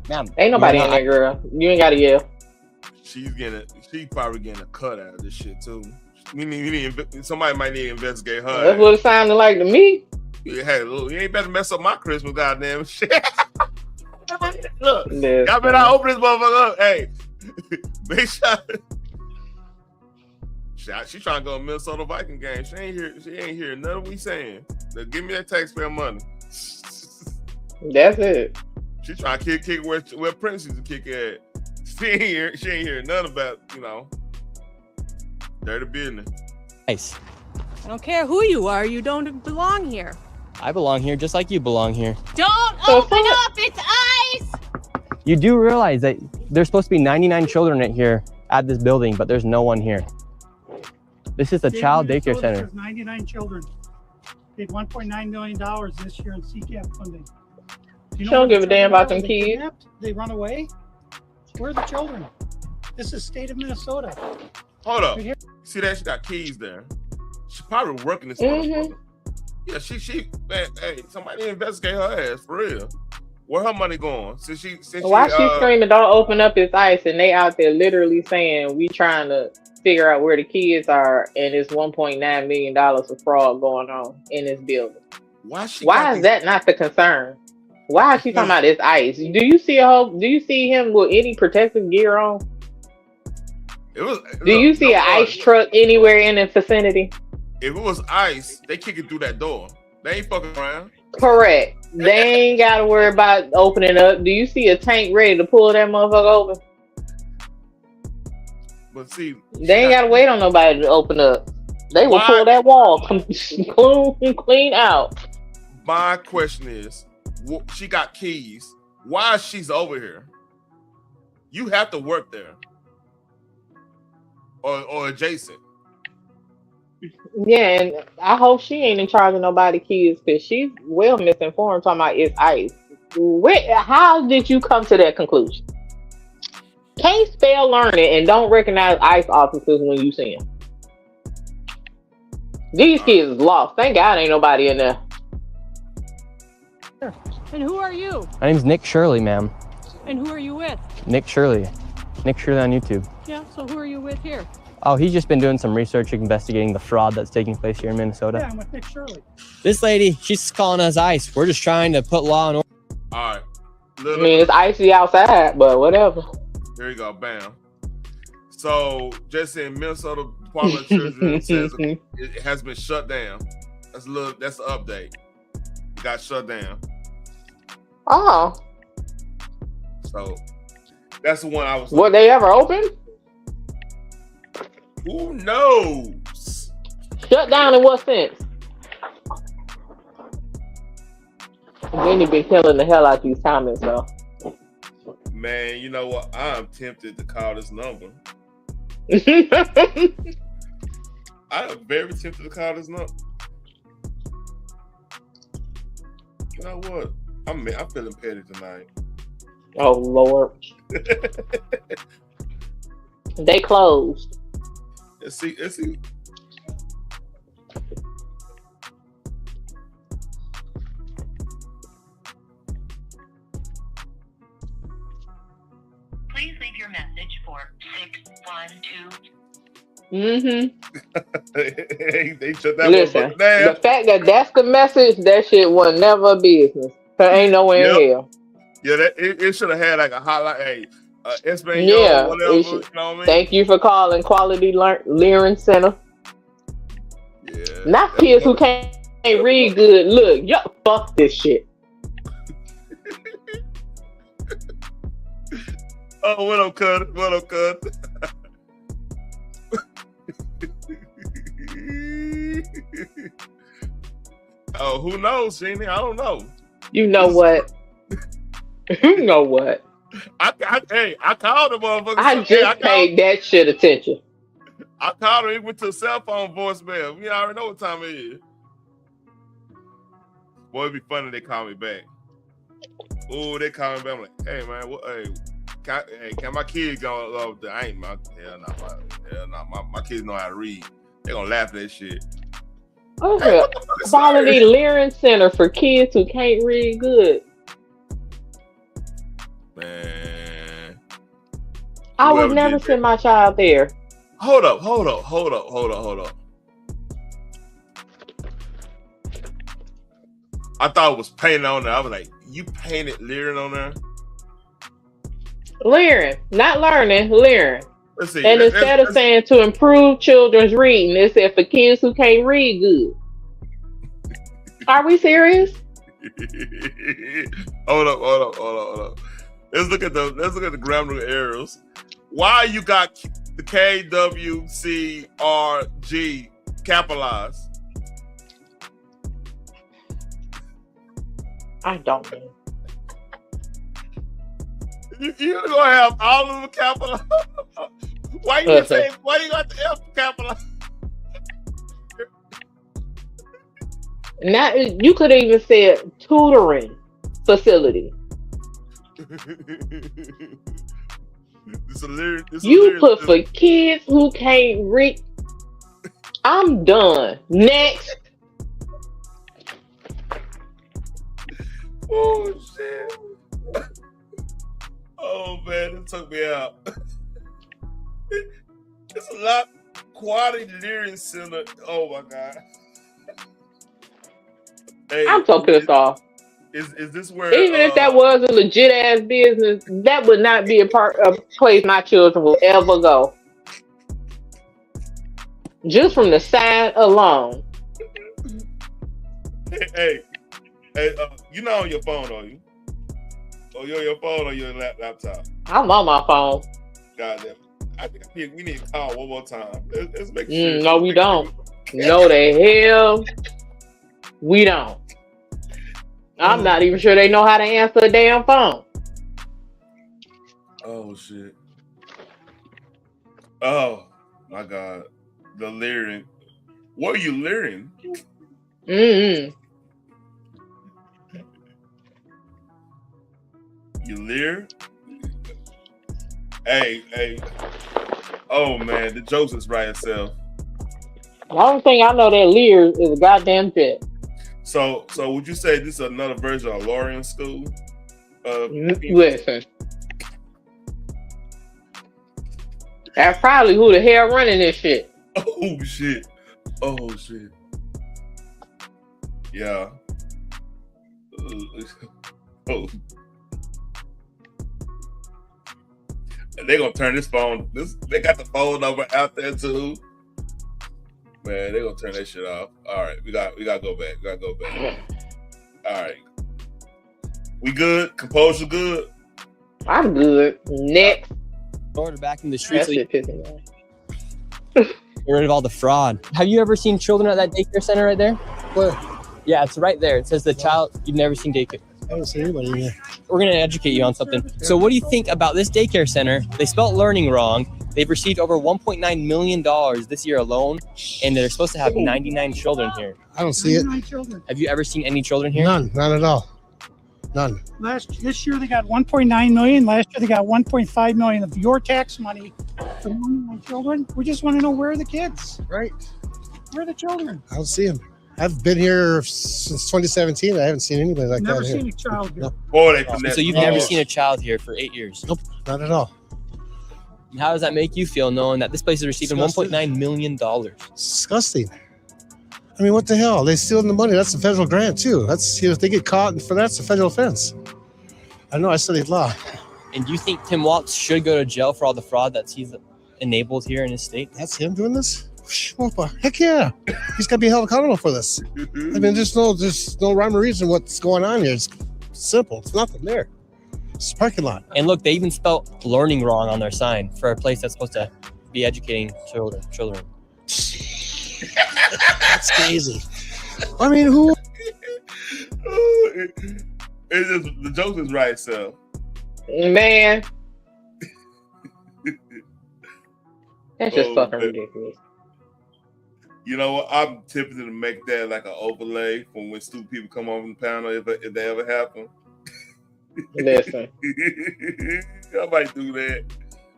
Ma'am, ain't nobody in there, girl. You ain't gotta yell. She's probably getting a cut out of this shit too. Somebody might need to investigate her. That's what it sounded like to me. Hey, look, you ain't better mess up my Christmas, goddamn shit. Look, Yes, y'all better open this motherfucker up. Hey, make sure. She trying to go to Minnesota Viking game. She ain't hear nothing we saying. Now, give me that taxpayer money. That's it. She trying to kick where Prince used to kick at. She ain't hear nothing about, dirty business. Nice. I don't care who you are. You don't belong here. I belong here just like you belong here. Don't open up. It's ice. You do realize that there's supposed to be 99 children in here at this building, but there's no one here. This is a child daycare center. There's 99 children. Paid $1.9 million this year in CCAP funding. She don't give a damn about them kids. They run away. Where are the children? This is state of Minnesota. Hold up. See that? She got keys there. She probably working this motherfucker. Yeah, man, hey, somebody investigate her ass for real. Where her money going? Why she screaming, don't open up, it's ice, and they out there literally saying we trying to figure out where the kids are, and it's $1.9 million of fraud going on in this building. Why is that not the concern? Why is she talking about it's ice? Do you see him with any protective gear on? Do you see an ice truck anywhere in the vicinity? If it was ice, they kick it through that door. They ain't fucking around. Correct. They ain't got to worry about opening up. Do you see a tank ready to pull that motherfucker open? But see, they ain't got to wait on nobody to open up. They will pull that wall clean out. My question is, she got keys. Why is she's over here? You have to work there. Or adjacent. Yeah, and I hope she ain't in charge of nobody kids because she's well misinformed talking about it's ice. How did you come to that conclusion? Can't spell learning and don't recognize ICE officers when you see them. These kids is lost. Thank God ain't nobody in there. And who are you? My name's Nick Shirley, ma'am. And who are you with? Nick Shirley. Nick Shirley on YouTube. Yeah, so who are you with here? Oh, he's just been doing some research investigating the fraud that's taking place here in Minnesota. Yeah, I'm with Nick Shirley. This lady, she's calling us ICE. We're just trying to put law and order. All right. I mean, it's icy outside, but whatever. There you go. Bam. So, just in Minnesota Department of Children says it has been shut down. That's the update. It got shut down. Oh. So, that's the one I was. Were they ever open? Who knows? Shut down in what sense? Benny been killing the hell out these comments, though. Man, you know what? I'm tempted to call this number. I am very tempted to call this number. You know what? I'm feeling petty tonight. Oh Lord. They closed. Let's see. Please leave your message for 612. They shut that. Listen, the fact that that's the message, that shit was never a business. There ain't nowhere in hell. Yeah, it should have had like a hotline. Hey, Espanol, whatever. You know what I mean? Thank you for calling Quality Learning Center. Yeah. Not kids who can't read good. Look, yo, fuck this shit. Oh, what up, cut? What up, cut? Oh, who knows, Jeannie? I don't know. You know what? You know what? I called the motherfucker. I just paid that shit attention. I called her. He went to a cell phone voicemail. We already know what time it is. Boy, it'd be funny if they call me back. Oh, they call me back. I'm like, hey, man, what? Hey, can my kids go? I ain't my hell no. My kids know how to read. They gonna laugh at that shit. Okay. Quality Learning Center for kids who can't read good. Man, I would never send my child there. Hold up. I thought it was painted on there. I was like, you painted Learning on there? Learning, not learning, learning. Let's see. And instead of saying to improve children's reading, it said for kids who can't read good. Are we serious? Hold up. Let's look at the grammar errors. Why you got the KWCRG capitalized? I don't know. You're gonna have all of them capitalized. Why you got the F capitalized? Now you could have even said tutoring facility. You put for kids who can't read. I'm done. Next. Oh shit. Oh man, it took me out. It's a lot. Quality Learning Center. Oh my god. Hey, I'm so pissed off. Is this where even if that was a legit ass business, that would not be a place my children will ever go. Just from the sign alone. Hey, you're not on your phone, are you? Or you're on your phone or your laptop? I'm on my phone. Goddamn. I think we need to call one more time. Let's make sure. No, we don't. No, the hell we don't. I'm not even sure they know how to answer a damn phone. Oh shit. Oh my god. The Learning. What are you learning? Mm-hmm. You lear? Hey. Oh man, the jokes is right itself. The only thing I know that leer is a goddamn jet. So would you say this is another version of Lorian School? Listen. That's probably who the hell running this shit. Oh shit. Yeah. Oh. They gonna turn this phone. They got the phone number out there too. Man, they gonna turn that shit off. All right, we gotta go back. All right, we good. Composure good. I'm good. Next. Order back in the streets. That shit pissing me off. Get rid of all the fraud. Have you ever seen children at that daycare center right there? Where? Yeah, it's right there. It says the child. You've never seen daycare. I haven't seen anybody in there. We're going to educate you on something. So what do you think about this daycare center? They spelled learning wrong. They've received over $1.9 million this year alone, and they're supposed to have 99 children here. I don't see it. Have you ever seen any children here? None at all. None. This year they got 1.9 million. Last year they got 1.5 million of your tax money for my children. We just want to know where are the kids, right? Where are the children? I don't see them. I've been here since 2017. I haven't seen anybody like never that seen here. a child here. No. So you've never seen a child here for 8 years? Nope, not at all. And how does that make you feel knowing that this place is receiving $1.9 million? Disgusting. I mean, what the hell? They stealing the money. That's a federal grant too. That's if they get caught for that's a federal offense. I know. I studied law. And do you think Tim Walz should go to jail for all the fraud that he's enabled here in his state? That's him doing this? Heck yeah. He's got to be held accountable for this. I mean, there's no rhyme or reason what's going on here. It's simple. It's nothing there. It's a parking lot. And look, they even spelled learning wrong on their sign for a place that's supposed to be educating children. That's crazy. I mean, who? It's just the joke is right, so. Man. That's just fucking ridiculous. You know what? I'm tempted to make that like an overlay from when stupid people come on the panel if they ever happen. Listen. I might do that.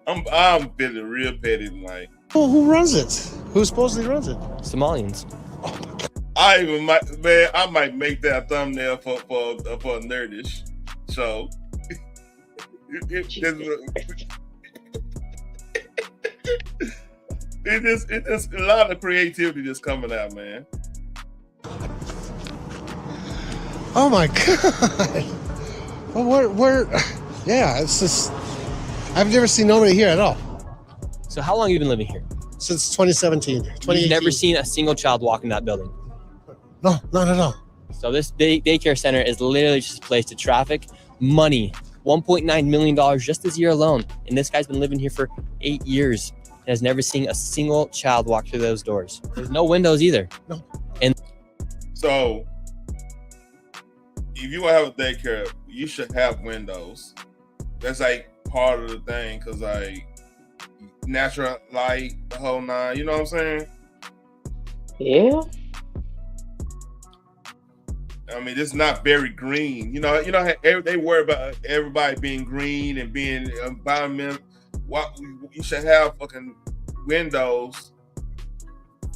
I'm feeling real petty tonight. Well, who runs it? Who supposedly runs it? Somalians. Oh my God. I might make that a thumbnail for a nerdish show. It's just a lot of creativity just coming out, man. Oh my God. Well, where? Yeah, it's just. I've never seen nobody here at all. So how long have you been living here? Since 2017. 2018. You've never seen a single child walk in that building? No, not at all. So this daycare center is literally just a place to traffic money. $1.9 million just this year alone. And this guy's been living here for 8 years and has never seen a single child walk through those doors. There's no windows either. No. And so if you want to have a daycare, you should have windows. That's like part of the thing, because like natural light, the whole nine, you know what I'm saying? Yeah. I mean, it's not very green. You know, they worry about everybody being green and being environment. What you should have fucking windows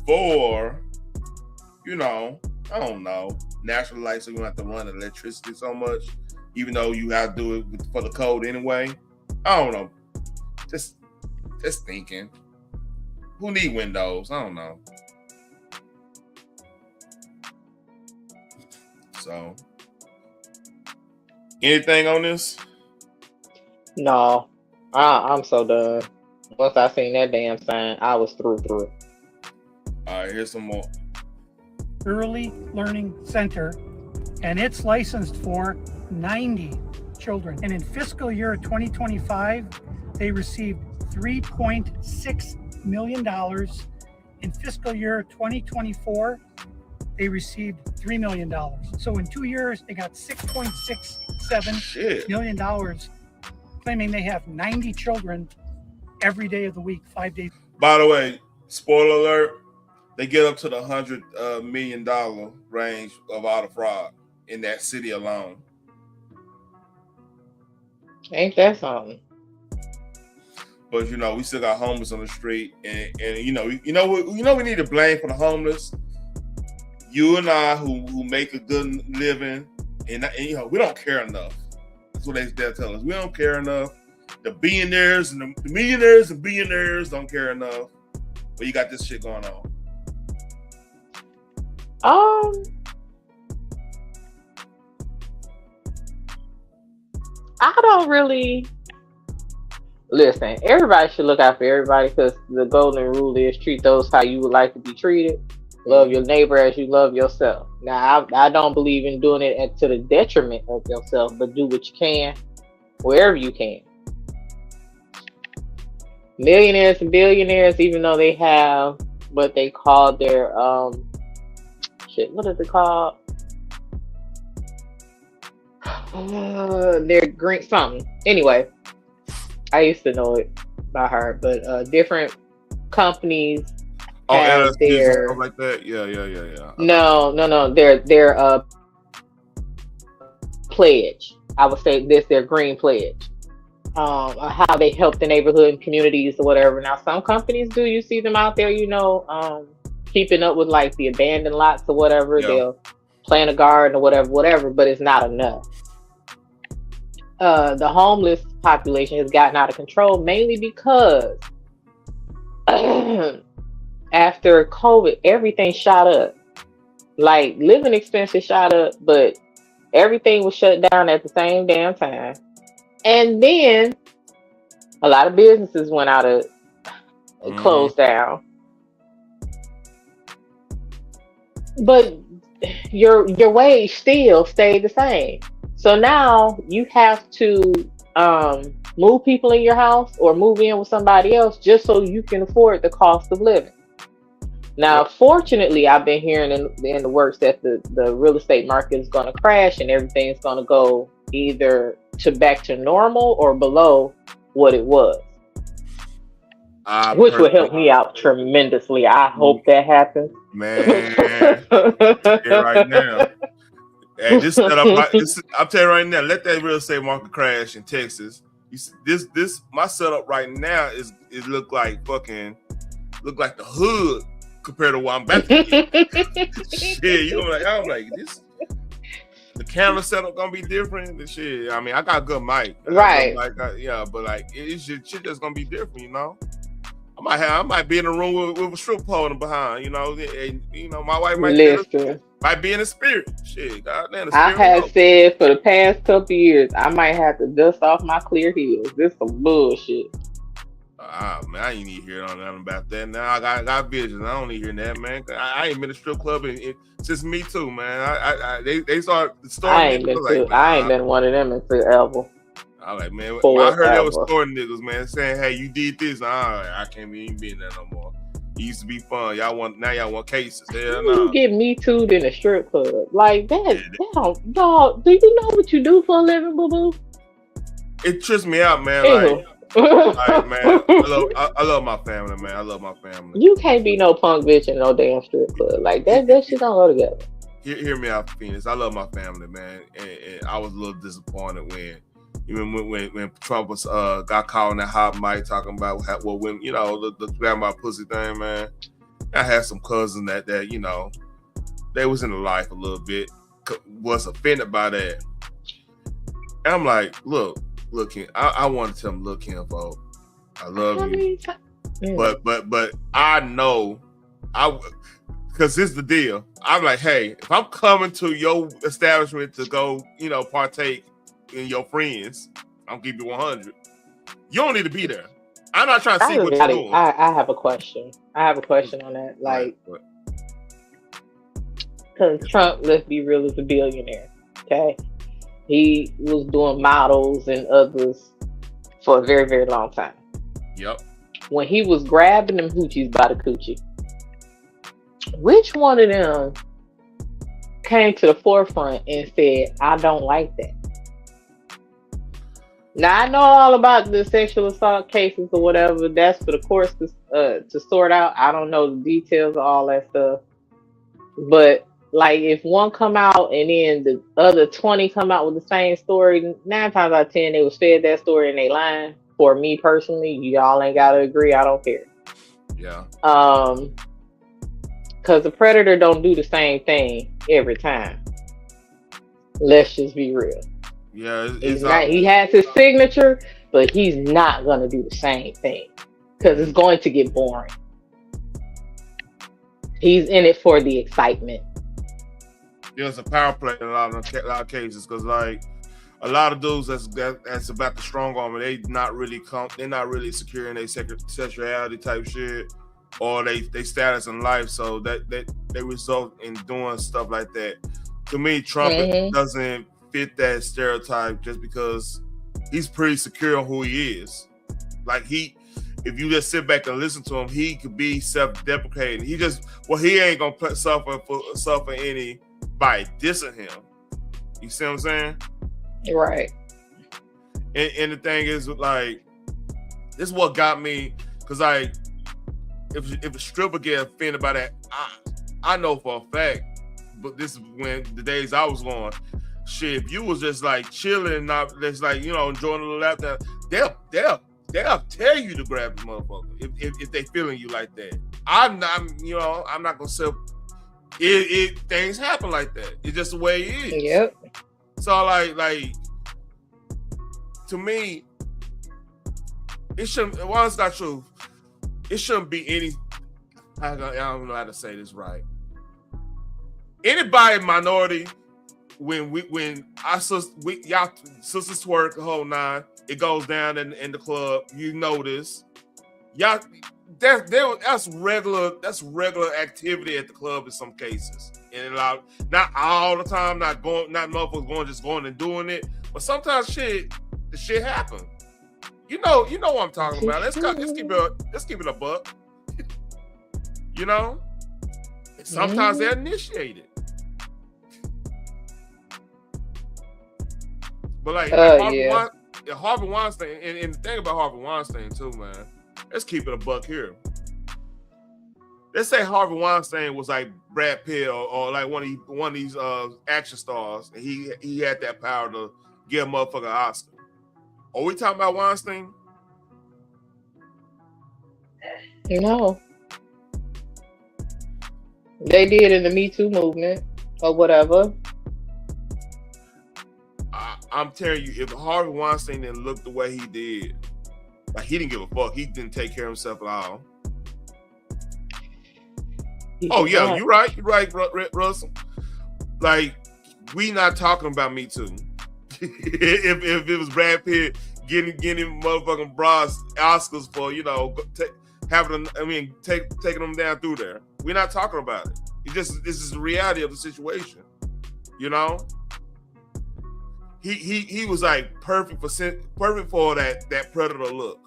for, I don't know, natural light, so you don't have to run electricity so much, even though you have to do it for the code anyway. I don't know. Just thinking. Who need windows? I don't know. So, anything on this? No, I'm so done. Once I seen that damn sign, I was through. All right, here's some more. Early Learning Center, and it's licensed for 90 children. And in fiscal year 2025, they received $3.6 million. In fiscal year 2024, they received $3 million. So in 2 years, they got $6.67 million, claiming they have 90 children every day of the week, 5 days. By the way, spoiler alert, they get up to the $100 million range of all the fraud in that city alone. Ain't that something? But we still got homeless on the street, and we need to blame for the homeless. You and I, who make a good living, and we don't care enough. That's what they tell us. We don't care enough. The billionaires and the millionaires and billionaires don't care enough. But you got this shit going on. I don't really listen. Everybody should look out for everybody, because the golden rule is treat those how you would like to be treated. Love your neighbor as you love yourself. Now, I don't believe in doing it to the detriment of yourself, but do what you can wherever you can. Millionaires and billionaires, even though they have what they call their what is it called? Their green something. Anyway, I used to know it by heart, but different companies have their stuff like that. Yeah. No. Their pledge. I would say their green pledge. How they help the neighborhood and communities or whatever. Now, some companies do. You see them out there, keeping up with like the abandoned lots or whatever. Yeah. They'll plant a garden or whatever, but it's not enough. The homeless population has gotten out of control, mainly because after COVID, everything shot up. Like living expenses shot up, but everything was shut down at the same damn time. And then a lot of businesses went out of closed down. But your wage still stayed the same. So now you have to move people in your house or move in with somebody else just so you can afford the cost of living. Now, fortunately, I've been hearing in the works that the real estate market is going to crash and everything's going to go either back to normal or below what it was, which will help me out tremendously. I hope that happens. Man, right now. And I'm telling you right now, let that real estate market crash in Texas. This my setup right now is look like the hood compared to what I'm about to get. Shit, I'm like this. The camera setup gonna be different. The shit. I mean, I got a good mic, right? But like it's shit that's gonna be different, you know. I might be in a room with a strip pole in the behind, you know. And, you know, my wife might be in the spirit. Shit, goddamn. I have said for the past couple years, I might have to dust off my clear heels. This some bullshit. Man, I ain't even hear nothing about that. Now I got visions. I don't need hearing that, man. I ain't been to strip club since Me Too, man. They started starting. I ain't been one of them in forever. I like, man. When I heard that was story niggas, man, saying, "Hey, you did this." I can't even be in that no more. It used to be fun. Y'all want cases. Hell no. You get Me Too'd in a strip club like that. Dog, do you know what you do for a living, boo boo? It trips me out, man. Like, man, I love my family, man. I love my family. You can't be no punk bitch in no damn strip club. Like that shit don't go together. Hear me out, Phoenix. I love my family, man. And I was a little disappointed when Trump was got caught on that hot mic talking about when you know the grandma pussy thing, man. I had some cousins that you know they was in the life a little bit, was offended by that. And I'm like, look, I want to tell him, look, Kim, folks, I love you, but I know, because this is the deal. I'm like, hey, if I'm coming to your establishment to go, you know, partake in your friends, I'll keep you 100. You don't need to be there. I'm not trying to see what you're doing. I have a question. I have a question on that. Like, because Trump, let's be real, is a billionaire. Okay. He was doing models and others for a very, very long time. Yep. When he was grabbing them hoochies by the coochie, which one of them came to the forefront and said, I don't like that? Now, I know all about the sexual assault cases or whatever. That's for the courts to sort out. I don't know the details of all that stuff. But like, if one come out and then the other 20 come out with the same story, 9 times out of 10 they was fed that story and they lying. For me personally, y'all ain't gotta agree. I don't care. Yeah. Because the predator don't do the same thing every time. Let's just be real. Yeah, he has his signature, but he's not gonna do the same thing because it's going to get boring. He's in it for the excitement. Yeah, it's a power play in a lot of cases because, like, a lot of dudes that's about the strong arm, they're not really secure in their sexuality type shit or they status in life, so that they result in doing stuff like that. To me, Trump doesn't fit that stereotype just because he's pretty secure on who he is. Like, if you just sit back and listen to him, he could be self-deprecating. He ain't gonna suffer any by dissing him. You see what I'm saying? Right. And the thing is, like, this is what got me, because like, if a stripper get offended by that, I know for a fact, but this is when the days I was going, shit, if you was just like chilling, not just like, you know, enjoying a little laughter, they'll tell you to grab the motherfucker if they feeling you like that. I'm not gonna say it. Things happen like that. It's just the way it is. Yep. So like to me, it shouldn't. Well, it's not true. It shouldn't be any. I don't know how to say this right. Anybody minority, when y'all sisters twerk the whole 9, it goes down in the club. You notice, y'all. That's regular activity at the club in some cases, and not all the time. Not motherfuckers going and doing it, but sometimes the shit happen. You know what I'm talking about. Let's keep it a buck. You know, sometimes they initiate it, but like Harvey Weinstein, and the thing about Harvey Weinstein too, man. Let's keep it a buck here. Let's say Harvey Weinstein was like Brad Pitt or like one of these action stars, and he had that power to give a motherfucker an Oscar. Are we talking about Weinstein? No. They did in the Me Too movement or whatever. I'm telling you, if Harvey Weinstein didn't look the way he did, like he didn't give a fuck. He didn't take care of himself at all. Oh yeah, you're right. You're right, Russell. Like, we not talking about Me Too. if it was Brad Pitt getting motherfucking bras Oscars for taking them down through there, we're not talking about it. This is the reality of the situation. You know, he was like perfect for that predator look,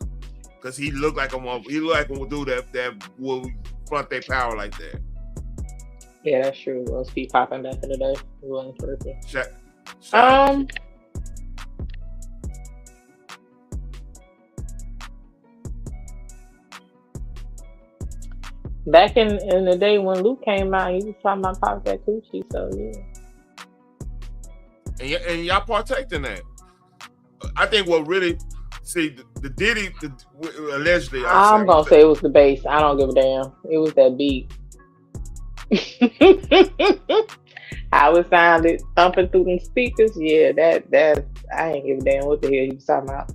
because he looked like a dude that will front their power like that. Yeah, that's true. It was feet popping back in the day. It wasn't perfect. Back in the day when Luke came out, he was talking about pop that coochie, so yeah. And y'all partaked in that. I think what really, see, the Diddy, allegedly. I'm going to say it was the bass. I don't give a damn. It was that beat. How it sounded thumping through them speakers, yeah, that I ain't give a damn what the hell he was talking about.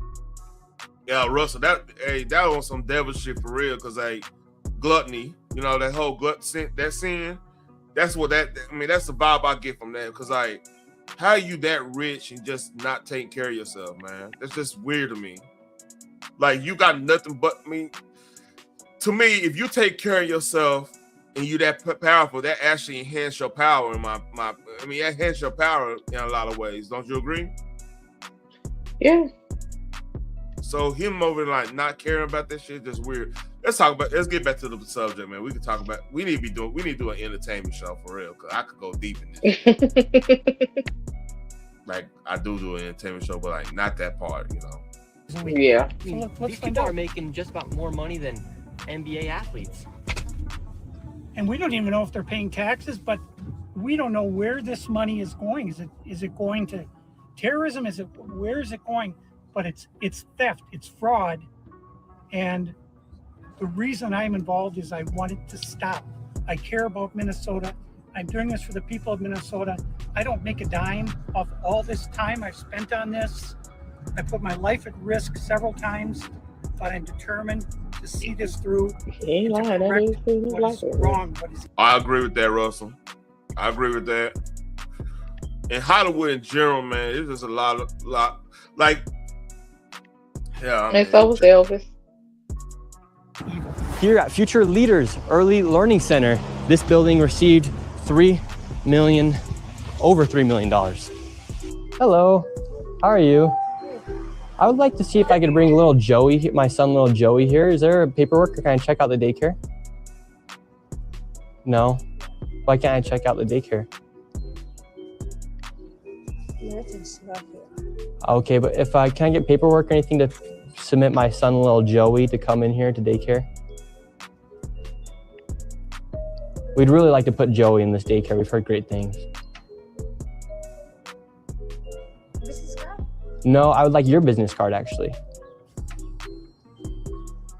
Yeah, Russell, that was some devil shit for real, because gluttony, that whole that sin, that's what that's the vibe I get from that, because how are you that rich and just not taking care of yourself, man? That's just weird to me. Like, you got nothing but to me, if you take care of yourself and you that powerful, that actually enhance your power enhance your power in a lot of ways. Don't you agree? Yeah. So him over not caring about that shit is just weird. Let's get back to the subject, man. We need to do an entertainment show for real, because I could go deep in this. Like, I do an entertainment show, but not that part, Yeah. These people are making just about more money than NBA athletes. And we don't even know if they're paying taxes, but we don't know where this money is going. Is it going to terrorism? Where is it going? But it's theft, it's fraud. And the reason I'm involved is I want it to stop. I care about Minnesota. I'm doing this for the people of Minnesota. I don't make a dime off all this time I've spent on this. I put my life at risk several times, but I'm determined to see this through. Wrong. I agree with that, Russell. I agree with that. In Hollywood in general, man, it's just a lot like, yeah. And so was Elvis. Here at Future Leaders Early Learning Center, this building received over $3 million. Hello, how are you? I would like to see if I could bring little Joey, my son, little Joey here. Is there paperwork, or can I check out the daycare? No. Why can't I check out the daycare? Okay, but if I can't get paperwork or anything to submit my son, little Joey, to come in here to daycare? We'd really like to put Joey in this daycare. We've heard great things. No, I would like your business card, actually.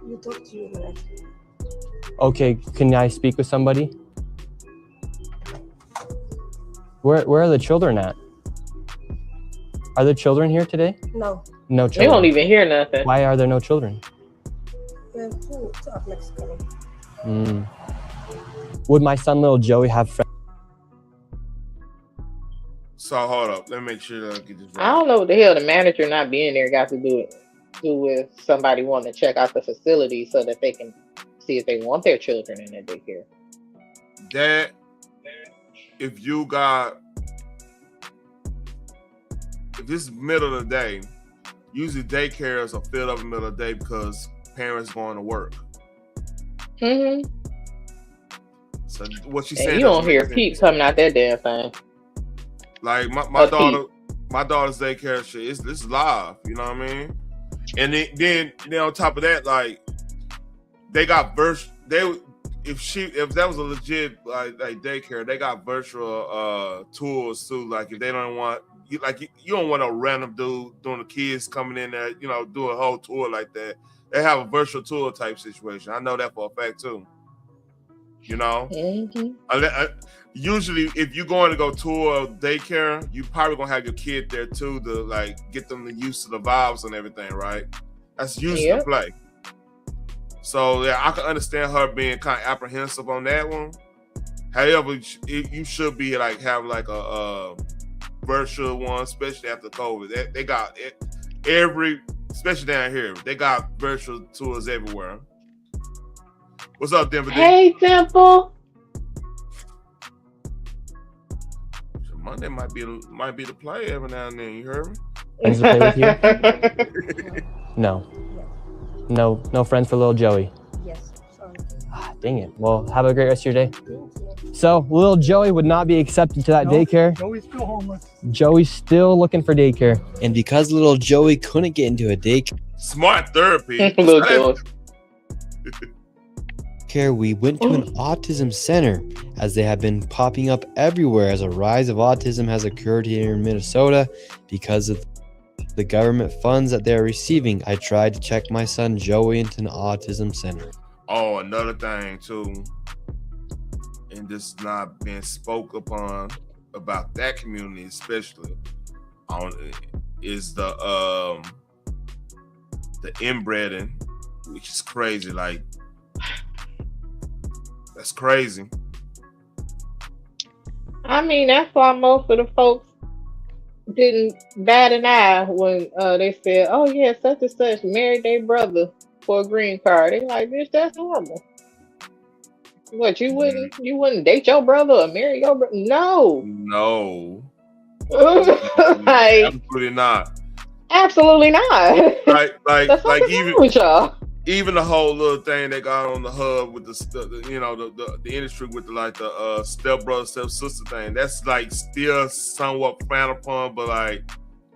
You talk to you, right? Okay, can I speak with somebody? Where are the children at? Are there children here today? No. No children. They don't even hear nothing. Why are there no children? We have two of Mexico. Would my son, little Joey, have friends? So hold up, let me make sure that I get this right. I don't know what the hell the manager not being there got to do with somebody wanting to check out the facility so that they can see if they want their children in their daycare. That if this is middle of the day, usually daycares are filled up in the middle of the day because parents going to work. Mm-hmm. So what she said, you don't hear Pete coming out that damn thing. Like my daughter's daycare shit, this is live, you know what I mean? And then on top of that, like, they got if that was a legit like daycare, they got virtual tours too. Like, if they don't want you don't want a random dude doing the kids coming in there, you know, do a whole tour like that. They have a virtual tour type situation. I know that for a fact too. You know, usually if you're going to go tour daycare, you probably gonna have your kid there too to like get them used to the vibes and everything, right? That's usually the play. So yeah, I can understand her being kind of apprehensive on that one. However, you should be like have like a virtual one, especially after COVID. They got every, especially down here, they got virtual tours everywhere. What's up, Dimple? Hey, Dimple. Monday might be the play every now and then. You heard me? Friends to play with you? No friends for little Joey. Yes, sorry. Dang it. Well, have a great rest of your day. So little Joey would not be accepted to that daycare. Joey's still homeless. Joey's still looking for daycare. And because little Joey couldn't get into a daycare, smart therapy. we went to an autism center, as they have been popping up everywhere as a rise of autism has occurred here in Minnesota because of the government funds that they're receiving. I tried to check my son Joey into an autism center. Oh, another thing too, and this not being spoke upon about that community especially, is the inbreeding, which is crazy. Like, that's crazy. I mean, that's why most of the folks didn't bat an eye when they said, "Oh yeah, such and such married their brother for a green card." They like, "Bitch, that's normal." What, you wouldn't date your brother or marry your brother? No. Like, absolutely not. Absolutely not. Like even with y'all. Even the whole little thing they got on the hub with the industry with the stepbrother, stepsister thing. That's like still somewhat frowned upon, but like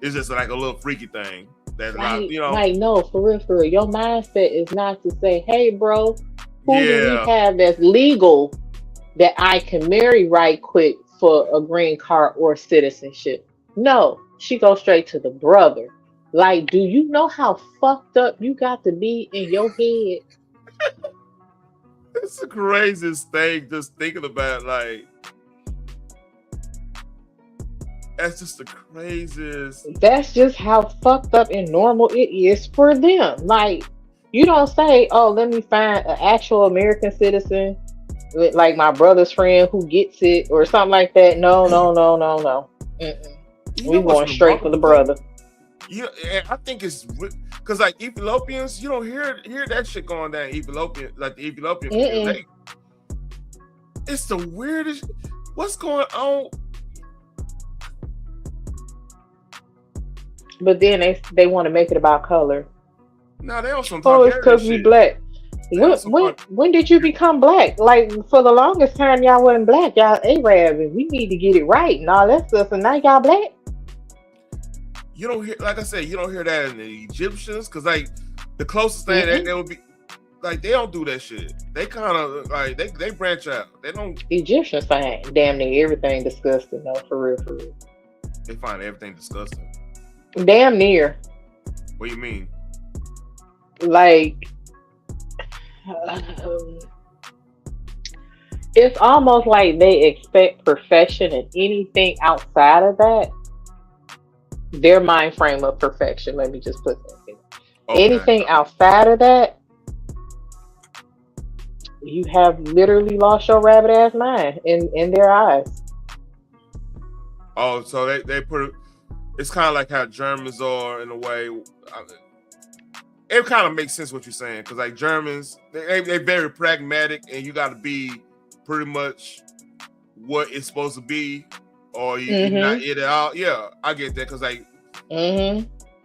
it's just like a little freaky thing. That like no, for real. Your mindset is not to say, "Hey, bro, who do we have that's legal that I can marry right quick for a green card or citizenship?" No, she goes straight to the brother. Like, do you know how fucked up you got to be in your head? It's the craziest thing just thinking about. Like, that's just the craziest. That's just how fucked up and normal it is for them. Like, you don't say, "Oh, let me find an actual American citizen with like my brother's friend who gets it," or something like that. No. We going straight for the brother. Yeah, I think it's because like Ethiopians, you don't hear that shit going down. The Ethiopian community. It's the weirdest. What's going on? But then they want to make it about color. No, they also it's because we black. When did you become black? Like, for the longest time, y'all wasn't black. Y'all Arab, and we need to get it right and all that stuff. And now y'all black. You don't hear, like I said, you don't hear that in the Egyptians, because like the closest thing they would be, like, they don't do that shit. They kind of like they branch out. They don't. Egyptians find damn near everything disgusting. No, for real. They find everything disgusting. Damn near. What do you mean? Like, it's almost like they expect perfection, and anything outside of that, their mind frame of perfection. Let me just put that in. Okay. Anything outside of that, you have literally lost your rabbit ass mind in their eyes. Oh, so they put it. It's kind of like how Germans are in a way. It kind of makes sense what you're saying, because like Germans, they're very pragmatic, and you got to be pretty much what it's supposed to be, or you're not it at all. Yeah, I get that, because like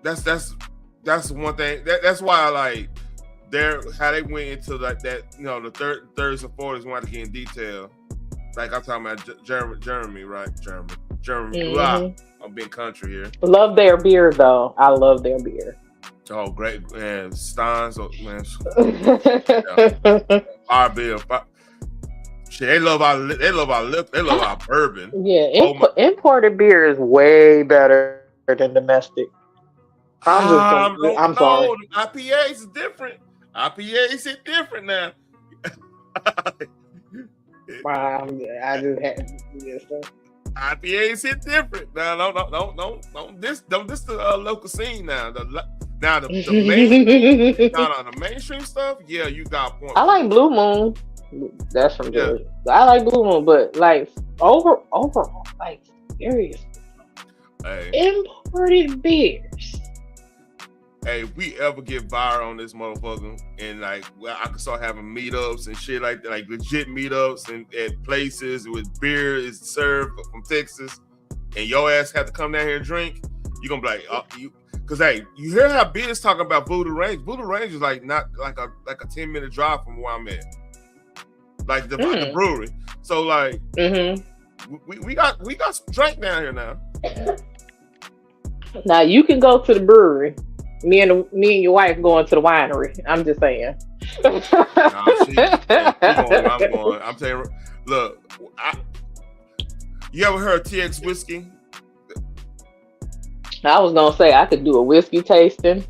that's one thing. That's why I like how they went into like that. You know, the thirds and fourties wanted to get in detail. Like I'm talking about Germany, right? Germany. Wow, I'm being country here. Love their beer though. I love their beer. Oh, great, man. Steins, man. Our beer. Shit, they love our bourbon. Yeah, imported beer is way better than domestic. I'm sorry. IPAs is different. IPAs is different now. IPAs hit different. Now, don't diss the local scene now. The mainstream stuff. Yeah, you got a point. I like Blue Moon. That's from Georgia. Yeah. I like Blue Moon, but like overall, like serious imported beers. Hey, if we ever get viral on this motherfucker, and like, I can start having meetups and shit like that, like legit meetups and at places with beer is served from Texas, and your ass have to come down here and drink, you're gonna be like, because hey, you hear how Biz talking about Voodoo Range. Voodoo Range is like not like a 10-minute drive from where I'm at, like the brewery. So like, we got some drink down here now. Now you can go to the brewery. Me and your wife going to the winery. I'm just saying. I'm telling you, look, you ever heard TX whiskey? I was gonna say I could do a whiskey tasting.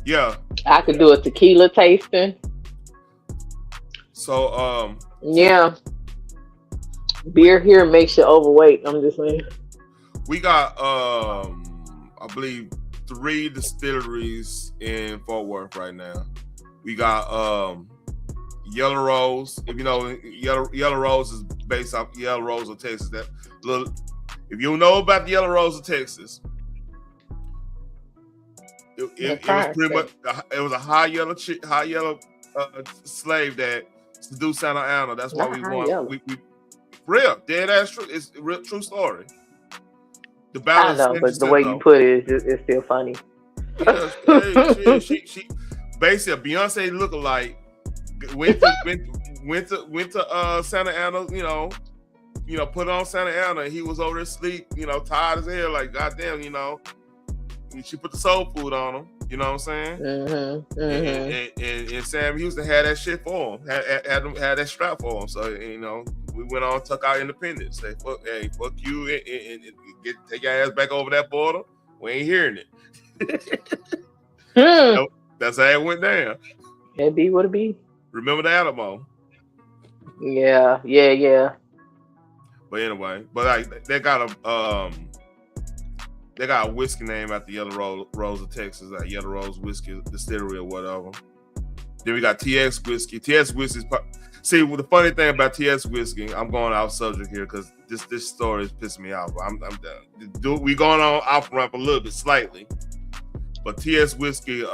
Yeah. I could do a tequila tasting. So yeah. Beer here makes you overweight. I'm just saying. We got I believe 3 distilleries in Fort Worth right now. We got Yellow Rose. If you know, Yellow Rose is based off Yellow Rose of Texas. That little, if you know about the Yellow Rose of Texas, it was pretty much it was a high yellow slave that seduced Santa Ana. That's why we won. We real dead ass true. It's a real true story. The I know, but the way you put it is still funny. Yeah, she basically a Beyonce lookalike went to Santa Ana, you know, put on Santa Ana. And he was over there asleep, tired as hell, like goddamn, she put the soul food on him. You know what I'm saying? And Sam Houston had that shit for him, had that strap for him. So we went on, took our independence. Say fuck you, and take your ass back over that border. We ain't hearing it. That's how it went down. It be what it be. Remember the Alamo? Yeah. But anyway, they got a whiskey name after Yellow Rose of Texas, like Yellow Rose Whiskey Distillery or whatever. Then we got TX whiskey. TX whiskey. See, the funny thing about TX whiskey, I'm going off subject here because this story is pissing me off. I'm done. We going on off ramp a little bit slightly, but TX whiskey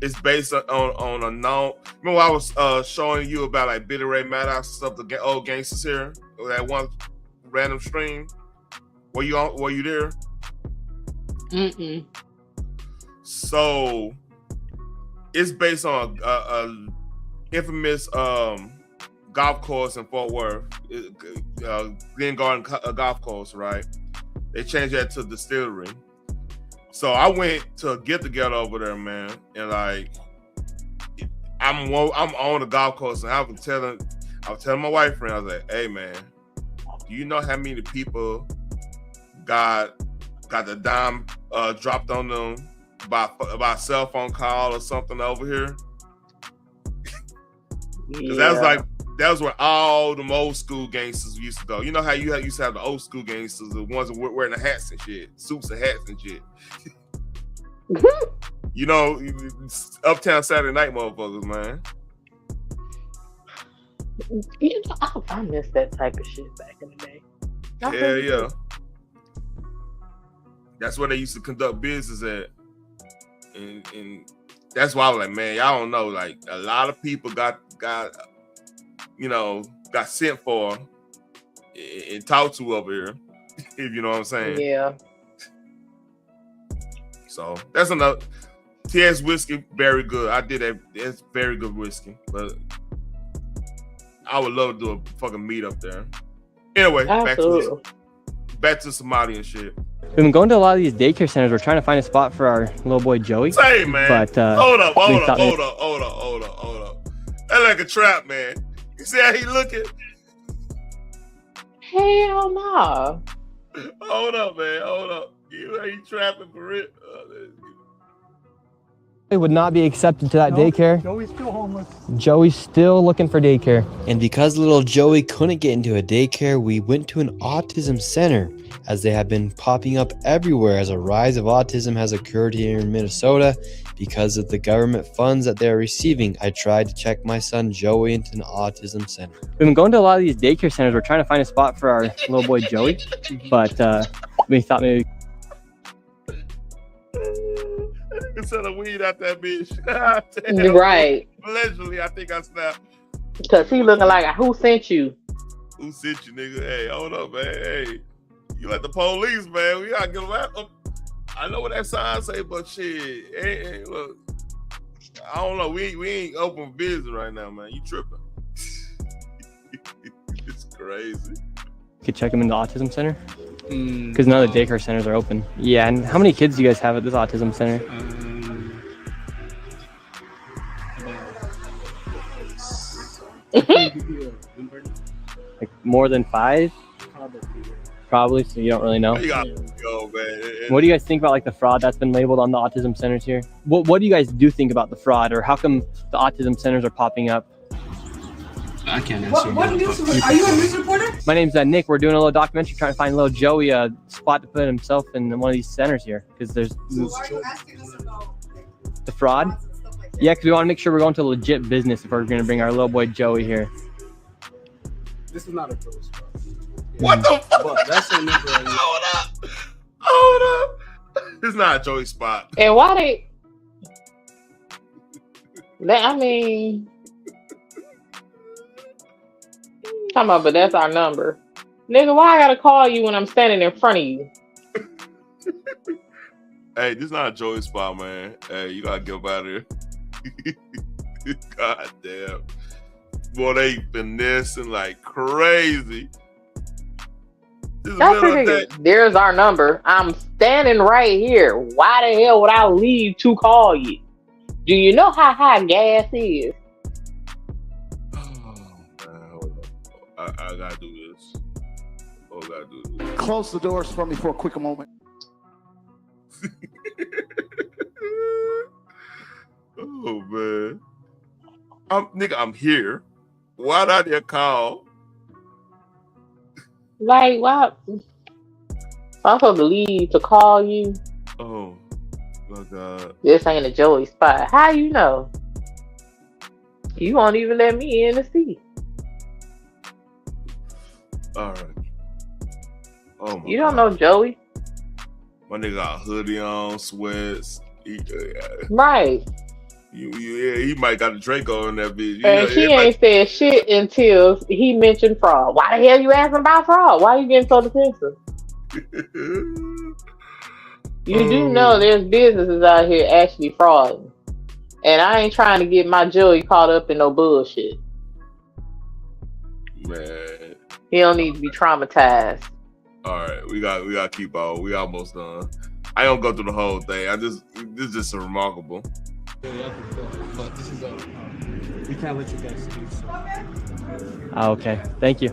is based on a known. Remember I was showing you about like Billy Ray Maddox and stuff, the old gangsters here. That one random stream. Were you there? Mm-mm. So it's based on a infamous golf course in Fort Worth, Glen Garden Golf Course, right? They changed that to distillery. So I went to a get together over there, man, and like I'm on the golf course, and I was telling my wife friend, I was like, "Hey, man, do you know how many people got the dime dropped on them by a cell phone call or something over here?" Because that was where all the old school gangsters used to go. You know how you used to have the old school gangsters, the ones that were wearing the hats and shit, suits and hats and shit. Uptown Saturday night motherfuckers, man. I miss that type of shit back in the day. Yeah. That's where they used to conduct business at, and that's why I was like, man, y'all don't know. Like a lot of people got sent for and talked to over here, if you know what I'm saying. Yeah. So that's another TX whiskey, very good. I did that. It's very good whiskey, but I would love to do a fucking meet up there. Anyway, back to Somali and shit. We've been going to a lot of these daycare centers. We're trying to find a spot for our little boy Joey. Same, man. But hold up. That like a trap, man. You see how he looking? Hell no. Hold up, man. Hold up. You ain't trapping for real. It would not be accepted to that daycare. Joey's still homeless. Joey's still looking for daycare. And because little Joey couldn't get into a daycare, we went to an autism center, as they have been popping up everywhere as a rise of autism has occurred here in Minnesota because of the government funds that they're receiving. I tried to check my son Joey into an autism center. We've been going to a lot of these daycare centers. We're trying to find a spot for our little boy Joey, but we thought maybe Sell a weed out that bitch. Right. Allegedly, I think I snapped. Because he looking like, who sent you? Who sent you, nigga? Hey, hold up, man. Hey, you like the police, man. We gotta get them. I know what that sign say, but shit. Hey, look. I don't know. We ain't open for business right now, man. You tripping. It's crazy. you could check him in the autism center. Because none of the daycare centers are open. Yeah, and how many kids do you guys have at this autism center? Like more than 5? Probably, so you don't really know. You gotta go, man. What do you guys think about like the fraud that's been labeled on the autism centers here? What do you guys do think about the fraud, or how come the autism centers are popping up? I can't answer. What news? Are you a news reporter? My name's Nick. We're doing a little documentary trying to find little Joey a spot to put himself in one of these centers here, because there's Why are you asking us about the fraud. Yeah, because we want to make sure we're going to legit business if we're going to bring our little boy Joey here. This is not a Joey spot. What the fuck? But that's a number. Hold up. It's not a Joey spot. And why they? I mean, come on, but that's our number, nigga. Why I gotta call you when I'm standing in front of you? Hey, this is not a Joey spot, man. Hey, you gotta get up out of here. God damn. Boy, they finessing like crazy. There's our number. I'm standing right here. Why the hell would I leave to call you? Do you know how high gas is? Oh, man, hold up. I gotta do this. Oh, I gotta do this. Close the doors for me for a quick moment. Oh man, I'm here. Why not your call? Like, why? I'm supposed to leave to call you. Oh my God! This ain't a Joey spot. How you know? You won't even let me in to see. All right. Oh my You don't know Joey. My nigga got a hoodie on, sweats. Right. Yeah, he might got a Draco in that bitch. And he ain't said shit until he mentioned fraud. Why the hell you asking about fraud? Why you getting so defensive? You do know there's businesses out here actually frauding. And I ain't trying to get my Joey caught up in no bullshit. Man. He don't need to be traumatized. All right, we got keep on. We almost done. I don't go through the whole thing. This is just a remarkable. But this is we can't let you guys speak. Okay, thank you.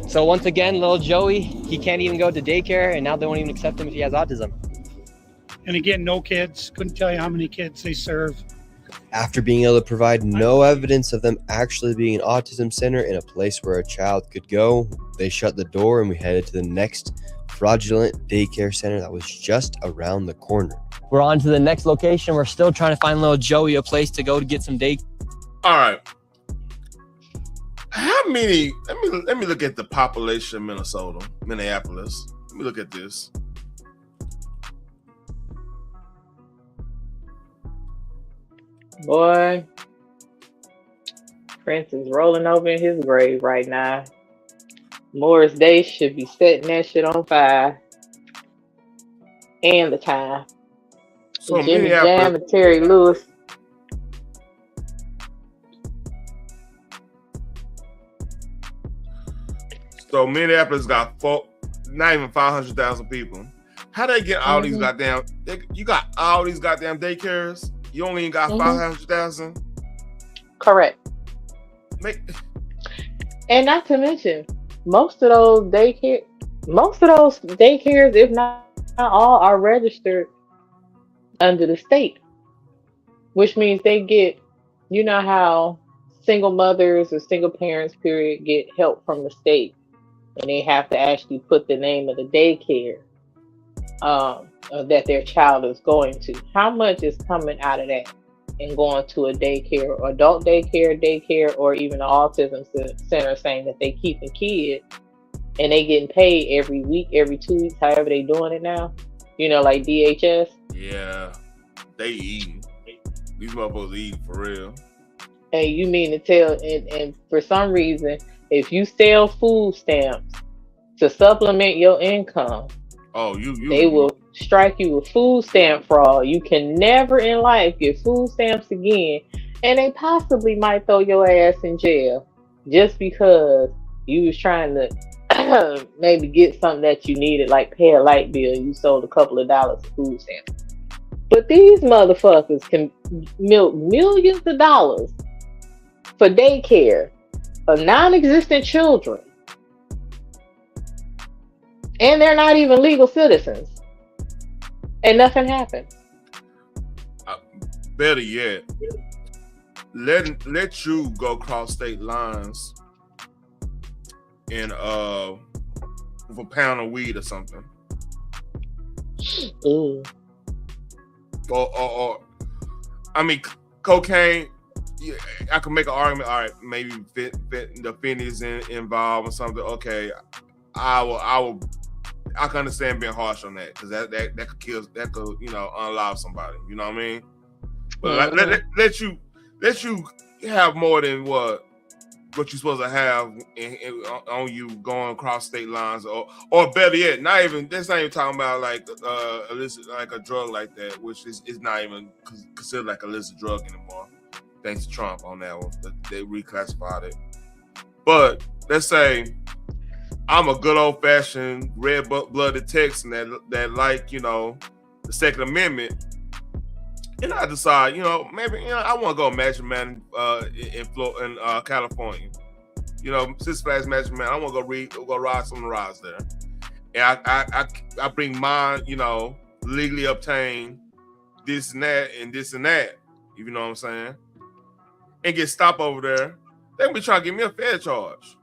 So once again, little Joey, he can't even go to daycare, and now they won't even accept him if he has autism. And again, no kids. Couldn't tell you how many kids they serve. After being able to provide no evidence of them actually being an autism center in a place where a child could go, they shut the door and we headed to the next fraudulent daycare center that was just around the corner. We're on to the next location. We're still trying to find little Joey a place to go to get some day. All right. How many? Let me look at the population of Minnesota, Minneapolis. Let me look at this. Boy, Prince is rolling over in his grave right now. Morris Day should be setting that shit on fire. And the time. So Jimmy Jam and Terry Lewis. So Minneapolis got not even 500,000 people. How they get all these goddamn? You got all these goddamn daycares. You only got 500,000. Correct. And not to mention, most of those daycares, if not all, are registered under the state, which means they get, you know how single mothers or single parents period get help from the state, and they have to actually put the name of the daycare that their child is going to. How much is coming out of that and going to a daycare, adult daycare, or even an autism center, saying that they keeping kids and they getting paid every week, every 2 weeks, however they doing it now? You know, like DHS. Yeah, they eating. These motherfuckers eating for real. And you mean to tell, and for some reason, if you sell food stamps to supplement your income, they will strike you with food stamp fraud. You can never in life get food stamps again, and they possibly might throw your ass in jail just because you was trying to maybe get something that you needed, like pay a light bill. You sold a couple of dollars of food stamps. But these motherfuckers can milk millions of dollars for daycare of non-existent children. And they're not even legal citizens. And nothing happens. Better yet, let you go cross state lines and with a pound of weed or something. Ooh. Or I mean, cocaine. Yeah, I can make an argument. All right, maybe the fentanyl is involved or something. Okay, I can understand being harsh on that because that could kill, that could unalive somebody. You know what I mean? But let you have more than what you're supposed to have on you going across state lines, or better yet, that's not even talking about like illicit, like a drug like that, which is not even considered like illicit drug anymore. Thanks to Trump on that one, they reclassified it. But let's say I'm a good old fashioned red-blooded Texan that like the Second Amendment, and I decide maybe I want to go Magic Man in California. Six Flags Magic Man. I want to go ride some rides there, and I bring mine legally obtained this and that and this and that. You know what I'm saying? And get stopped over there. They be trying to give me a fair charge.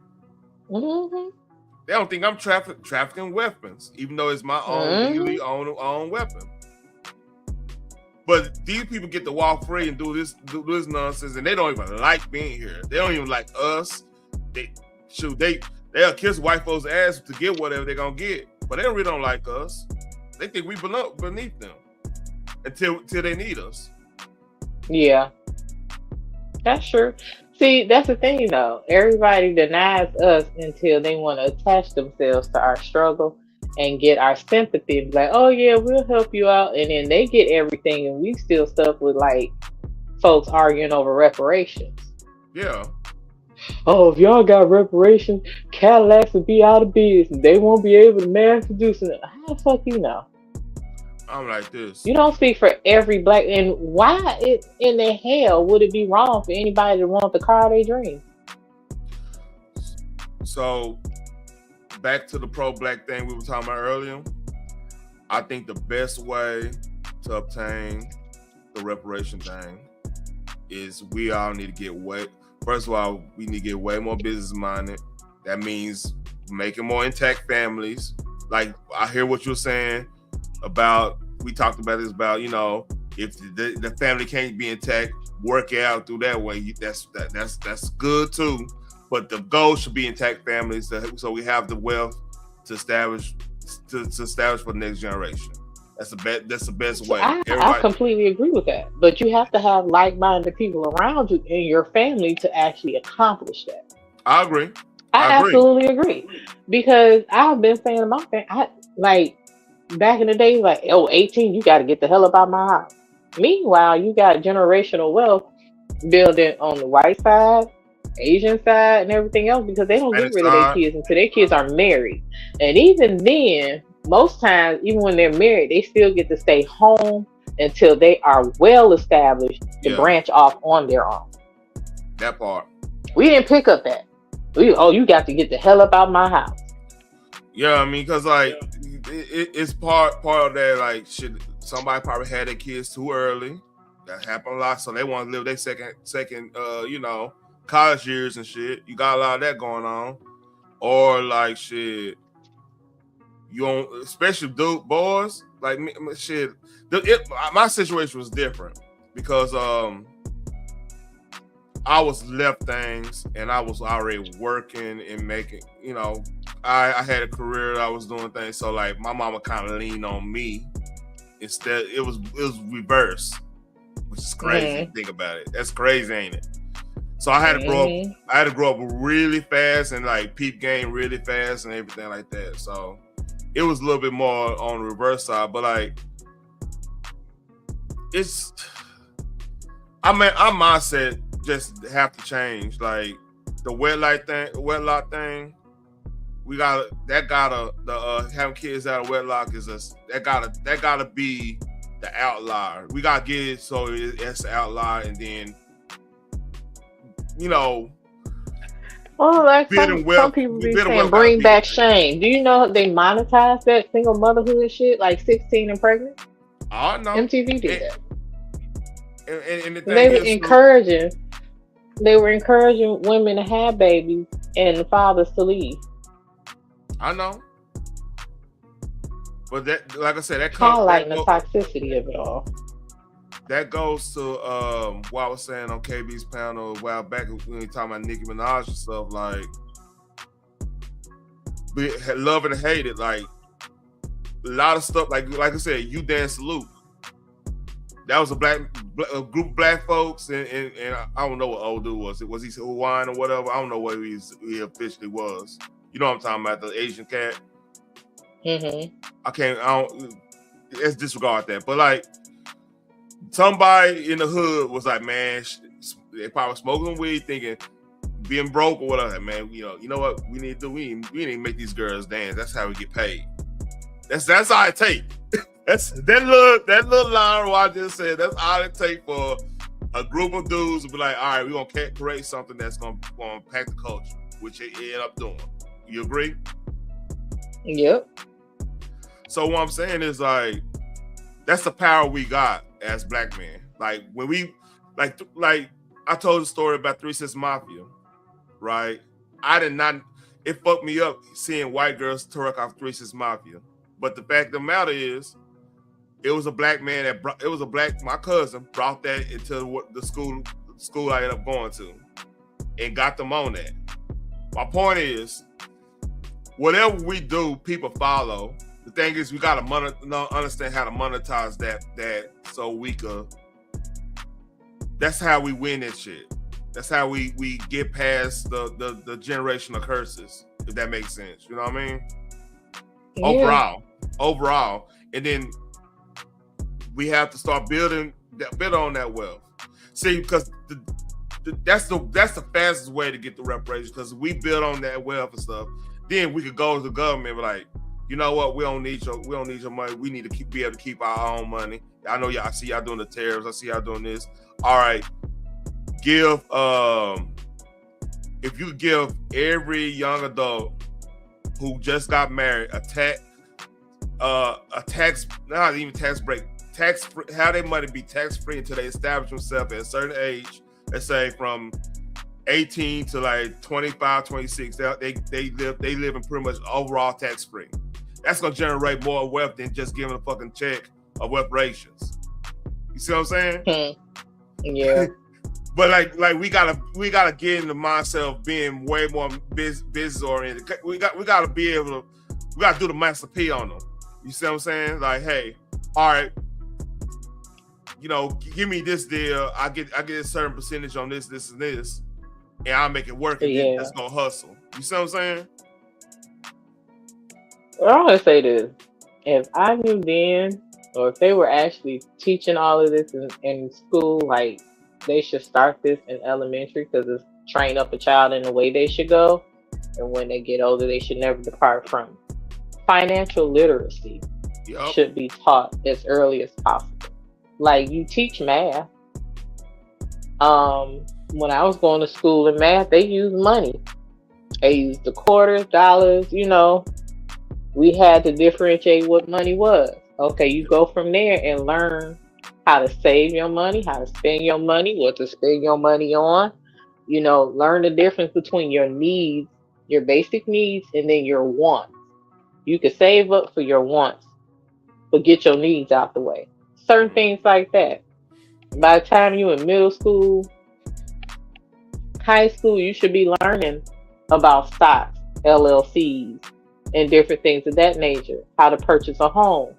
Mm-hmm. They don't think I'm trafficking weapons, even though it's my own legally own weapon. But these people get to walk free and do this nonsense, and they don't even like being here. They don't even like us. They'll kiss white folks' ass to get whatever they're gonna get, but they really don't like us. They think we beneath them until they need us. Yeah, that's true. See, that's the thing though. Everybody denies us until they want to attach themselves to our struggle and get our sympathy. Like, oh yeah, we'll help you out. And then they get everything and we still stuck with like folks arguing over reparations. Yeah. Oh, if y'all got reparations, Cadillacs will be out of business. They won't be able to mass produce it. How the fuck you know? I'm like this. You don't speak for every black, and why in the hell would it be wrong for anybody to want the car they dream? So, back to the pro-black thing we were talking about earlier. I think the best way to obtain the reparation thing is we all need to get first of all, we need to get way more business minded. That means making more intact families. Like, I hear what you're saying about, we talked about this about, if the family can't be intact, work it out through that way. That's good too. But the goal should be intact families, so we have the wealth to establish for the next generation. That's the best way. I completely agree with that. But you have to have like-minded people around you in your family to actually accomplish that. I agree. I absolutely agree. Because I've been saying to my family, back in the day, 18, you got to get the hell up out of my house. Meanwhile, you got generational wealth building on the white side, Asian side, and everything else, because they don't get rid of their kids until their kids are married. And even then, most times, even when they're married, they still get to stay home until they are well established to branch off on their own. That part. We didn't pick up that. You got to get the hell up out my house. Yeah, I mean, because like it's part of that. Like, shit, somebody probably had their kids too early. That happened a lot, so they want to live their second, college years and shit. You got a lot of that going on, or like shit. You don't, especially boys. Like shit. My situation was different because I was left things and I was already working and making, I had a career, I was doing things. So like my mama kind of leaned on me. Instead, it was reverse, which is crazy to think about it. That's crazy, ain't it? So I had to grow up. I had to grow up really fast and like peep game really fast and everything like that. So it was a little bit more on the reverse side, but like our mindset just have to change. Like the wedlock thing, having kids out of wedlock that gotta be the outlier. We gotta get it so it's the outlier, and then well, like some people be saying, bring back shame. Do you know they monetize that single motherhood shit, like 16 and pregnant? Oh no, MTV did that. And the they were encouraging women to have babies and the fathers to leave. I know, but that, like I said, that highlighting the toxicity of it all. That goes to what I was saying on KB's panel a while back when we were talking about Nicki Minaj and stuff. Like, we love and hate it. Like a lot of stuff. Like I said, You Dance Salute. That was a group of black folks, and I don't know what old dude was. Was he Hawaiian or whatever? I don't know what he officially was. You know what I'm talking about, the Asian cat. Let's disregard that. But like, somebody in the hood was like, man, they probably smoking weed, thinking being broke or whatever. Man, you know what we need to do? We need to make these girls dance. That's how we get paid. That's all it take. That's that little line what I just said. That's all it take for a group of dudes to be like, all right, we're gonna create something that's gonna impact the culture, which they end up doing. You agree? Yep. So what I'm saying is like, that's the power we got as black men. Like when we like I told the story about 3 6 Mafia, right? It fucked me up seeing white girls twerk off 3 6 Mafia. But the fact of the matter is, it was a black man my cousin brought that into the school I ended up going to and got them on that. My point is, whatever we do, people follow. The thing is, we gotta understand how to monetize that so we could. That's how we win this shit. That's how we get past the generational curses, if that makes sense. You know what I mean? Yeah. Overall, and then we have to start building on that wealth. See, because that's the fastest way to get the reparations. Because we build on that wealth and stuff, then we could go to the government and be like, you know what? We don't need your money. We need to be able to keep our own money. I know y'all. I see y'all doing the tariffs. I see y'all doing this. All right, give. If you give every young adult who just got married a tax, not even tax break, have their money be tax free until they establish themselves at a certain age. Let's say from 18 to like 25, 26. They live in pretty much overall tax free. That's gonna generate more wealth than just giving a fucking check of reparations. You see what I'm saying? Yeah. But like we gotta get in the mindset of being way more business oriented. We gotta do the Master P on them. You see what I'm saying? Like, hey, all right, give me this deal. I get a certain percentage on this, and this, and I'll make it work. And then that's gonna hustle. You see what I'm saying? Well, I want to say this: if I knew then, or if they were actually teaching all of this in school, like they should start this in elementary because it's train up a child in the way they should go, and when they get older, they should never depart from. Financial literacy should be taught as early as possible. Like you teach math. When I was going to school in math, they used money. They used the quarters, dollars, you know. We had to differentiate what money was. Okay, you go from there and learn how to save your money, how to spend your money, what to spend your money on. You know, learn the difference between your needs, your basic needs, and then your wants. You can save up for your wants, but get your needs out the way. Certain things like that. By the time you in middle school, high school, you should be learning about stocks, LLCs, and different things of that nature. How to purchase a home.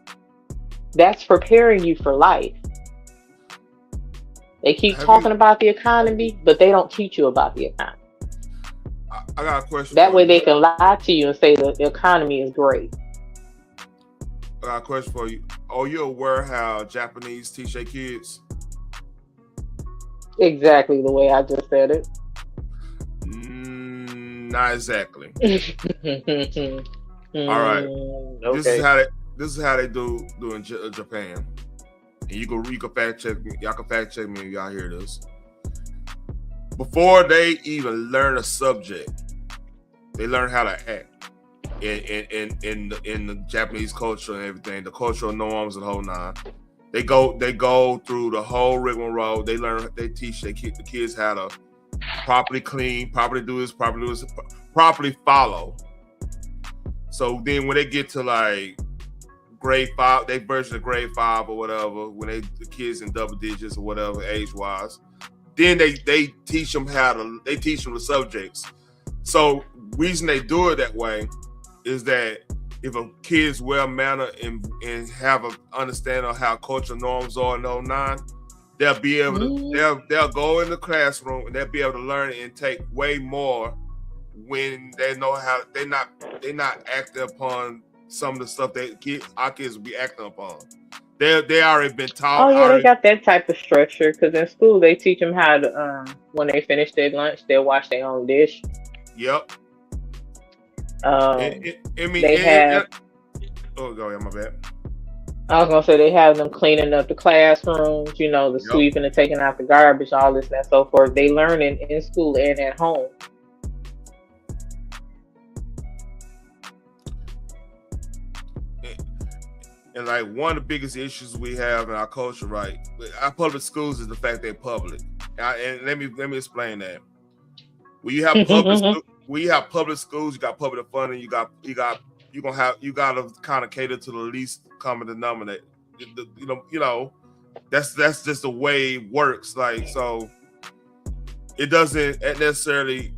That's preparing you for life. They keep talking about the economy, but they don't teach you about the economy. I got a question. That way they can lie to you and say the economy is great. I got a question for you. Are you aware how Japanese teach their kids? Exactly the way I just said it. Not exactly. All right. Okay. This is how they do in Japan. And you can fact check me. Y'all can fact check me if y'all hear this. Before they even learn a subject, they learn how to act in the Japanese culture and everything, the cultural norms and the whole nine. They go through the whole rigmarole. They teach the kids how to properly clean, properly do this, properly follow. So then when they get to like grade 5, they version of grade 5 or whatever, when the kids in double digits or whatever age wise, then they teach them the subjects. So reason they do it that way is that if a kid's well mannered and have an understanding of how cultural norms are in 09, they'll be able to they'll go in the classroom and they'll be able to learn and take way more when they know how they're not acting upon some of the stuff that our kids will be acting upon. They already been taught. Oh yeah, they got that type of structure because in school they teach them how to when they finish their lunch they'll wash their own dish. Yep. They have. Oh, go ahead. My bad. I was gonna say they have them cleaning up the classrooms, you know, the sweeping and taking out the garbage, all this and so forth. They learn in school and at home. And like one of the biggest issues we have in our culture, right? Our public schools is the fact they're public. And let me explain that. When you have public schools, you got public funding. You gotta kind of cater to the least common denominator. You know, that's just the way it works. Like, so it doesn't necessarily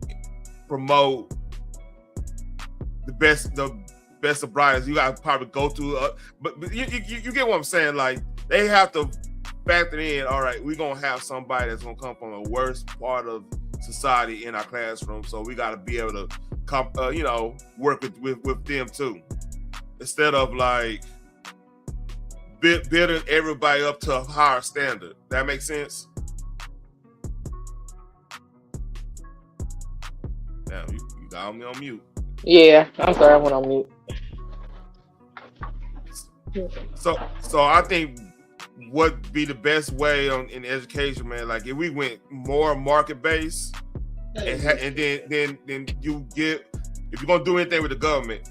promote the best of brightest. You gotta probably go through, but you get what I'm saying. Like, they have to factor in. All right, we're gonna have somebody that's gonna come from the worst part of society in our classroom, so we got to be able to work with them too, instead of like building everybody up to a higher standard. That makes sense. Now you got me on mute. Yeah, I'm sorry, I went on mute. So I think what be the best way in education, man? Like if we went more market based, and then you get, if you're gonna do anything with the government,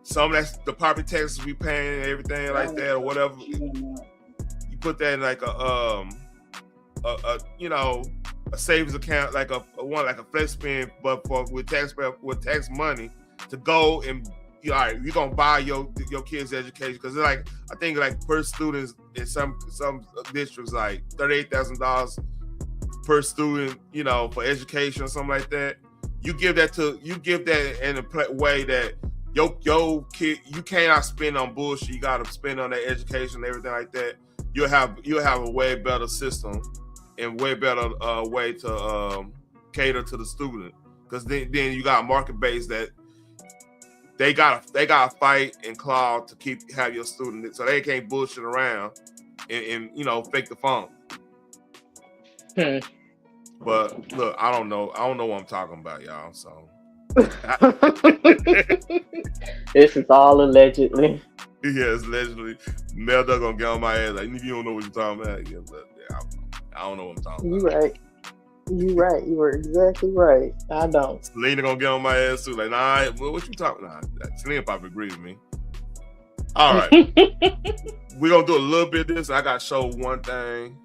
some of that's the property taxes we paying and everything like that or whatever. You put that in like a savings account, like a flex spend, but with tax money to go and. All right, you're gonna buy your kids' education because like I think like per student in some districts like $38,000 per student, you know, for education or something like that. You give that in a way that your kid, you cannot spend on bullshit. You gotta spend on their education and everything like that. You'll have a way better system and way better way to cater to the student because then you got a market base that. They gotta fight and claw to have your student, so they can't bullshit around and fake the funk. But look, I don't know what I'm talking about, y'all. So this is all allegedly. Yeah, it's allegedly. Mel gonna get on my ass like, you don't know what you're talking about. Yeah, but yeah, I don't know what I'm talking about. You right. You right. You were exactly right. I don't. Selena gonna get on my ass too. Like, nah, what you talking about? Nah, Selena probably agree with me. All right. We're gonna do a little bit of this. I gotta show one thing.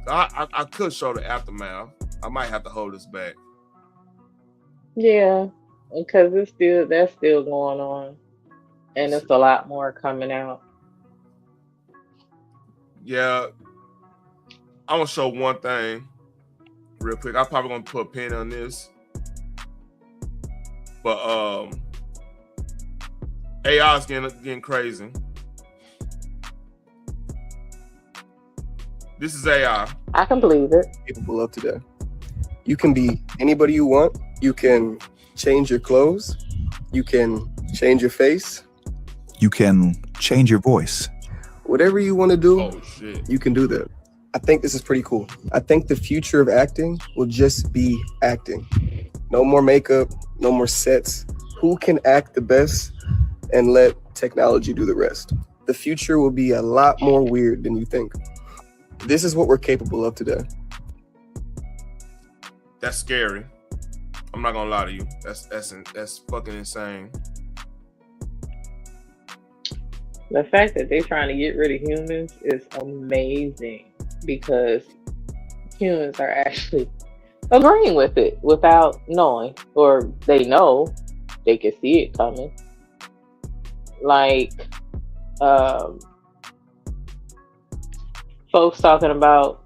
I could show the aftermath. I might have to hold this back. Yeah, because that's still going on. And it's a lot more coming out. Yeah. I'm gonna show one thing real quick. I'm probably gonna put a pin on this. But AI is getting crazy. This is AI. I can believe it. Capable of today. You can be anybody you want. You can change your clothes. You can change your face. You can change your voice. Whatever you want to do, you can do that. I think this is pretty cool. I think the future of acting will just be acting. No more makeup, no more sets. Who can act the best and let technology do the rest? The future will be a lot more weird than you think. This is what we're capable of today. That's scary. I'm not gonna lie to you. That's fucking insane. The fact that they're trying to get rid of humans is amazing because humans are actually agreeing with it without knowing, or they know, they can see it coming. Like, folks talking about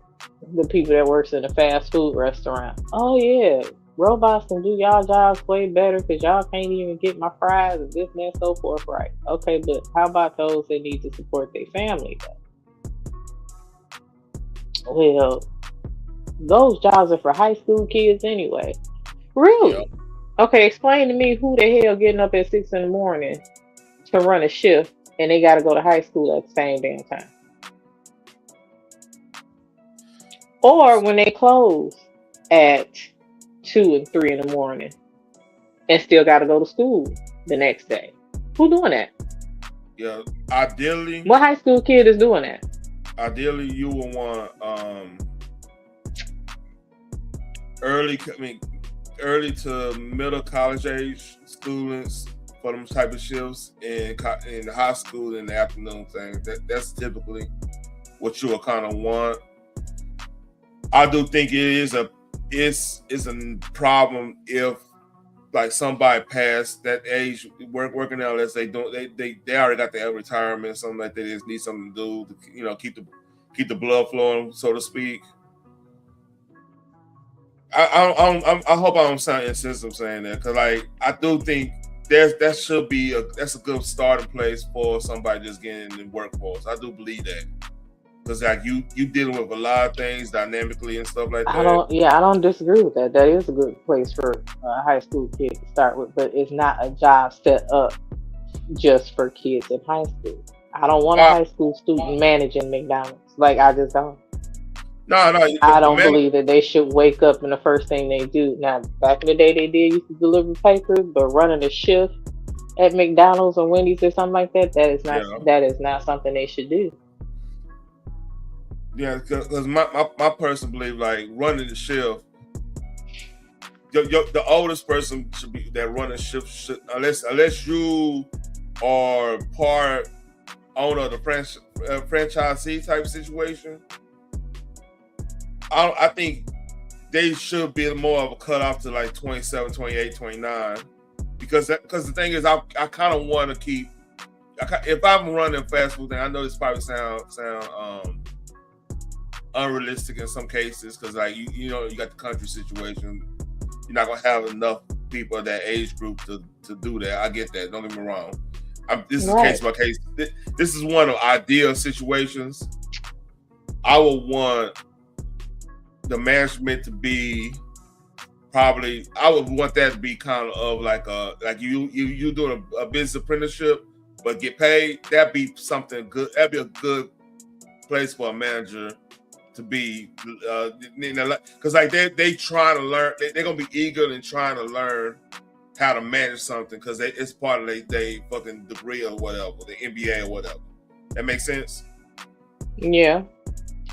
the people that works in a fast food restaurant. Oh yeah, robots can do y'all jobs way better because y'all can't even get my fries and this and that, so forth, right? Okay, but how about those that need to support their family though? Well, those jobs are for high school kids anyway. Really? Yep. Okay, explain to me who the hell getting up at 6 in the morning to run a shift and they got to go to high school at the same damn time. Or when they close at 2 and 3 in the morning and still got to go to school the next day. Who doing that? Yeah, ideally. What high school kid is doing that? Ideally, you would want early to middle college age students for them type of shifts in the high school in the afternoon thing. That's typically what you will kind of want. I do think it's a problem if like somebody past that age working out as they already got their retirement, something like that. They just need something to do to keep the blood flowing, so to speak. I hope I don't sound insensitive saying that, because like I do think that's a good starting place for somebody just getting in the workforce. I do believe that. Because like you dealing with a lot of things dynamically and stuff like that. I don't disagree with that. That is a good place for a high school kid to start with, but it's not a job set up just for kids in high school. I don't want a high school student managing McDonald's. Like, I just don't. No. I don't believe that they should wake up and the first thing they do. Now, back in the day, they did used to deliver papers, but running a shift at McDonald's or Wendy's or something like that, that is not something they should do. Yeah, because my person believe like running the shift. The oldest person should be that running shift unless you are part owner of the franchisee type situation. I think they should be more of a cutoff to like 27, 28, 29, because the thing is I kind of want to keep. If I'm running fast food thing, I know this probably sound unrealistic in some cases, because like you know you got the country situation. You're not gonna have enough people of that age group to do that. I get that. Don't get me wrong. This is case by case. This is one of ideal situations. I would want the management to be probably. I would want that to be kind of like you doing a business apprenticeship, but get paid. That'd be something good. That'd be a good place for a manager to be, because like they trying to learn. They're gonna be eager and trying to learn how to manage something, because it's part of they fucking degree or whatever, the MBA or whatever. That makes sense. Yeah,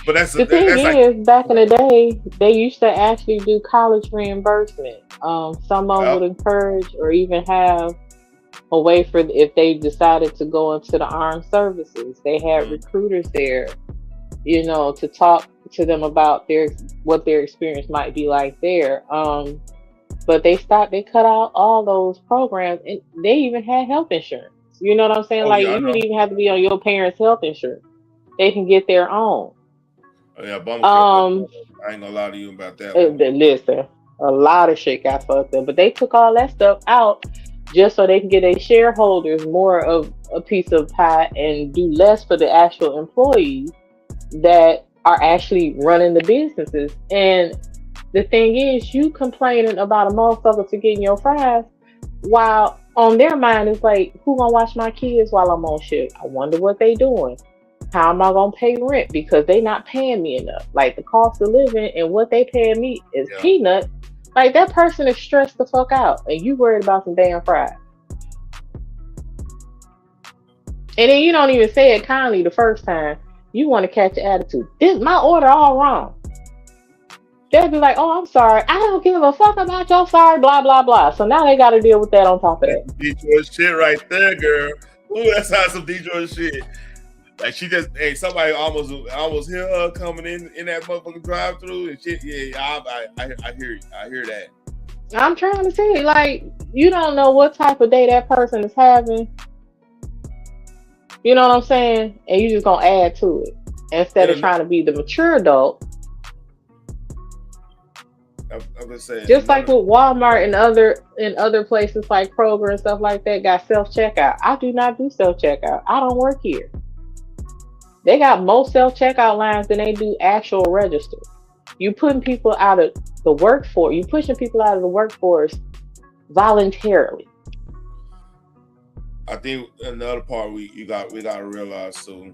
But that's the thing is, back in the day, they used to actually do college reimbursement. Some of them would encourage or even have a way for if they decided to go into the armed services. They had recruiters there, you know, to talk to them about what their experience might be like there. But they cut out all those programs, and they even had health insurance. You know what I'm saying? Like you wouldn't even have to be on your parents' health insurance. They can get their own. Oh, yeah, I ain't gonna lie to you about that. Listen, a lot of shit got fucked up, but they took all that stuff out just so they can get their shareholders more of a piece of pie and do less for the actual employees that are actually running the businesses. And the thing is, you complaining about a motherfucker for getting your fries, while on their mind it's like, who gonna watch my kids while I'm on shift? I wonder what they doing. How am I gonna pay rent? Because they not paying me enough. Like the cost of living and what they paying me is peanuts. Like that person is stressed the fuck out, and you worried about some damn fries. And then you don't even say it kindly the first time. You want to catch the attitude. This my order all wrong. They'll be like, "Oh, I'm sorry. I don't give a fuck about your sorry, blah blah blah." So now they got to deal with that on top of that. Detroit shit right there, girl. Ooh, that's how some Detroit shit. Like she just, somebody almost hear her coming in that motherfucking drive-through and shit. Yeah, I hear that. I'm trying to say, like, you don't know what type of day that person is having. You know what I'm saying? And you just gonna add to it instead of trying to be the mature adult. I'm just saying. Just like with Walmart and other places like Kroger and stuff like that got self-checkout. I do not do self-checkout. I don't work here. They got more self-checkout lines than they do actual register. You putting people out of the workforce. You pushing people out of the workforce voluntarily. I think another part we got to realize too.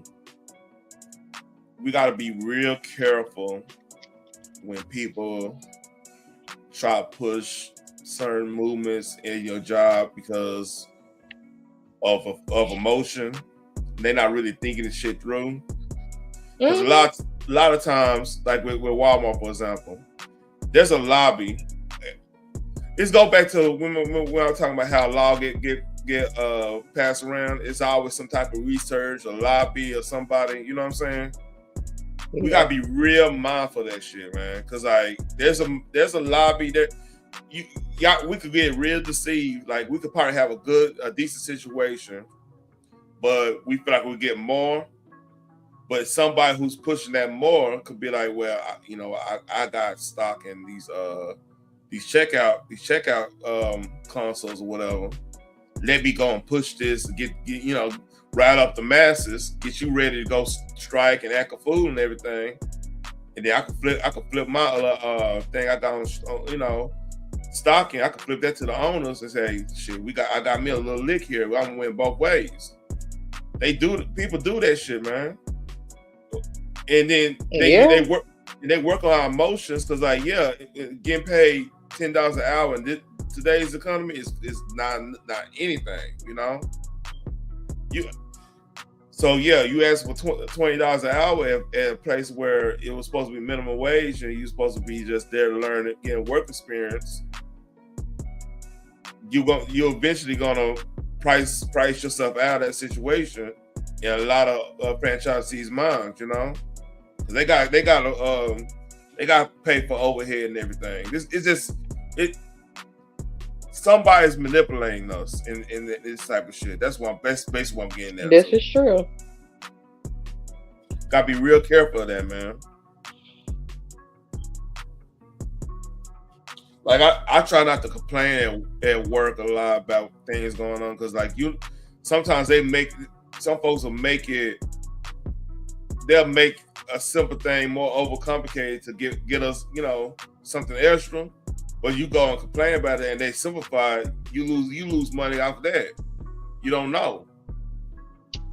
We got to be real careful when people try to push certain movements in your job because of emotion. They're not really thinking this shit through. Because a lot of times, like with Walmart, for example, there's a lobby. Let's go back to when I was talking about how law get passed around. It's always some type of research, a lobby, or somebody. You know what I'm saying? Yeah. We gotta be real mindful of that shit, man. Because like, there's a lobby that we could get real deceived. Like we could probably have a decent situation, but we feel like we get more. But somebody who's pushing that more could be like, well, I got stock in these checkout consoles or whatever. Let me go and push this, get rile up the masses, get you ready to go strike and act a fool and everything. And then I could flip my thing I got on stocking. I could flip that to the owners and say, shit, I got me a little lick here. I'm gonna win both ways. People do that shit, man. And then they work on our emotions because, like, getting paid $10 an hour in today's economy is not anything, you know. You ask for $20 an hour at a place where it was supposed to be minimum wage and you're supposed to be just there to learn and get work experience. You're eventually gonna price yourself out of that situation in a lot of franchisees' minds, you know. They got to pay for overhead and everything. Somebody's manipulating us in this type of shit. That's basically what I'm getting at. This is true. Gotta be real careful of that, man. Like I try not to complain at work a lot about things going on because like sometimes some folks will they'll make a simple thing more overcomplicated to get us, something extra. But you go and complain about it and they simplify it, you lose money off of that. You don't know.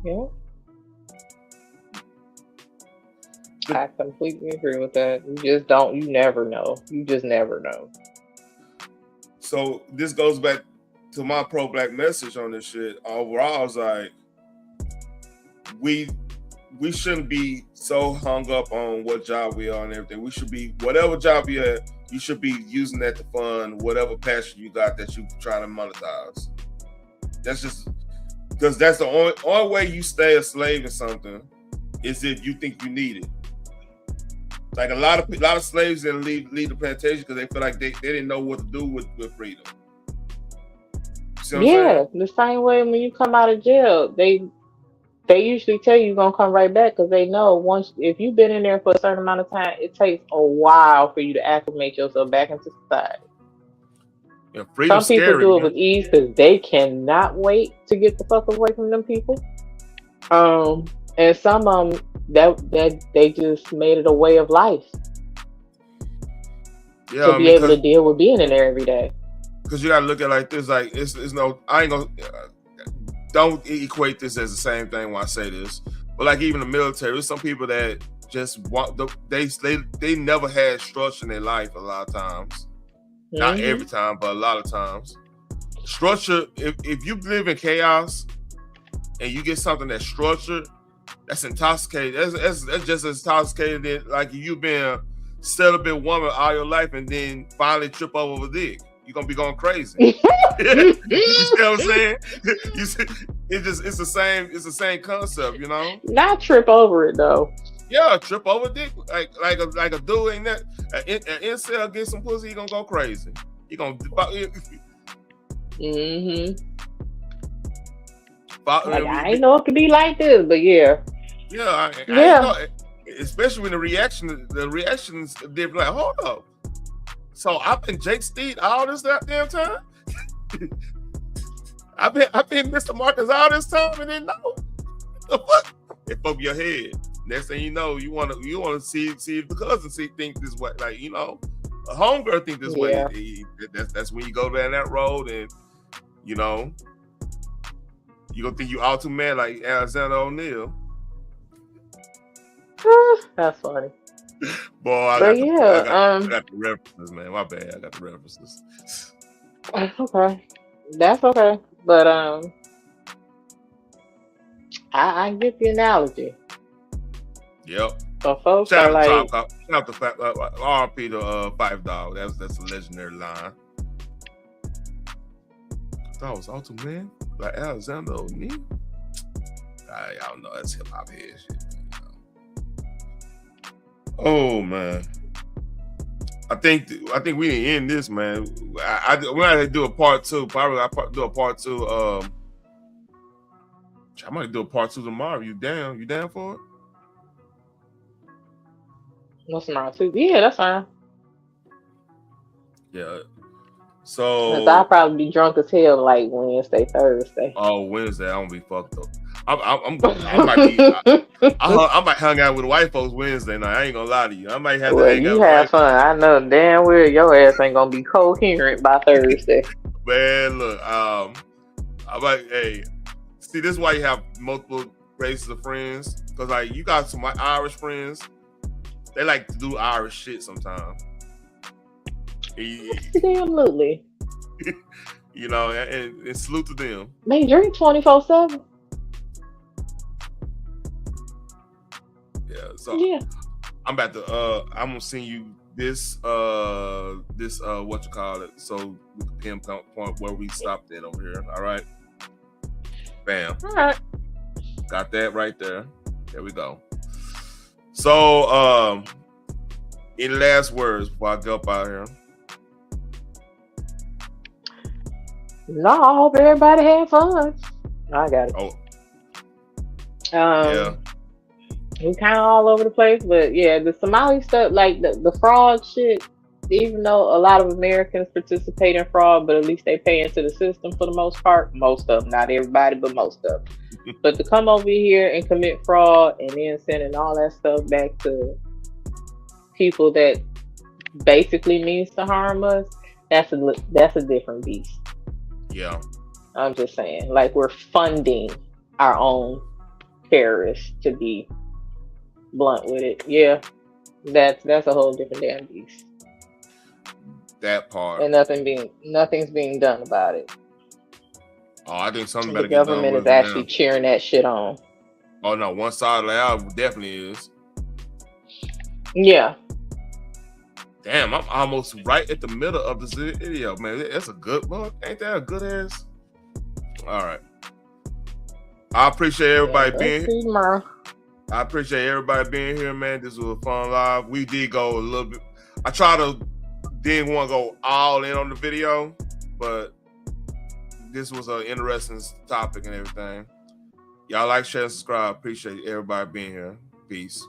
Yeah. I completely agree with that. You never know. You just never know. So this goes back to my pro-black message on this shit. Overall, I was like, we we shouldn't be so hung up on what job we are and everything. We should be, whatever job you're at, you should be using that to fund whatever passion you got that you try to monetize. That's just because that's the only way you stay a slave in something is if you think you need it. Like a lot of slaves that leave the plantation because they feel like they didn't know what to do with freedom. Yeah, the same way when you come out of jail, they usually tell you you're gonna come right back because they know if you've been in there for a certain amount of time, it takes a while for you to acclimate yourself back into society. Yeah, some people scary, do it man. with ease because they cannot wait to get the fuck away from them people. And some of them that they just made it a way of life. Yeah, to be able to deal with being in there every day. Because you gotta look at it like this, like it's no, I ain't gonna don't equate this as the same thing when I say this, but like even the military, there's some people that just want they never had structure in their life a lot of times. Not every time, but a lot of times. Structure, if you live in chaos and you get something that's structured, that's intoxicating. That's just as intoxicating as like you've been celibate woman all your life and then finally trip over a dick. You're gonna be going crazy. You see what I'm saying? It's the same concept, you know? Not trip over it though. Yeah, trip over dick. Like a dude ain't that an incel get some pussy, he gonna go crazy. He gonna I ain't know it could be like this, but yeah. Yeah, I know, especially when the reactions they're like, hold up. So I've been Jake Steed all this damn time. I've been Mr. Marcus all this time and then no. The fuck? It up your head. Next thing you know, you wanna see if the cousin think this way, like a homegirl think this way. That's when you go down that road and you gonna think you all too mad like Alexander O'Neal. That's funny. Boy, I got the references, man. My bad, I got the references. Okay, that's okay, but I get the analogy. Yep. So folks shout are like, shout out to RP to Five Dog. That's a legendary line. That was awesome, man. Like Alexander O'Neal. I don't know. That's hip hop head shit. Oh man, I think we didn't end this, man. We gotta do a part two. Probably I'll do a part two. I might do a part two tomorrow. You down? You down for it? What's tomorrow? Yeah, that's fine. Yeah. So I'll probably be drunk as hell like Wednesday, Thursday. Oh, Wednesday, I'm gonna be fucked up. I might hang out with white folks Wednesday night. I ain't gonna lie to you. I might have to hang out. You have fun. I know damn well your ass ain't gonna be coherent by Thursday. Man, look, I'm like, hey, see, this is why you have multiple races of friends. Because like you got some Irish friends, they like to do Irish shit sometimes. Absolutely. You know, and salute to them. They drink 24/7. Yeah, so yeah. I'm about to I'm gonna send you this what you call it, so we can pinpoint where we stopped at over here. All right. Bam. All right. Got that right there. There we go. So any last words before I go up out here? No, I hope everybody had fun. I got it. Oh. Yeah. We kind of all over the place, but yeah, the Somali stuff, like the fraud shit, even though a lot of Americans participate in fraud, but at least they pay into the system for the most part. Most of them, not everybody, but most of them. But to come over here and commit fraud and then sending all that stuff back to people that basically means to harm us, that's a different beast. Yeah. I'm just saying, like we're funding our own terrorists, to be blunt with it. Yeah, that's a whole different damn beast. That part. And nothing's being done about it. Oh, I think something better get done. The government is actually cheering that shit on. Oh no, one side of the album definitely is. Yeah. Damn, I'm almost right at the middle of this video, man. That's a good one. Ain't that a good ass? All right. I appreciate everybody being here. I appreciate everybody being here, man. This was a fun live. We did go a little bit. I didn't want to go all in on the video, but this was an interesting topic and everything. Y'all like, share, and subscribe. Appreciate everybody being here. Peace.